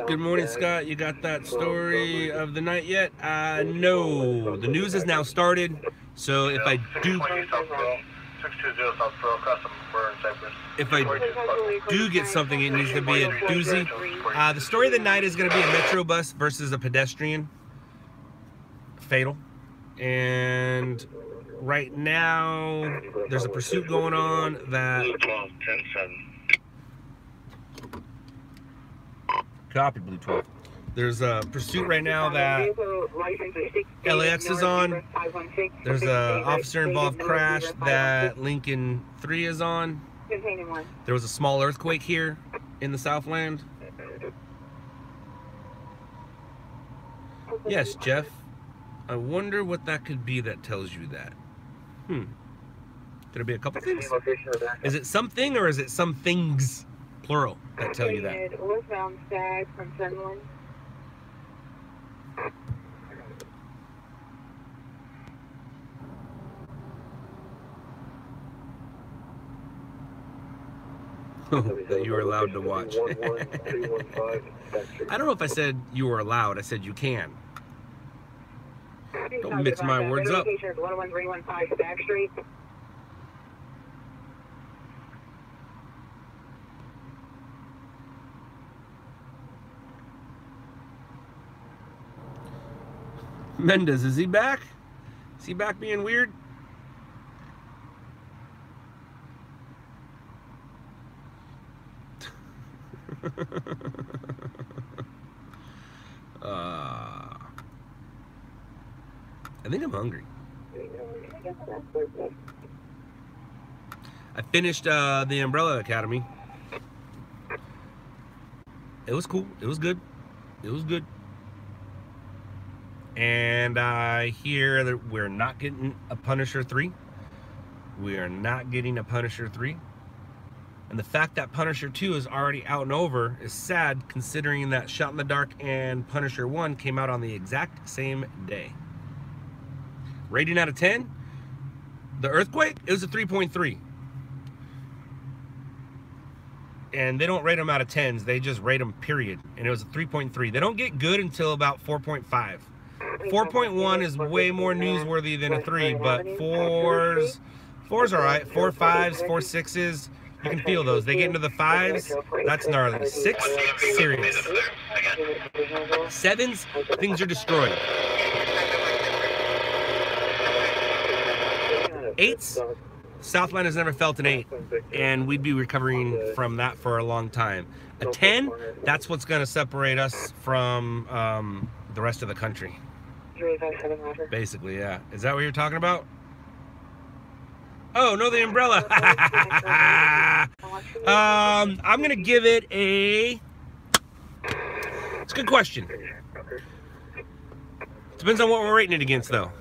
Speaker 1: Good morning, Scott. You got that story of the night yet? No. The news has now started. So if I do get something, it needs to be a doozy. The story of the night is going to be a Metro bus versus a pedestrian. Fatal. And right now, there's a pursuit going on that... Copy, Blue 12. There's a pursuit right now that LAX is on. There's a officer-involved crash that Lincoln 3 is on. There was a small earthquake here in the Southland. Yes, Jeff. I wonder what that could be that tells you that. Could it be a couple things? Is it something or is it some things, plural, that tell you that?
Speaker 2: Westbound Stag from Sunderland.
Speaker 1: That you were allowed to watch. I don't know if I said you were allowed. I said you can. Don't mix my words up.
Speaker 2: 11315 Stag Street.
Speaker 1: Mendez, is he back? Is he back being weird? I think I'm hungry. I finished the Umbrella Academy. It was cool. It was good. It was good. And I hear that we're not getting a Punisher 3. We are not getting a Punisher 3. And the fact that Punisher 2 is already out and over is sad, considering that Shot in the Dark and Punisher 1 came out on the exact same day. Rating out of 10, the Earthquake, it was a 3.3. And they don't rate them out of 10s, they just rate them period. And it was a 3.3. They don't get good until about 4.5. 4.1 is way more newsworthy than a 3, but 4's all right. 4 5s, 4 6s, you can feel those. They get into the 5s, that's gnarly. 6, serious. 7s, things are destroyed. 8s, Southland has never felt an 8, and we'd be recovering from that for a long time. A 10, that's what's going to separate us from the rest of the country. Basically, yeah. Is that what you're talking about? Oh, no, the Umbrella. I'm going to give it a... It's a good question. Depends on what we're rating it against, though.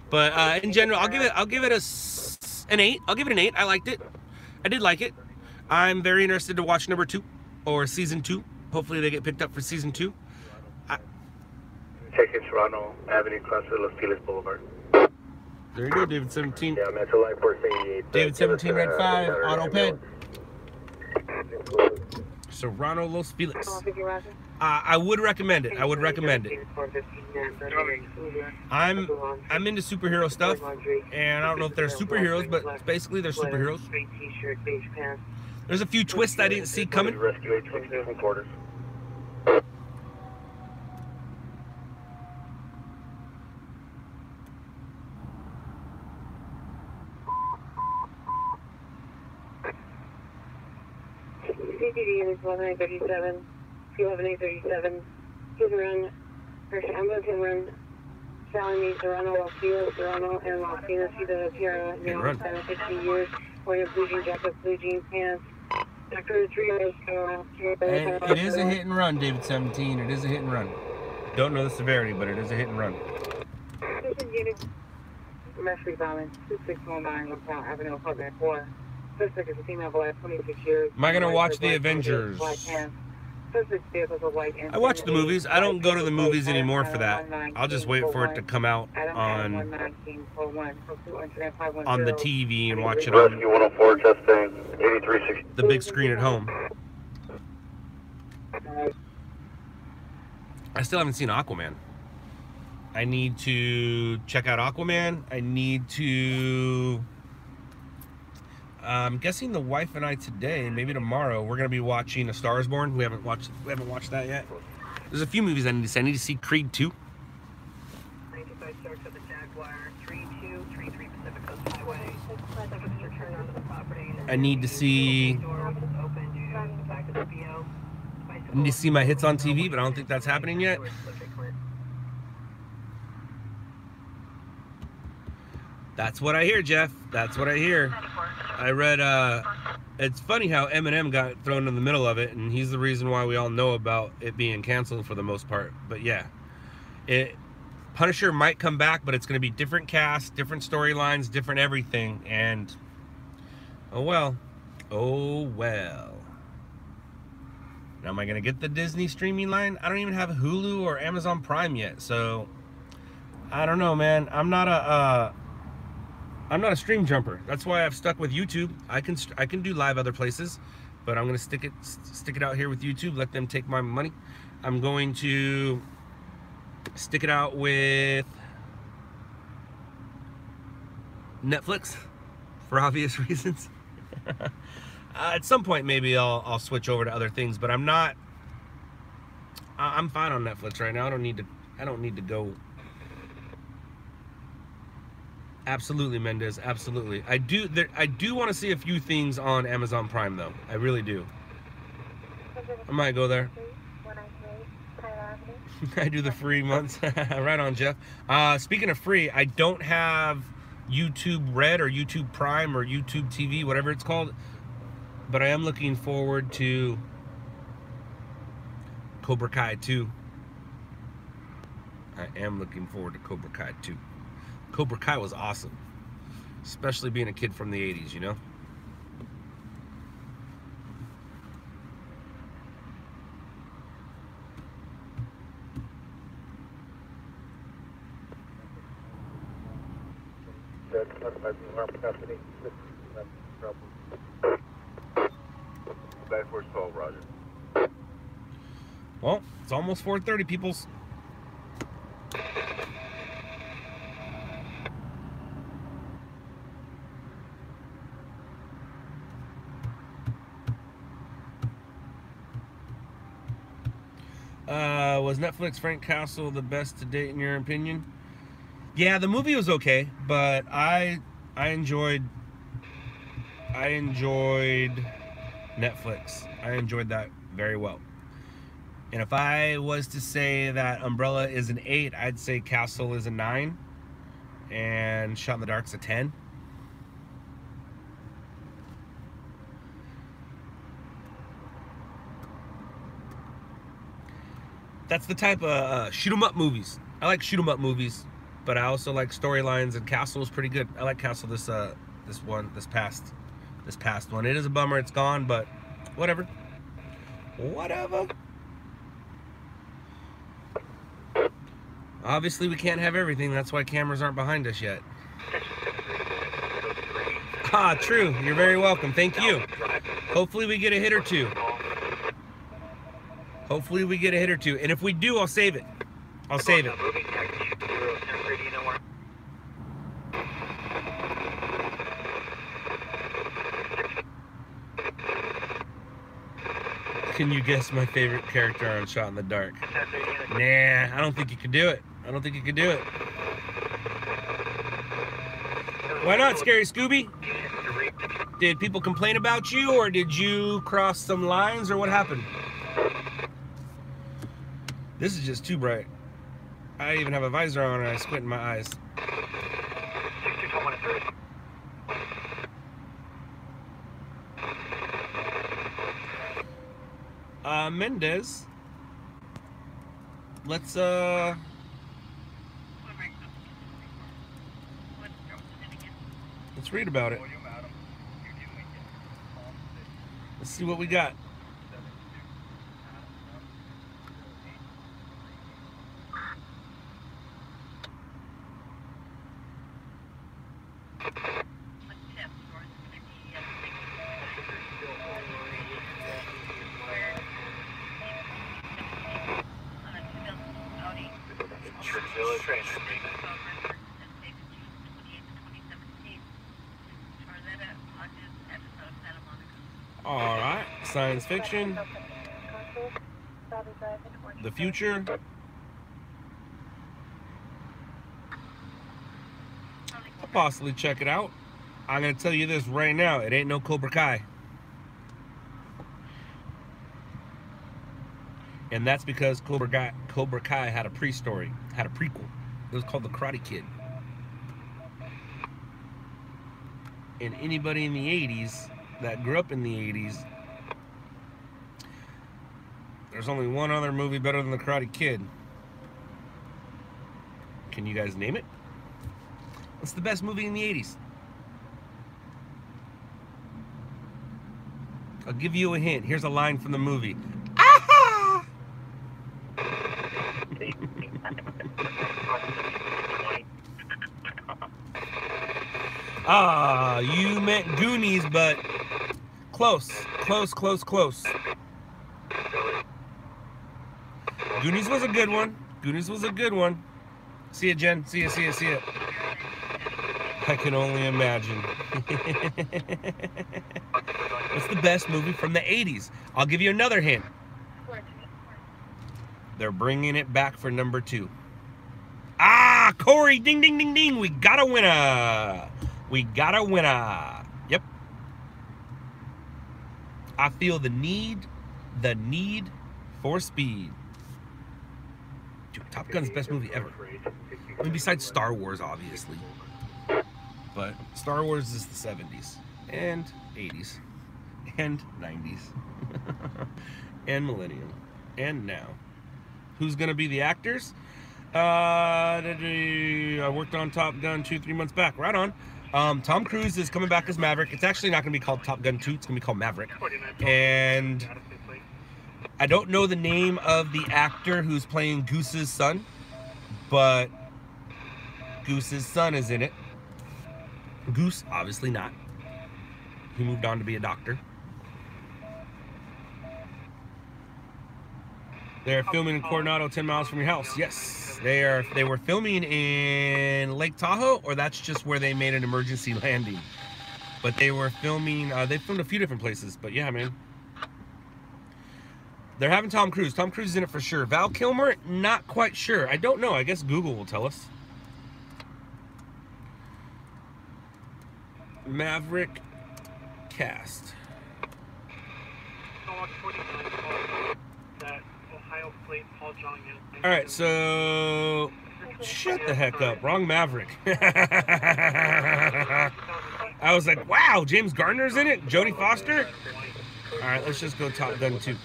Speaker 1: But in general, I'll give it an 8. I'll give it an 8. I liked it. I did like it. I'm very interested to watch number 2 or season 2. Hopefully they get picked up for season 2.
Speaker 6: Texas Toronto Avenue, Cluster, Los Feliz Boulevard.
Speaker 1: There you go, David 17.
Speaker 6: Yeah, Metro Line 488.
Speaker 1: David 17, Red 5, auto ped. Serrano Los Felix.
Speaker 2: Call 50 Roger.
Speaker 1: I would recommend it. I would recommend it. I'm into superhero stuff, and I don't know if they're superheroes, but basically they're superheroes. There's a few twists I didn't see coming.
Speaker 6: Rescue 826 quarters.
Speaker 2: CTD is 11837, 21837. He's run, ambulance can run, Sally Serrano, Los Feliz, Serrano, and Los Feliz. He does appear now 15 years, wearing blue jean jacket, blue jean pants. Doctor 3 hours ago.
Speaker 1: And it is a hit and run, David 17. It is a hit and run. Don't know the severity, but it is a hit and run.
Speaker 2: This is unit Messery Bombing, 2619, LaPointe Avenue, apartment 4. Suspect is a female, black, 26 years.
Speaker 1: Am I going to watch The Avengers? I watch the movies. I don't go to the movies anymore for that. I'll just wait for it to come out on the TV and watch it on
Speaker 6: Rescue 104, testing 8360.
Speaker 1: the big screen at home. I still haven't seen Aquaman. I need to check out Aquaman. I need to... I'm guessing the wife and I today, maybe tomorrow, we're gonna be watching A Star Is Born. We haven't watched that yet. There's a few movies I need to see. I need to see Creed 2.
Speaker 5: 95 starts at the Jaguar, 3233 Pacific Coast Highway. Second return onto the property.
Speaker 1: I need to see.
Speaker 5: Door was open due to the fact of the BO.
Speaker 1: I need to see my hits on TV, but I don't think that's happening yet. That's what I hear, Jeff. That's what I hear. I read, it's funny how Eminem got thrown in the middle of it, and he's the reason why we all know about it being canceled for the most part. But yeah, Punisher might come back, but it's going to be different cast, different storylines, different everything, and oh well. Oh well. Now, am I going to get the Disney streaming line? I don't even have Hulu or Amazon Prime yet, so I don't know, man. I'm not a stream jumper. That's why I've stuck with YouTube. I can do live other places, but I'm gonna stick it out here with YouTube. Let them take my money. I'm going to stick it out with Netflix for obvious reasons. At some point, maybe I'll switch over to other things, but I'm not. I'm fine on Netflix right now. I don't need to go. Absolutely, Mendez. Absolutely. I do want to see a few things on Amazon Prime, though. I really do. I might go there. I do the free months. Right on, Jeff. Speaking of free, I don't have YouTube Red or YouTube Prime or YouTube TV, whatever it's called. But I am looking forward to Cobra Kai 2. I am looking forward to Cobra Kai 2. Cobra Kai was awesome, especially being a kid from the 80s, you know?
Speaker 6: Back for 12, Roger.
Speaker 1: Well, it's almost 4:30, peoples. Was Netflix Frank Castle the best to date in your opinion? Yeah, the movie was okay, but I enjoyed Netflix. I enjoyed that very well. And if I was to say that Umbrella is an 8, I'd say Castle is a 9, and Shot in the Dark's a 10. That's the type of shoot 'em up movies. I like shoot 'em up movies, but I also like storylines, and Castle is pretty good. I like Castle this past one. It is a bummer it's gone, but whatever. Whatever. Obviously we can't have everything. That's why cameras aren't behind us yet. Ah, true. You're very welcome. Thank you. Hopefully we get a hit or two. Hopefully we get a hit or two. And if we do, I'll save it. I'll save it. Can you guess my favorite character on Shot in the Dark? Nah, I don't think you could do it. I don't think you could do it. Why not, Scary Scooby? Did people complain about you, or did you cross some lines, or what happened? This is just too bright. I even have a visor on and I squint in my eyes. Mendez. Let's read about it. Let's see what we got. All right, science fiction, the future. I'll possibly check it out. I'm gonna tell you this right now: it ain't no Cobra Kai, and that's because Cobra Kai had a pre-story, had a prequel. It was called The Karate Kid. And anybody in the 80s that grew up in the 80s, there's only one other movie better than The Karate Kid. Can you guys name it? What's the best movie in the 80s? I'll give you a hint. Here's a line from the movie. Aha! Ah, you meant Goonies, but close, close, close, close. Goonies was a good one. Goonies was a good one. See ya, Jen. See ya, see ya, see ya. I can only imagine. What's the best movie from the 80s? I'll give you another hint. They're bringing it back for number 2. Ah, Corey, ding, ding, ding, ding. We got a winner. We got a winner. Yep. I feel the need for speed. Dude, Top Gun's the best movie ever. I mean, besides Star Wars, obviously. But Star Wars is the 70s and 80s and 90s and millennium and now. Who's gonna be the actors? I worked on Top Gun 2-3 months back. Right on. Tom Cruise is coming back as Maverick. It's actually not going to be called Top Gun 2. It's going to be called Maverick. And I don't know the name of the actor who's playing Goose's son, but Goose's son is in it. Goose, obviously not. He moved on to be a doctor. They're filming in Coronado, 10 miles from your house. Yes, they were filming in Lake Tahoe, or that's just where they made an emergency landing. But they were filming, they filmed a few different places, but yeah, man. They're having Tom Cruise. Tom Cruise is in it for sure. Val Kilmer, not quite sure. I don't know. I guess Google will tell us. Maverick cast. All right, so shut the heck up. Wrong Maverick. I was like, wow, James Garner's in it? Jodie Foster? All right, let's just go Top Gun 2.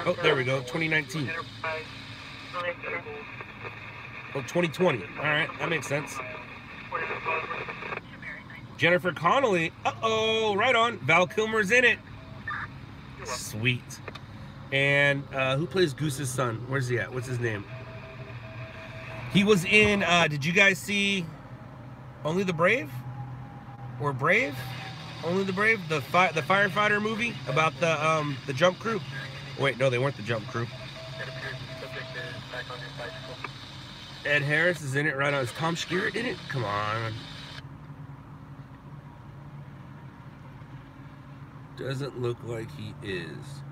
Speaker 1: Oh, there we go, 2019. Oh, 2020. All right, that makes sense. Jennifer Connelly. Uh-oh, right on. Val Kilmer's in it. Sweet. And who plays Goose's son? Where's he at? What's his name? He was in, did you guys see Only the Brave? Or Brave? Only the Brave, the firefighter movie about the jump crew. Wait, no, they weren't the jump crew.
Speaker 3: It appears the subject is back on his bicycle.
Speaker 1: Ed Harris is in it right on. Is Tom Skerritt in it? Come on. Doesn't look like he is.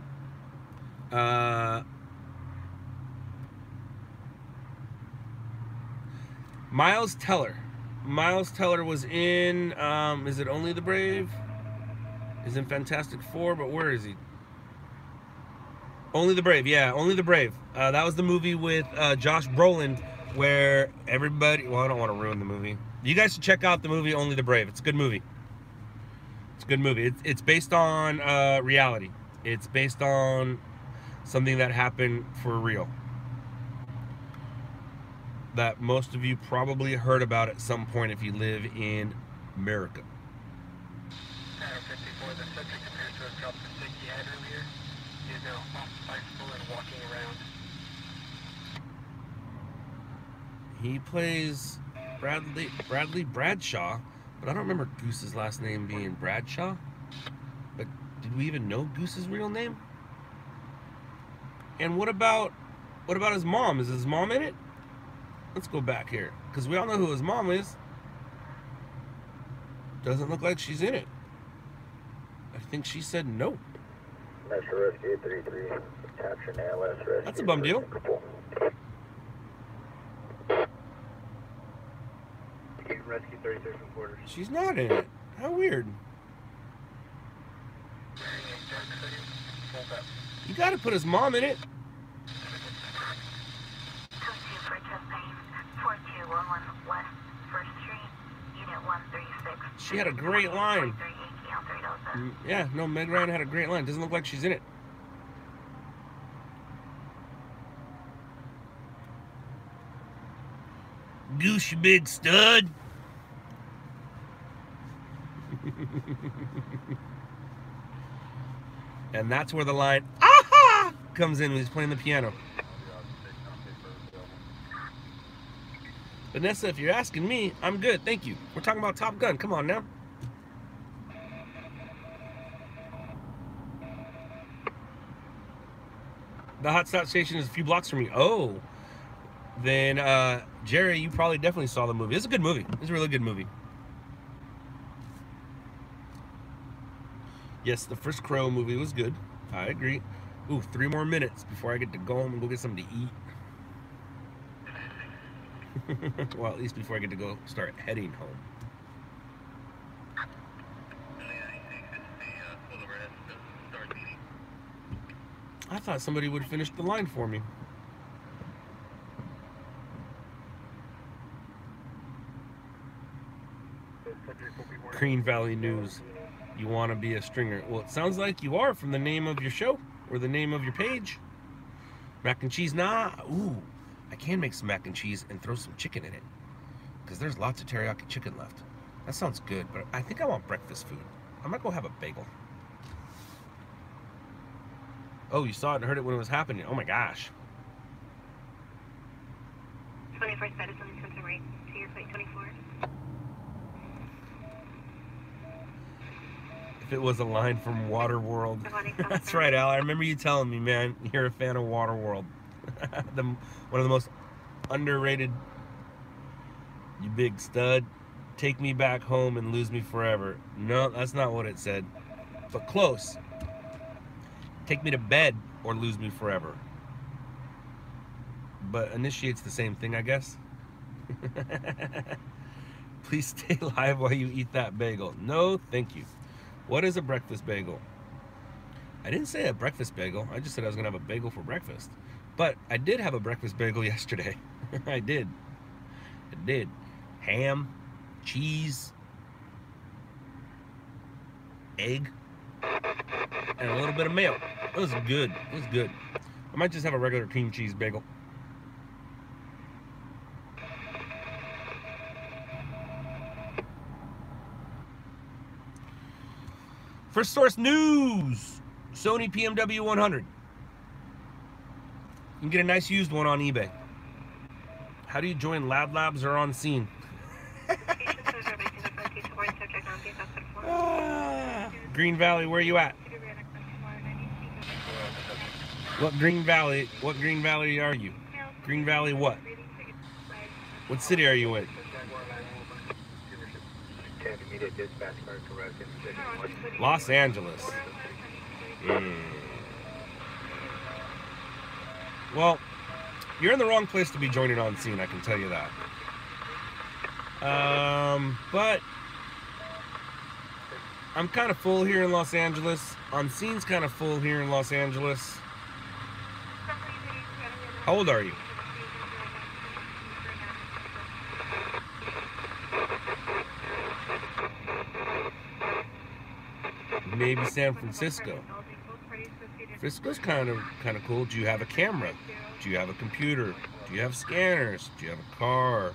Speaker 1: Miles Teller. Miles Teller was in, is it Only the Brave? Is in Fantastic Four, but where is he? Only the Brave, yeah, Only the Brave. That was the movie with Josh Brolin where everybody, well, I don't want to ruin the movie. You guys should check out the movie Only the Brave. It's a good movie. It's a good movie. It's based on reality. It's based on something that happened for real. That most of you probably heard about at some point if you live in America.
Speaker 3: Adam 54, the subject appears to have dropped the stick he had earlier. He is now off the bicycle and walking around.
Speaker 1: He plays Bradley Bradshaw, but I don't remember Goose's last name being Bradshaw. But did we even know Goose's real name? And what about his mom? Is his mom in it? Let's go back here, because we all know who his mom is. Doesn't look like she's in it. I think she said no.
Speaker 6: Metro Rescue 33, capture ALS Rescue.
Speaker 1: That's a bum deal.
Speaker 4: Rescue 33 from quarters.
Speaker 1: She's not in it. How weird. You gotta put his mom in it. She had a great line. Yeah, no, Meg Ryan had a great line. Doesn't look like she's in it. Goose, you big stud. And that's where the line "aha" comes in when he's playing the piano. Vanessa, if you're asking me, I'm good, thank you. We're talking about Top Gun. Come on now. The hot stop station is a few blocks from me. Oh, then Jerry, you probably definitely saw the movie. It's a good movie. It's a really good movie. Yes, the first Crow movie was good. I agree. Ooh, 3 more minutes before I get to go home and go get something to eat. Well, at least before I get to go start heading home. I thought somebody would finish the line for me. Green Valley News. You want to be a stringer? Well, it sounds like you are from the name of your show or the name of your page. Mac and cheese, nah. Ooh, I can make some mac and cheese and throw some chicken in it, because there's lots of teriyaki chicken left. That sounds good, but I think I want breakfast food. I might go have a bagel. Oh, you saw it and heard it when it was happening. Oh my gosh.
Speaker 5: 21st Medicine, Center right to your flight 24.
Speaker 1: If it was a line from Waterworld. That's right, Al. I remember you telling me, man, you're a fan of Waterworld. One of the most underrated. You big stud. Take me back home and lose me forever. No, that's not what it said. But close. Take me to bed or lose me forever. But initiates the same thing, I guess. Please stay alive while you eat that bagel. No, thank you. What is a breakfast bagel? I didn't say a breakfast bagel. I just said I was going to have a bagel for breakfast. But I did have a breakfast bagel yesterday. I did. Ham, cheese, egg, and a little bit of milk. It was good. It was good. I might just have a regular cream cheese bagel. First source news. Sony PMW 100. You can get a nice used one on eBay. How do you join LOUDLABS or on scene? Green Valley, where you at? What Green Valley are you? Green Valley what? What city are you in? Los Angeles. Well, you're in the wrong place to be joining on scene, I can tell you that. But I'm kind of full here in Los Angeles. On scene's kind of full here in Los Angeles. How old are you? Maybe San Francisco. Frisco's kind of cool. Do you have a camera? Do you have a computer? Do you have scanners? Do you have a car?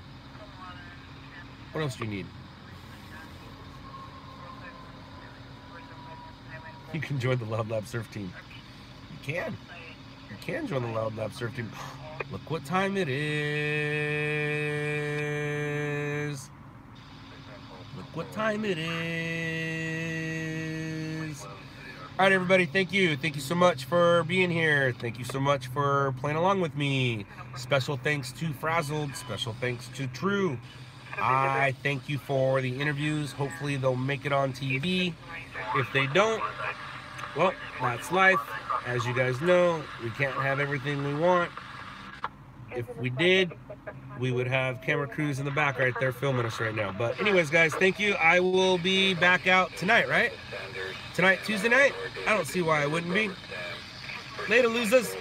Speaker 1: What else do you need? You can join the LOUDLABS surf team. You can. You can join the LOUDLABS surf team. Look what time it is. Look what time it is. All right, everybody, thank you. Thank you so much for being here. Thank you so much for playing along with me. Special thanks to Frazzled. Special thanks to True. I thank you for the interviews. Hopefully they'll make it on TV. If they don't, well, that's life. As you guys know, we can't have everything we want. If we did, we would have camera crews in the back right there filming us right now. But anyways, guys, thank you. I will be back out tonight, right? Tonight, Tuesday night? I don't see why I wouldn't be. Later, losers.